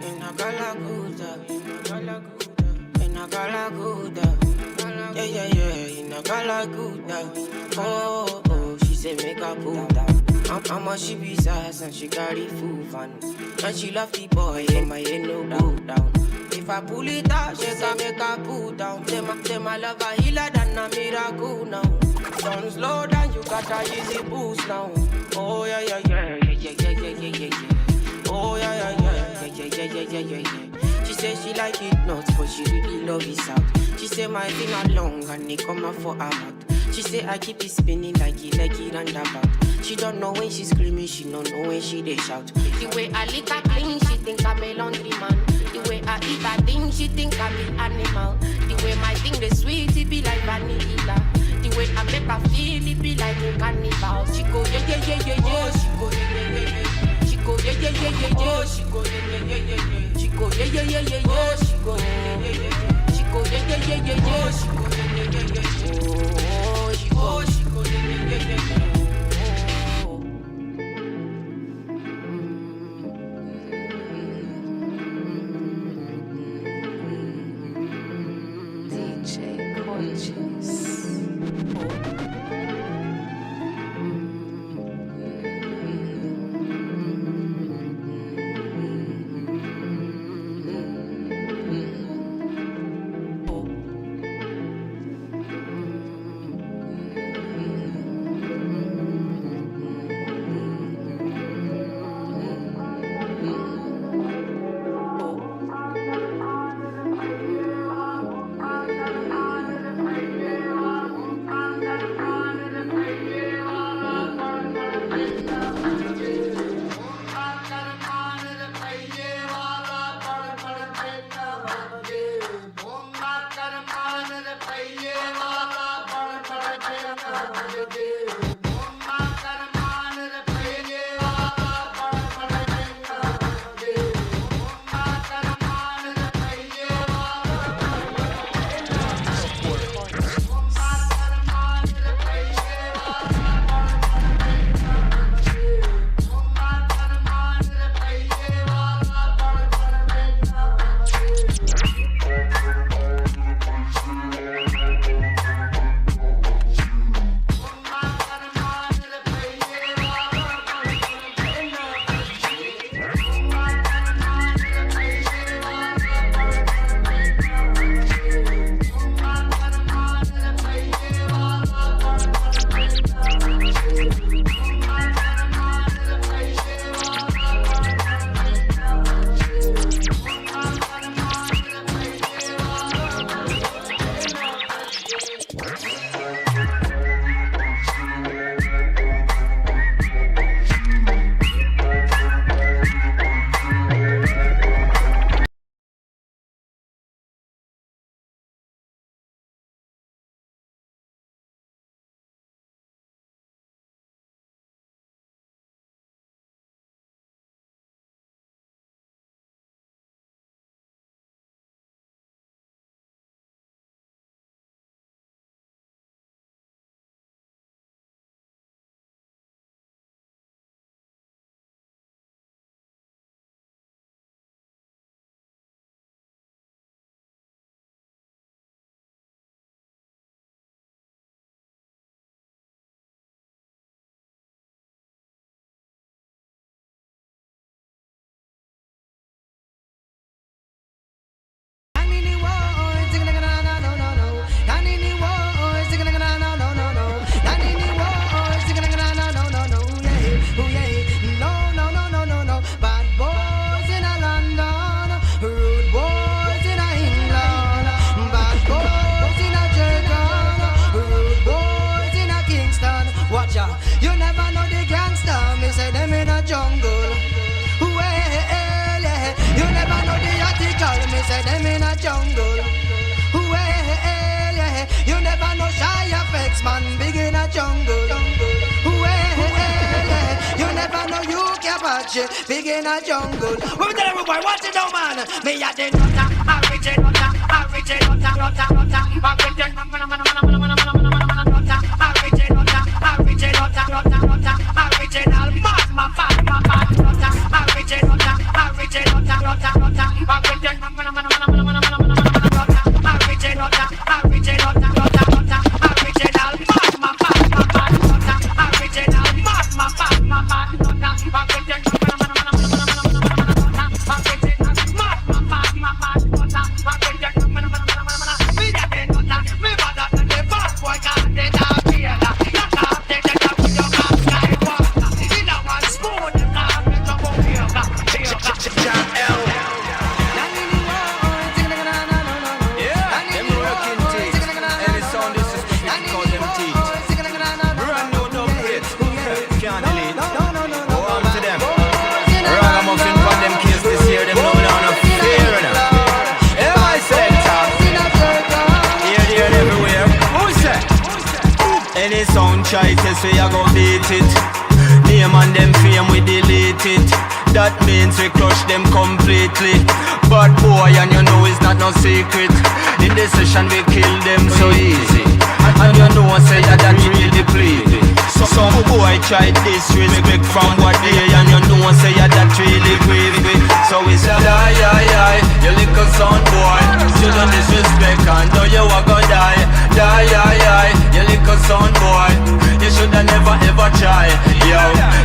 In a Galaguda. In a Galaguda. Yeah, yeah, yeah. In a Galaguda. Oh, oh, she say make a Buddha. Mama she be sass and she carry full fun. And she love the boy in my head no go down. If I pull it out, she say make a pull down. Say my love a healer than a miracle now. Don't slow down, you got a easy boost now. Oh yeah yeah yeah yeah yeah yeah yeah yeah yeah. Oh yeah yeah yeah yeah yeah yeah yeah yeah yeah. She say she like it nuts, but she really love it out. She say my finger long and it come out for her mouth. She say I keep it spinning like it and about. She don't know when she screaming, she don't know when she they shout. The way I lick her clean, she think I'm a laundry man. The way I eat her thing, she think I'm an animal. The way my thing the sweet, it be like vanilla. The way I make her feel, it be like a carnival. She go yeah yeah yeah yeah yeah. She go yeah yeah yeah yeah. She go yeah yeah yeah yeah yeah. She go yeah yeah yeah yeah yeah. She go yeah yeah yeah yeah yeah. She go yeah yeah yeah yeah yeah. She go yeah yeah yeah yeah yeah. She go yeah yeah yeah yeah yeah. Oh, she go yeah yeah yeah yeah yeah. say them in a jungle. Well, yeah, you never know shy effects, man, big in a jungle. Well, yeah, you never know you can watch it, big in a jungle. What we tell everybody, watch it now, man. Me a the nutter, original nutter, original nutter, nutter, nutter, original nutter, original nutter, original nutter, original mad, my fat, nutter. sound choices, we a go beat it. Name and them fame, we delete it. That means we crush them completely. Bad boy, and you know it's not no secret. In this session we kill them so easy. And you know say that really depleted. So some boy try disrespect from what they, and you know say that really grieve me. So we say die, die, die, you little son boy. You don't disrespect and know you are gonna die. Die, die, die, you little son boy. You shoulda never ever try. Yo,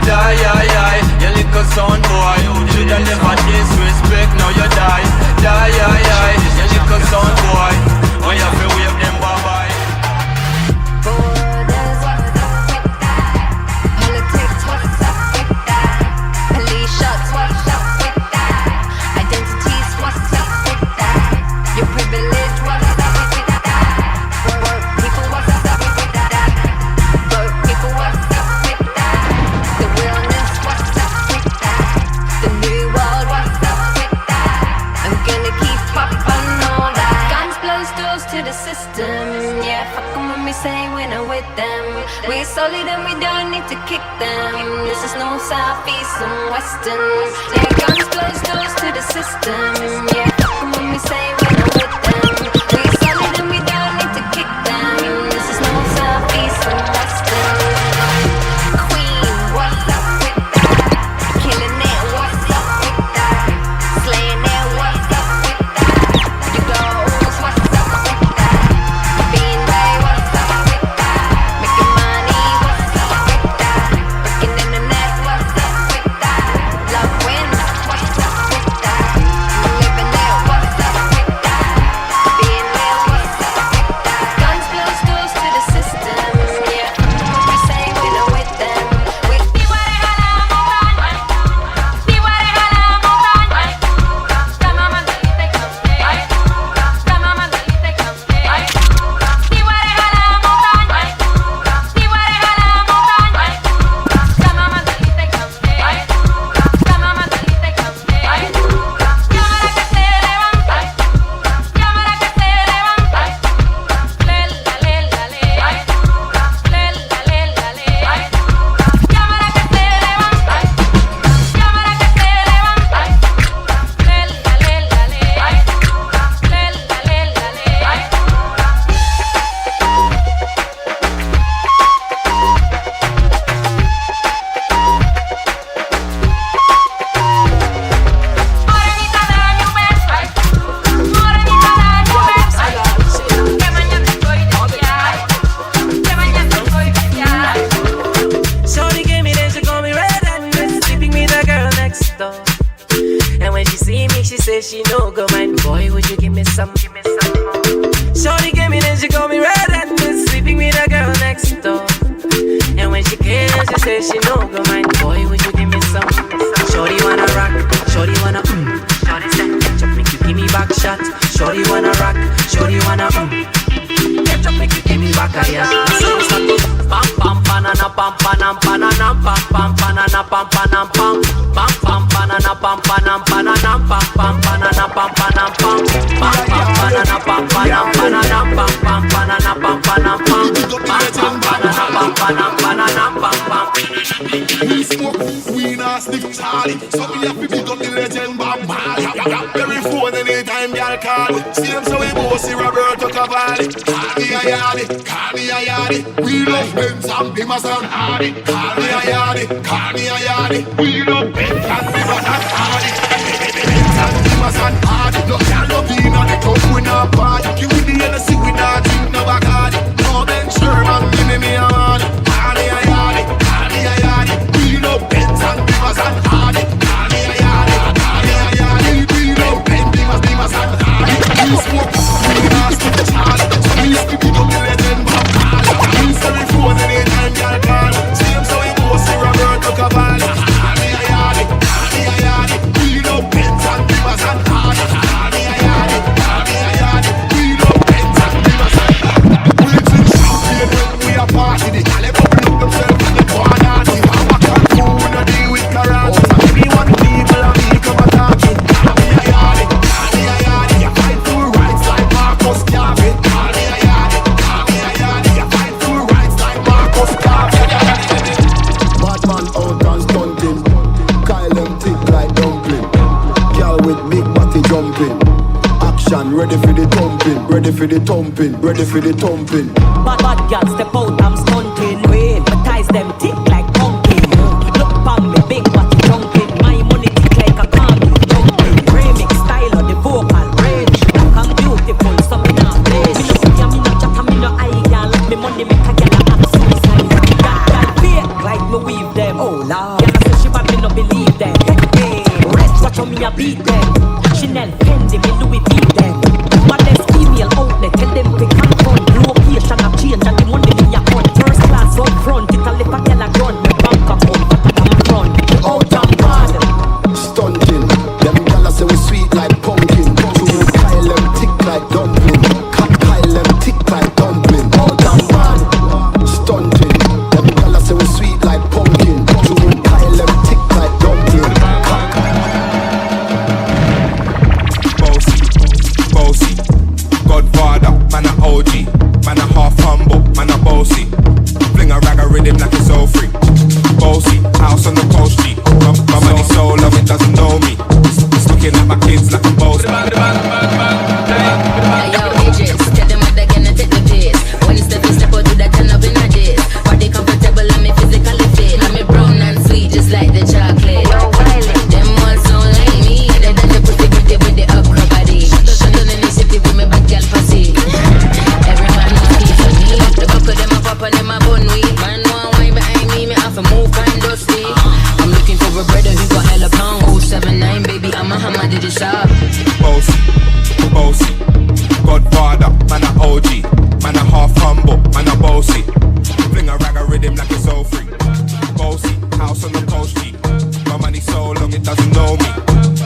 die, die, die, you little son boy. Shoulda never disrespect, now you die. Die, die, die, you little son boy. When you feel wave them bye bye. We're solid and we don't need to kick them. This is no south, east and western. Yeah, guns close doors to the system. Yeah, fuck 'em when we say we're not with them. We're solid and we don't need to kick them. This is no south, east and western. Queen, what's up with that? Killing it, what's up with that? Slaying it, what's up with that? You goes, what's up with that? Being way, what's up with that? Making money, what's up with that? Working in the net, what's up with that? Love wins, what's up with that? Living it, what's up with that? Being real, what's up with that? Guns close doors to the system, yeah. What we say, we know with them. We Shorty gave me then she call me red and red, sleeping with the girl next door. And when she see me, she says she no go mind. Boy, would you give me some more? Shorty gave me then she call me red and red, sleeping with the girl next door. And when she came, she says she no go mind. Boy, would you give me some? Shorty wanna rock, shorty wanna Shorty said, ketchup make you give me back shot. Shorty wanna rock, shorty wanna ketchup make you give me back a yeah. So start to pam pam banana pam panam pananam pam pam banana pam panam pam pam pam banana pam panam pananam pam pam banana pam panam pam pam pam banana pam panam pananam pam pam banana pam panam pam pam pam banana pam panam pananam pam pam. We smoke, we not stick Charlie. So we have to pick up the legend Bob Marley. Every phone anytime y'all call. Same so we both see Roberto Cavalli. Call me a yardie. We love Benz and Beamers and Hardy. Call me a yardie. We love Benz and Beamers and Hardy. Benz and Beamers and Hardy. No can no be no the club we not party. You with the Hennessy we not drink no Bacardi. No Ben Sherman give me a money. Call me a yardie. We love Benz and Beamers and Hardy. Call me a yardie. We love Benz, Beamers and Hardy. We smoke, we not stick Charlie. So we used to pick up the legend Bob Marley. We say we phone anytime y'all call. Same so we go see Roberto Cavalli. Call me a yardie. We love body jumping. Action, ready for the thumping, ready for the thumping, ready for the thumping. Bad girl step out, I'm stunting. Wait, my ties them tick like pumpkin. Look pon me, big body jumping. My money tick like a common jumping. Remix style of the vocal range. Black and beautiful, so me not place. Me no see me no chat, me no eye girl. Me money make a girl have suicide. Girl fake like me weave them. Oh lord, girl say she bad, me no believe them. Hey, rich watch how me a beat them. Chanel, Fendi, me Louis V them. But there's female outlet, tell them pick and run. Location have changed and the money me a on. First class up front, it a lip a girl a gun. Me bank account, but I'm run. Out and bad. Stunting, them gyal say we sweet like pumpkin. True Kyle them tick like dumpling. Kyle them tick like dumpling. Out and bad. Stunting, them gyal say we sweet like pumpkin. True Kyle them tick like dumpling. Bossy, Godfather, man a OG, man a half humble, man a bossy. Fling a rag a rhythm like it's all free. Bossy, house on the coast G. My money so long it doesn't know me. It's looking at my kids like I'm bossy. Yo, Idris, tell them what they're gonna take the piss. When you step out, do that turn up in a diss. Body comfortable, and me physically fit. And me brown and sweet, just like the chocolate. Yo, Wiley, them ones don't like me. They done the pretty with the upper body. Shut on initiative with me bad girl pussy. Every man wants to for me. The buck of them a pop and them a bun weed. Man want wine behind me have to move kind dusty. I'm looking for a brother who got hella pound. 079, baby, I'm a hammer, did you shop? Bossy, Godfather, man a OG, man a half humble, man a bossy. Fling a rag a rhythm like it's all free. Bossy, house on the coast G. My money so long it doesn't know me.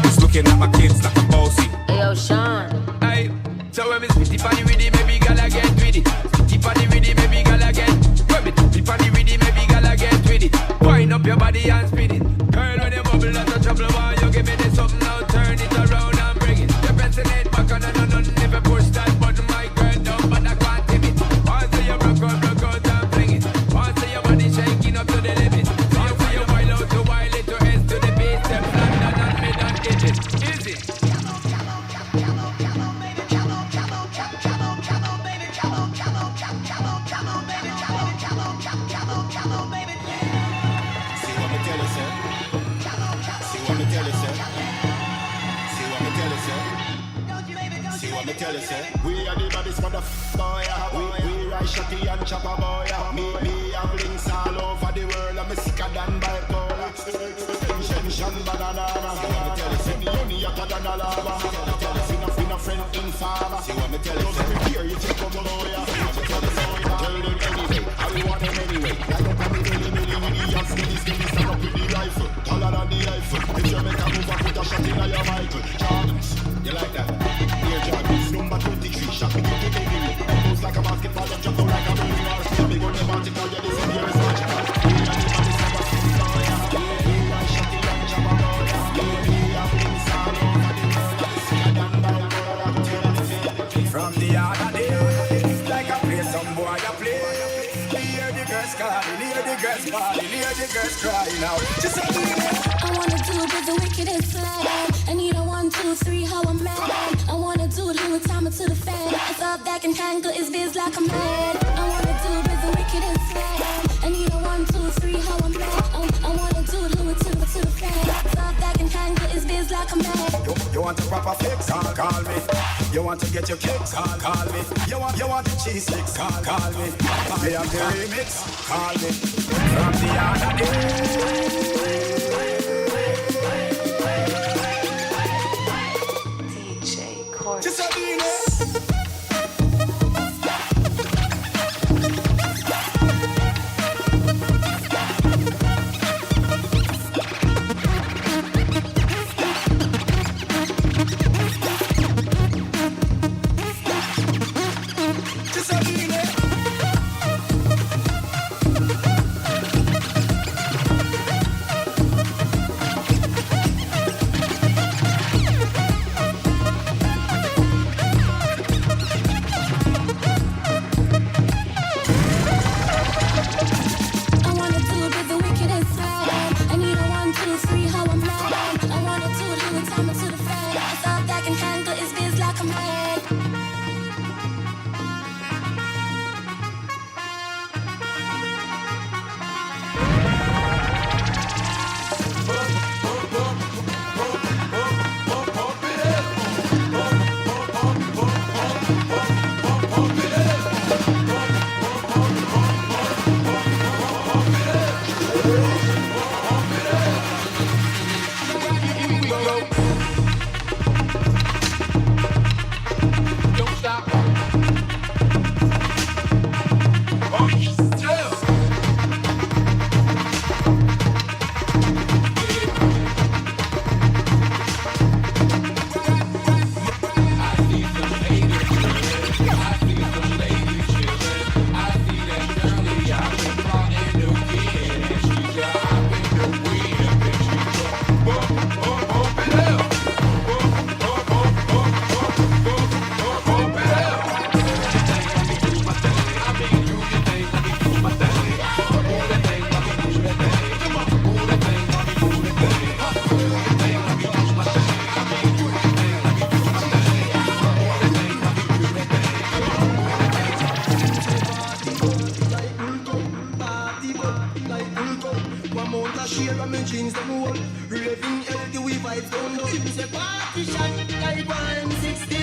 It's looking at my kids like I'm bossy. Hey, yo, Sean. Hey, so when me spitty funny with it, maybe gala get with it. Spitty funny with it, maybe gala get. When me spitty funny with it, maybe gala get with it. Wind up your body and spin it. Girl, when you bubble, that's a trouble. Why you give me this something now? Turn it around and bring it. You're pressing it back on and on. Never push that button, my girl, down, but I can't tame it. Once you broke out and fling it. Once your body shaking up to the limit. Once you wild out to wild it to S to the base. Step London and mid and hit it. Easy. We are the baddest motherfucker, boy. We ride shotty and chopper, boy. Me have links all over the world. I'm sicker than bipolar. Extension banana. See me only hotter than a lava. Finna friend in father. See what me tell you? Don't prepare you take over, boy. Tell them anyway. I want them anyway. Like up on the milli. Yes, skinny, stand up with the rifle. Taller than the rifle. If you make a move, I put a shot in your Michael. Jordans, you like that? Here, Jordans, number 23. Shot me to the anyway. Moves like a basketball, and jump out like a balloon. Or still big on the magical, yeah, this is here is magical. We are the baddest never seen, boy. We ride shotty and chopper, boy. We have links all over the world. I'm sicker than bipolar. From the other day, like I play some boy, I play. Hear the girls calling, hear the girls calling, hear the girls crying out. Just a minute. I wanna do it with the wickedest slang. I need a 1, 2, 3, how I'm mad. I wanna do it with time to the fan. It's all that can tangle, it's biz like a man. I wanna do it with the wickedest slang. I need a 1, 2, 3, how I'm mad. I wanna do it to the fan. It's all that can tangle, it's biz like a man. You want a proper fix? Call me. You want to get your kicks? Call me. You want the cheese sticks? Call me. Me have the remix? Call me. From the other day. Just a minute. like I'm 16.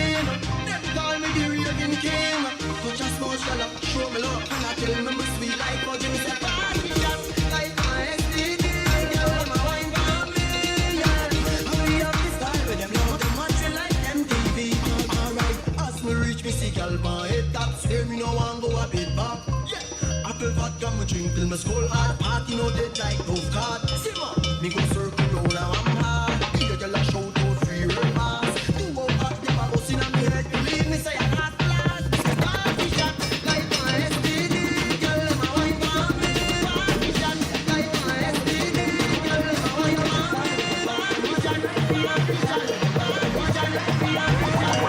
Them call me the raving king. Touch a small shell up, show me love. And I tell me my sweet like how Jimmy said, party shot like my STD. Girl, my wine for me, yeah. And we have this style with them now. Them watch me like them TV. Alright, as me reach me see girl my head top. Swear me no one go a bit back. Yeah, apple vodka me drink till my skull hard. Party no dead like tough card. Simmer, me go circle round and I'm hard. Give a girl a shout out free her pass. Do out hot, them a bust inna me head. Believe me say I not last. Party shot like my STD. Girl, them a wine for me. Party shot like my STD. Girl, them a wine for me. Party shot, party shot, party shot, party shot.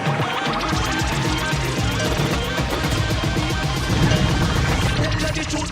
Let the truth.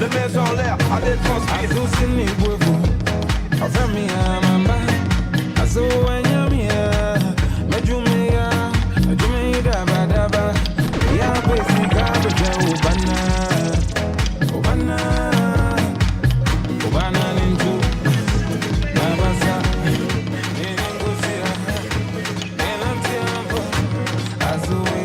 Les mains en l'air, allez transpire. Azo sini bwevu, afemi amamba. Azo wenyamia, mejumeya, mejumeyi daba daba. Ya pesi kabeja ubana, ubana, ubana ninju. Nabasa, ningusia, ninantiambo. Azo we.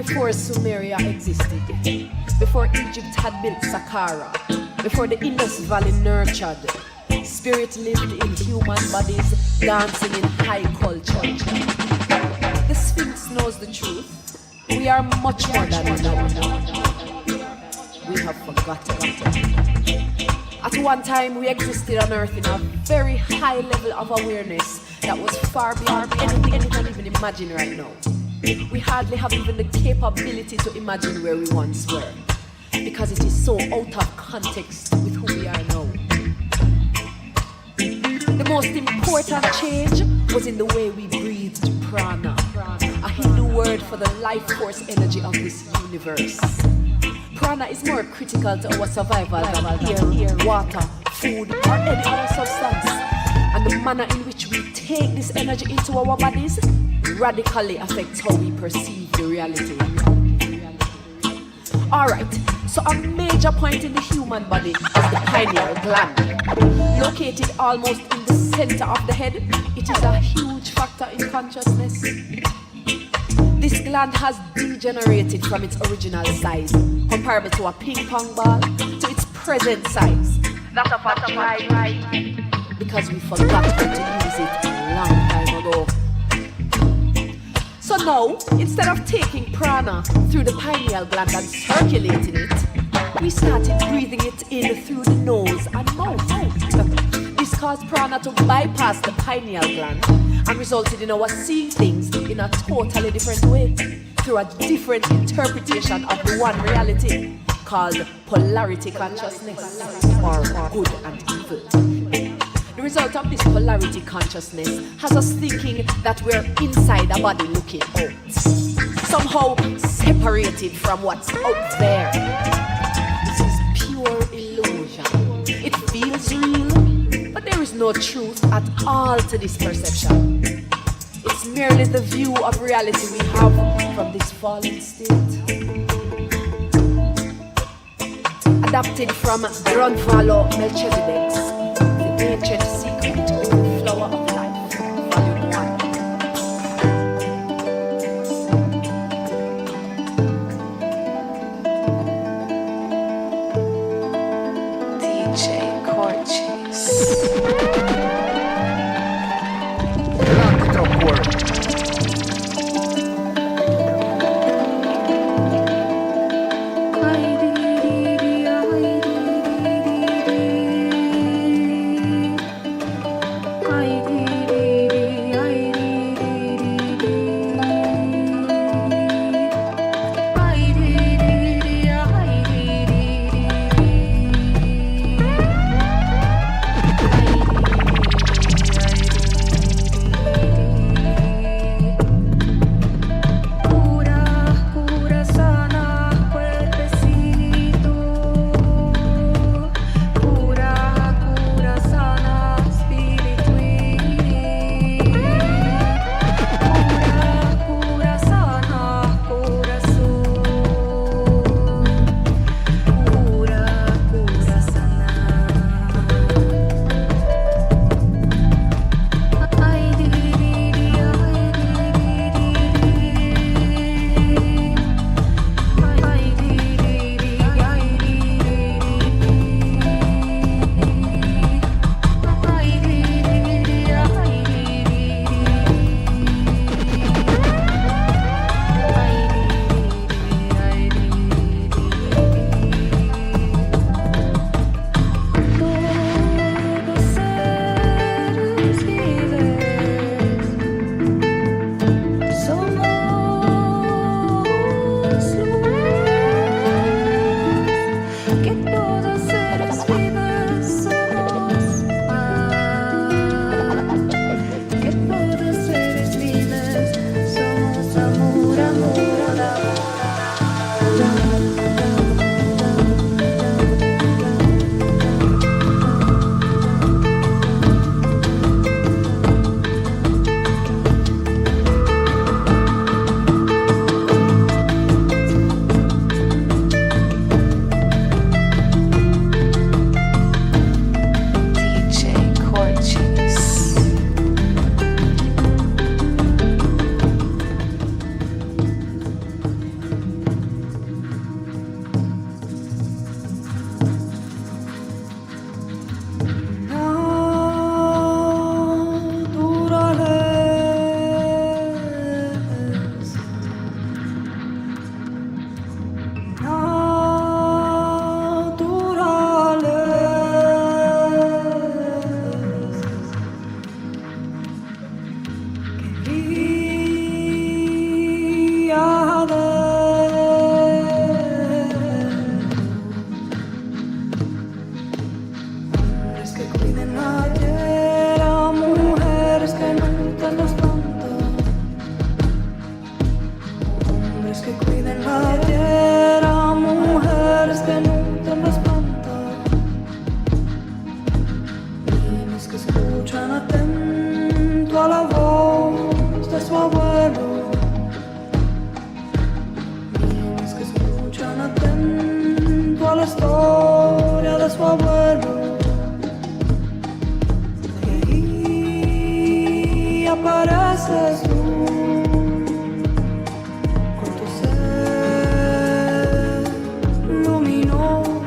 before Sumeria existed, before Egypt had built Saqqara, before the Indus Valley nurtured, spirit lived in human bodies, dancing in high culture. The Sphinx knows the truth. We are much more than we know. We have forgotten. At one time, we existed on Earth in a very high level of awareness that was far beyond anything you can even imagine right now. We hardly have even the capability to imagine where we once were, because it is so out of context with who we are now. The most important change was in the way we breathed prana, a Hindu word for the life force energy of this universe. Prana is more critical to our survival than air, water, food, or any other substance. And the manner in which we take this energy into our bodies radically affects how we perceive the reality. Alright, so a major point in the human body is the pineal gland. Located almost in the center of the head, it is a huge factor in consciousness. This gland has degenerated from its original size, comparable to a ping pong ball, to its present size, that of a child, because we forgot how to use it a long time ago. So now, instead of taking prana through the pineal gland and circulating it, we started breathing it in through the nose and mouth. This caused prana to bypass the pineal gland and resulted in our seeing things in a totally different way, through a different interpretation of the one reality called polarity consciousness, or good and evil. The result of this polarity consciousness has us thinking that we're inside a body looking out, somehow separated from what's out there. This is pure illusion. It feels real, but there is no truth at all to this perception. It's merely the view of reality we have from this fallen state. Adapted from Grandfather Melchizedek's The Ancient Secret of the Flower of Life, Volume 1. DJ Corchis. Lock it up, boy. apareces tú con tu ser luminoso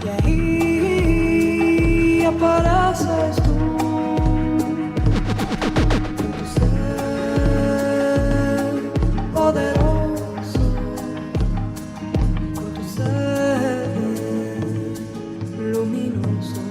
y ahí apareces tú con tu ser poderoso, con tu ser luminoso.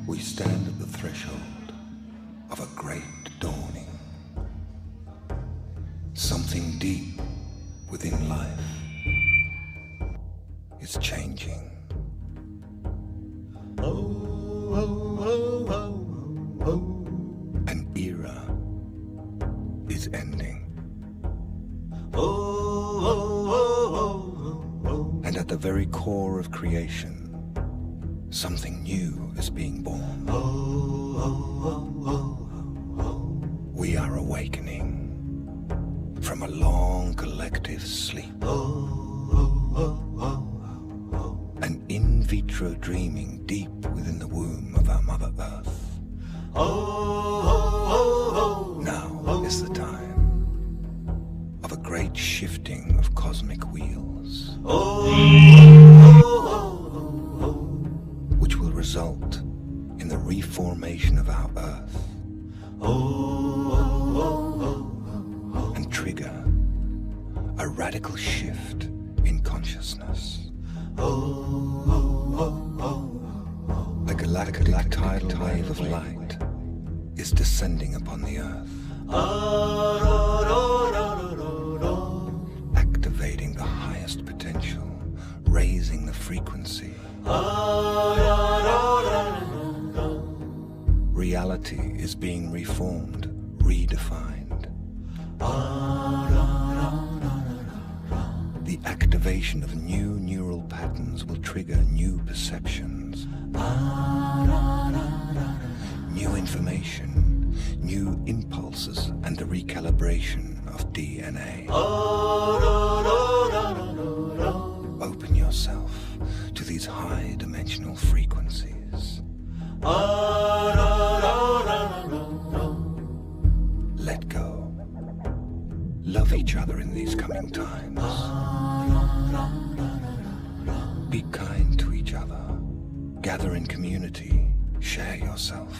We stand at the threshold of a great dawning. Something deep within life is changing. An era is ending. And at the very core of creation, something new is being born. We are awakening from a long collective sleep. An in vitro dreaming deep within the womb of our Mother Earth. Now is the time of a great shifting of cosmic wheels, which will result in the reformation of our Earth and trigger a radical shift in consciousness. A galactic tidal wave of light is descending upon the Earth, activating the highest potential, raising the frequency. Reality is being reformed, redefined. The activation of new neural patterns will trigger new perceptions, new information, new impulses, and the recalibration of DNA. Open yourself to these high dimensional frequencies. Let go. Love each other in these coming times. Be kind to each other. Gather in community. Share yourself.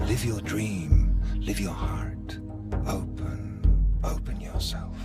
Live your dream. Live your heart. Open yourself.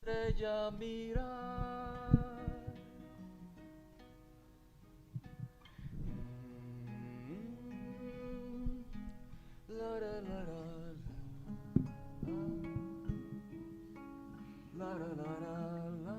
ella mirar. La la la la la la la la.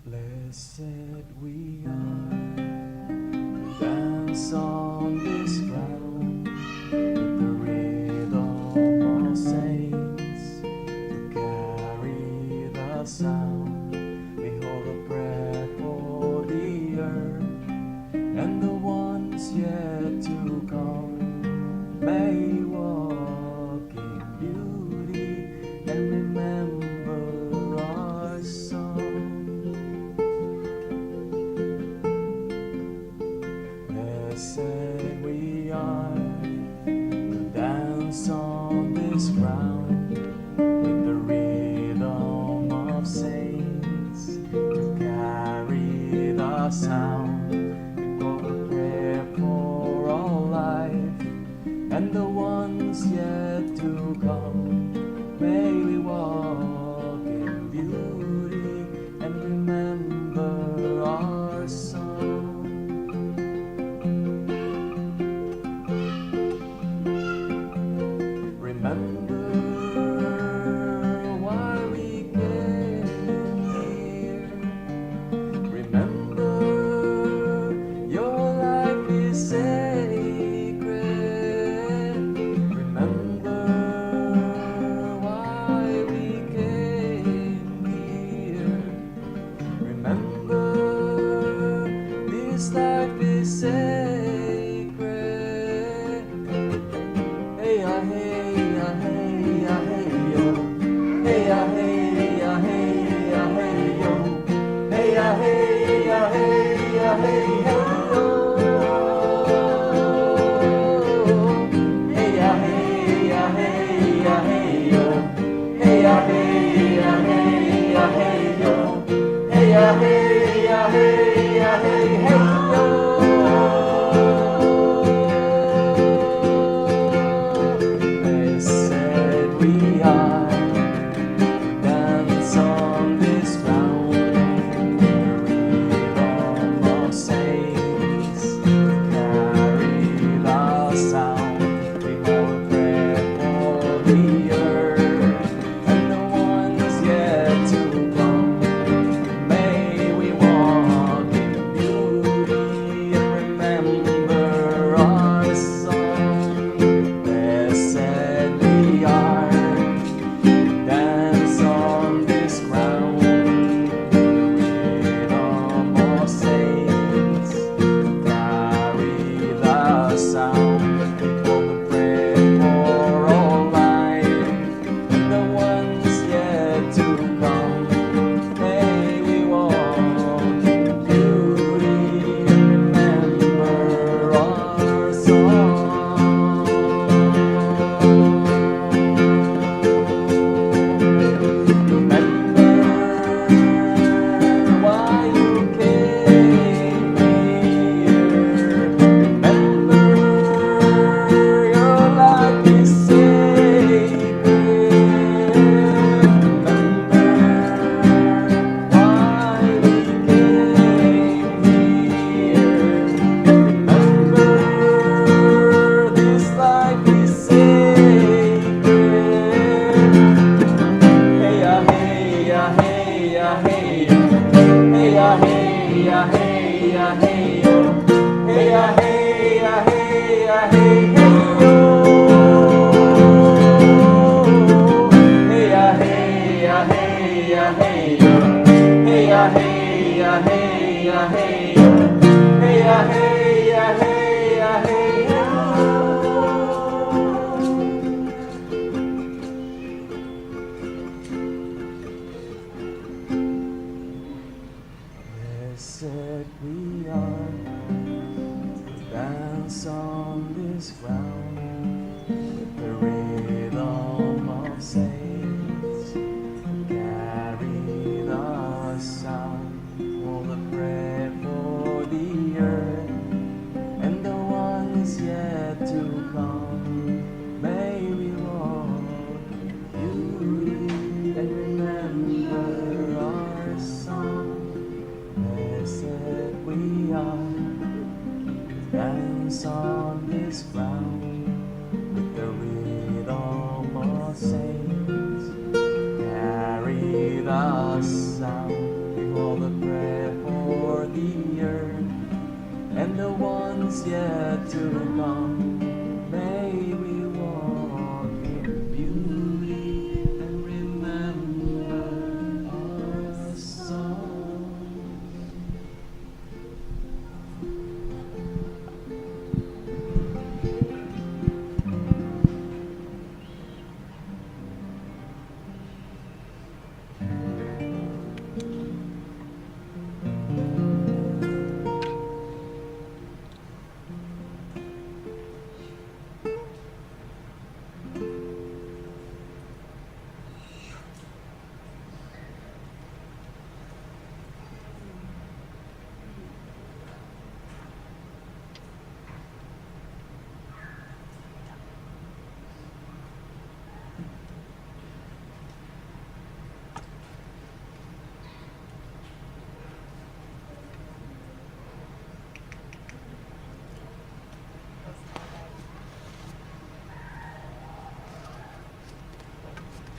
Blessed we are who dance on this ground with the rhythm of saints to carry the sound. We hold a prayer for the earth and the ones yet to come. May walk in beauty and remember our song. Blessed we are to dance on this ground with the rhythm of saints to carry the sound. We go to prayer for all life and the ones yet to come. May we walk in beauty and remember our song. Remember why we came here. Remember your life is sacred. Remember why we came here. Remember this life is sacred. Hey ya, hey ya, hey ya, hey yo. Hey ya, hey ya, hey ya, hey yo. Hey ya, hey ya, hey ya, hey yo. Hey ya, hey ya, hey ya, hey yo. Hey ya, hey ya, hey ya, hey yo. Hey ya, hey ya, hey ya, hey, hey yo. Blessed we are to dance on this ground, the rhythm of saints carry the sound. We hold prayer for the earth and the ones yet to come. May we walk in beauty and remember our song. Blessed we are to dance on this ground, the rhythm of saints to carry the sound. We hold the prayer for all life saints. Carry the sound, we hold a prayer for the earth and the ones yet to come. May we walk in beauty and remember our song.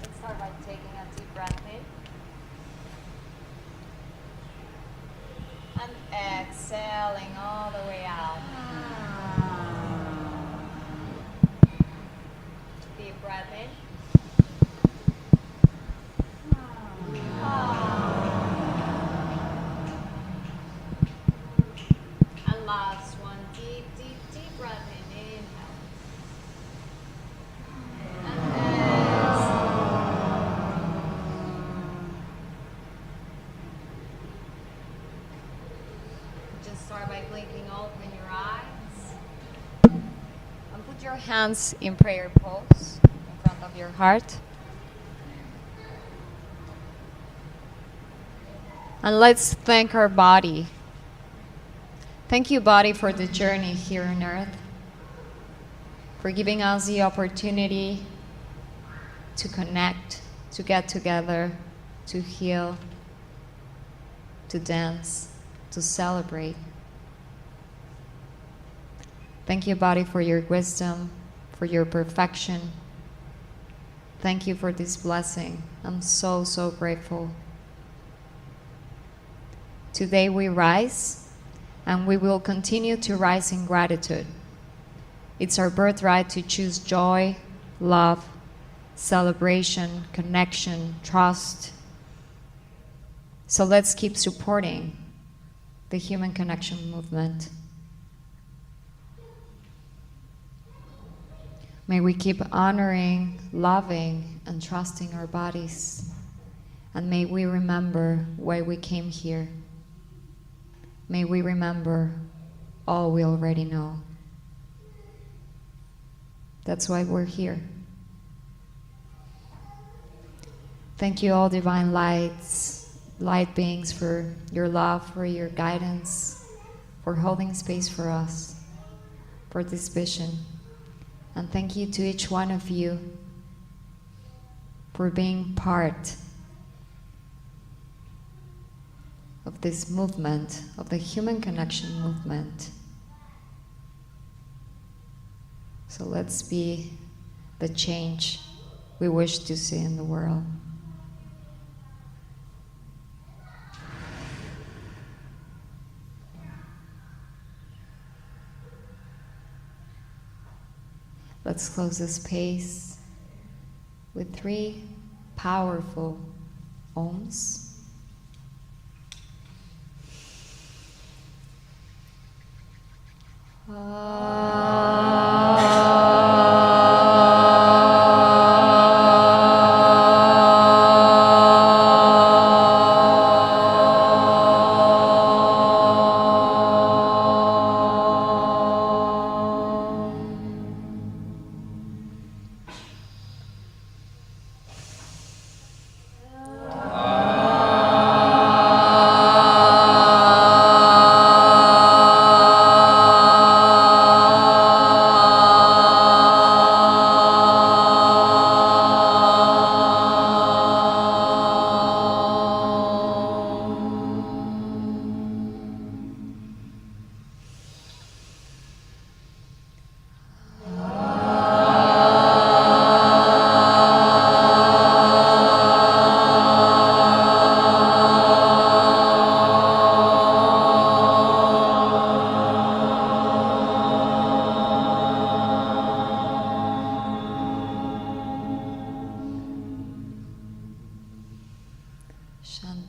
Let's start by taking a deep breath in. And exhaling all the way out. Deep breath in. And last one, deep, deep, deep breath in. Inhale. And exhale. Just start by blinking open your eyes. And put your hands in prayer pose in front of your heart. And let's thank our body. Thank you, body, for the journey here on earth, for giving us the opportunity to connect, to get together, to heal, to dance, to celebrate. Thank you, body, for your wisdom, for your perfection. Thank you for this blessing. I'm so, so grateful. Today we rise, and we will continue to rise in gratitude. It's our birthright to choose joy, love, celebration, connection, trust. So let's keep supporting the human connection movement. May we keep honoring, loving, and trusting our bodies. And may we remember why we came here. May we remember all we already know. That's why we're here. Thank you all divine lights, light beings, for your love, for your guidance, for holding space for us, for this vision. And thank you to each one of you for being part of this movement, of the human connection movement. So let's be the change we wish to see in the world. Let's close this space with 3 powerful ohms.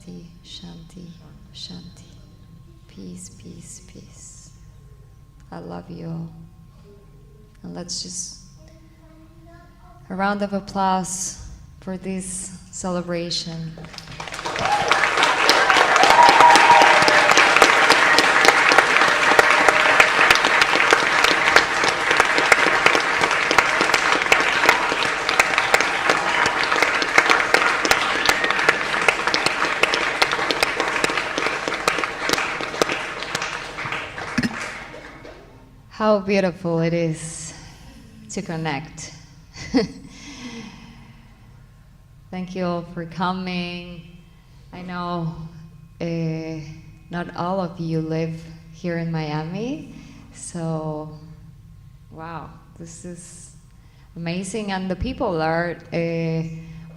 Shanti, Shanti, Shanti. Peace, peace, peace. I love you all. And let's just a round of applause for this celebration. How beautiful it is to connect. Thank you all for coming. I know not all of you live here in Miami, so wow, this is amazing. And the people are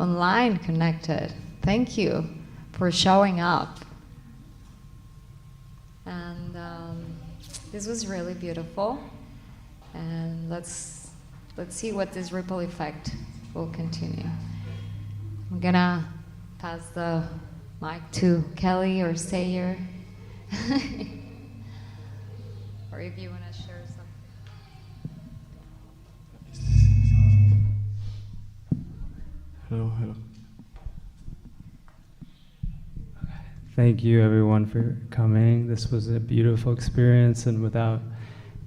online connected. Thank you for showing up. And this was really beautiful. And let's see what this ripple effect will continue. I'm gonna pass the mic to Kelly or Sayer. Or if you wanna share something. Hello, hello. Thank you everyone for coming. This was a beautiful experience, and without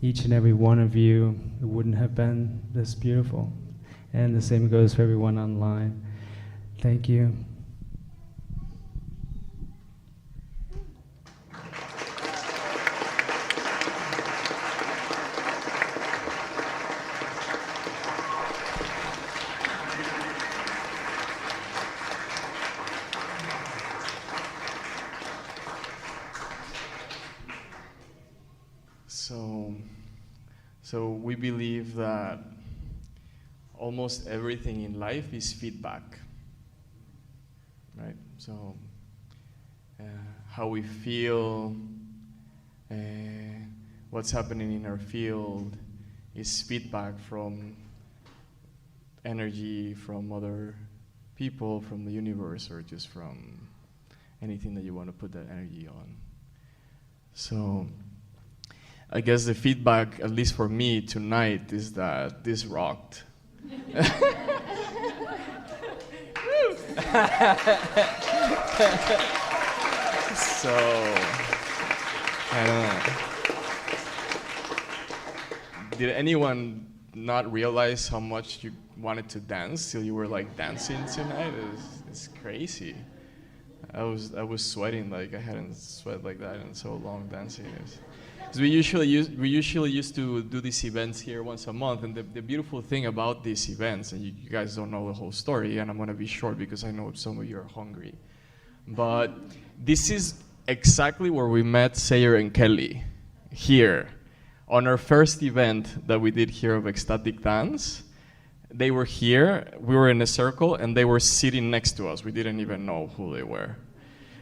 each and every one of you, it wouldn't have been this beautiful. And the same goes for everyone online. Thank you. So we believe that almost everything in life is feedback, right? So how we feel, what's happening in our field is feedback from energy from other people, from the universe, or just from anything that you want to put that energy on. So I guess the feedback, at least for me tonight, is that this rocked. So, I don't know. Did anyone not realize how much you wanted to dance till you were like dancing tonight? It's crazy. I was sweating like I hadn't sweat like that in so long dancing. Because we usually used to do these events here once a month, and the beautiful thing about these events, and you guys don't know the whole story, and I'm gonna be short because I know some of you are hungry, but this is exactly where we met Sayer and Kelly, here, on our first event that we did here of Ecstatic Dance. They were here, we were in a circle, and they were sitting next to us. We didn't even know who they were.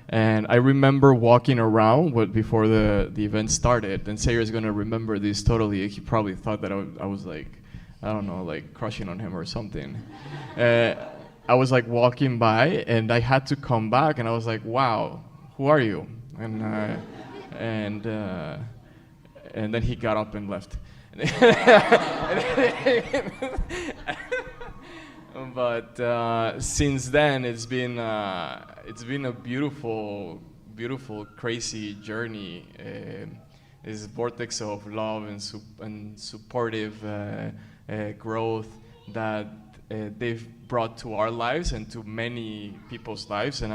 And I remember walking around before the event started, and Sayer's gonna remember this totally. He probably thought that I was like, I don't know, like crushing on him or something. I was like walking by, and I had to come back, and I was like, wow, who are you? And then he got up and left. But since then, it's been a beautiful, crazy journey. This vortex of love and supportive growth that they've brought to our lives and to many people's lives. And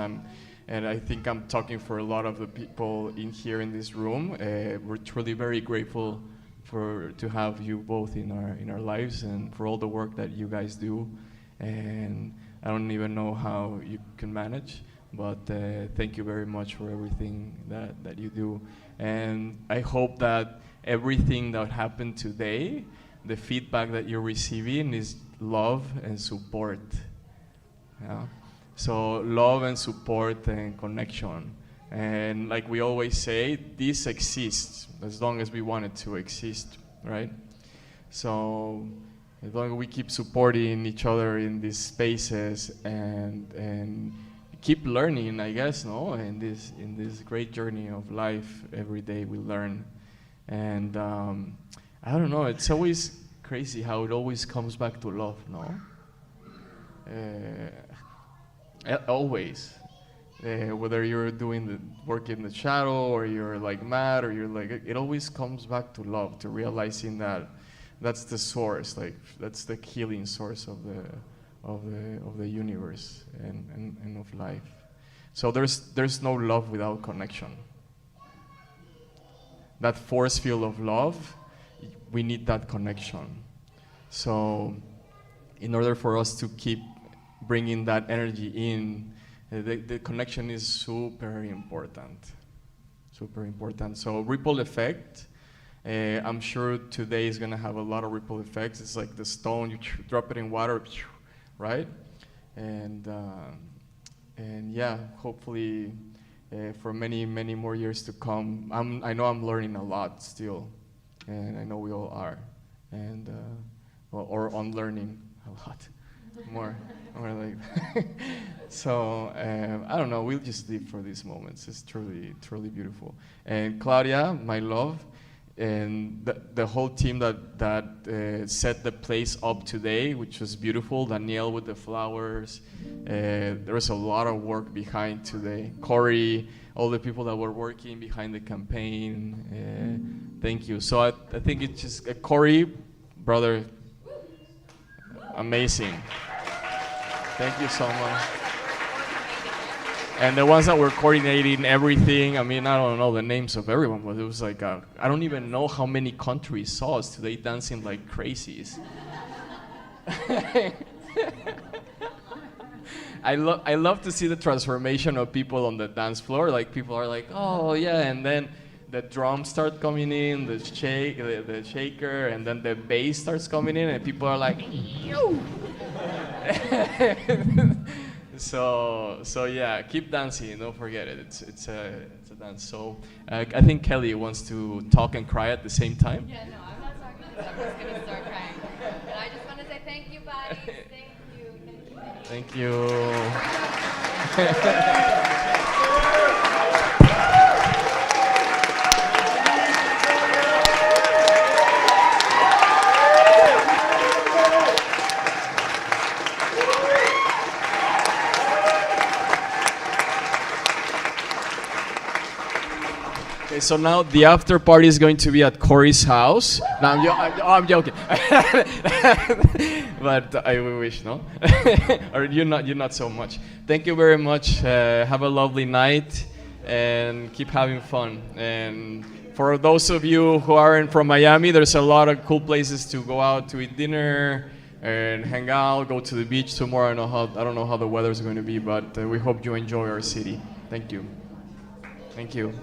I think I'm talking for a lot of the people in here in this room. We're truly very grateful to have you both in our lives, and for all the work that you guys do. And I don't even know how you can manage, but thank you very much for everything that you do. And I hope that everything that happened today, the feedback that you're receiving is love and support. Yeah? So love and support and connection. And like we always say, this exists as long as we want it to exist, right? So as long as we keep supporting each other in these spaces and keep learning, I guess, no? In this great journey of life, every day we learn. And I don't know, it's always crazy how it always comes back to love, no? Always. Whether you're doing the work in the shadow, or you're like mad, or you're like, it always comes back to love, to realizing that that's the source, like that's the healing source of the universe and of life. So there's no love without connection. That force field of love, we need that connection. So in order for us to keep bringing that energy in, the connection is super important. Super important. So ripple effect, I'm sure today is going to have a lot of ripple effects. It's like the stone, you drop it in water, right? And yeah, hopefully for many, many more years to come. I know I'm learning a lot still, and I know we all are, and or unlearning a lot more like so I don't know, we'll just live for these moments. It's truly, truly beautiful. And Claudia, my love, and the whole team that set the place up today, which was beautiful. Danielle with the flowers. There was a lot of work behind today. Corey, all the people that were working behind the campaign. Thank you. So I think it's just Corey, brother, amazing. Thank you so much. And the ones that were coordinating everything, I mean, I don't know the names of everyone, but it was like, I don't even know how many countries saw us today dancing like crazies. I love to see the transformation of people on the dance floor. Like, people are like, oh yeah, and then the drums start coming in, the shaker, and then the bass starts coming in, and people are like, yo! So yeah, keep dancing. Don't forget it. It's a dance. So I think Kelly wants to talk and cry at the same time. Yeah, no, I'm not talking. I'm just gonna start crying. And I just want to say thank you, buddies. Thank you. Thank you. Okay, so now the after party is going to be at Corey's house. No, I'm joking. But I wish, no? Or you're not so much. Thank you very much. Have a lovely night and keep having fun. And for those of you who aren't from Miami, there's a lot of cool places to go out to eat dinner and hang out, go to the beach tomorrow. I don't know how the weather's going to be, but we hope you enjoy our city. Thank you. Thank you.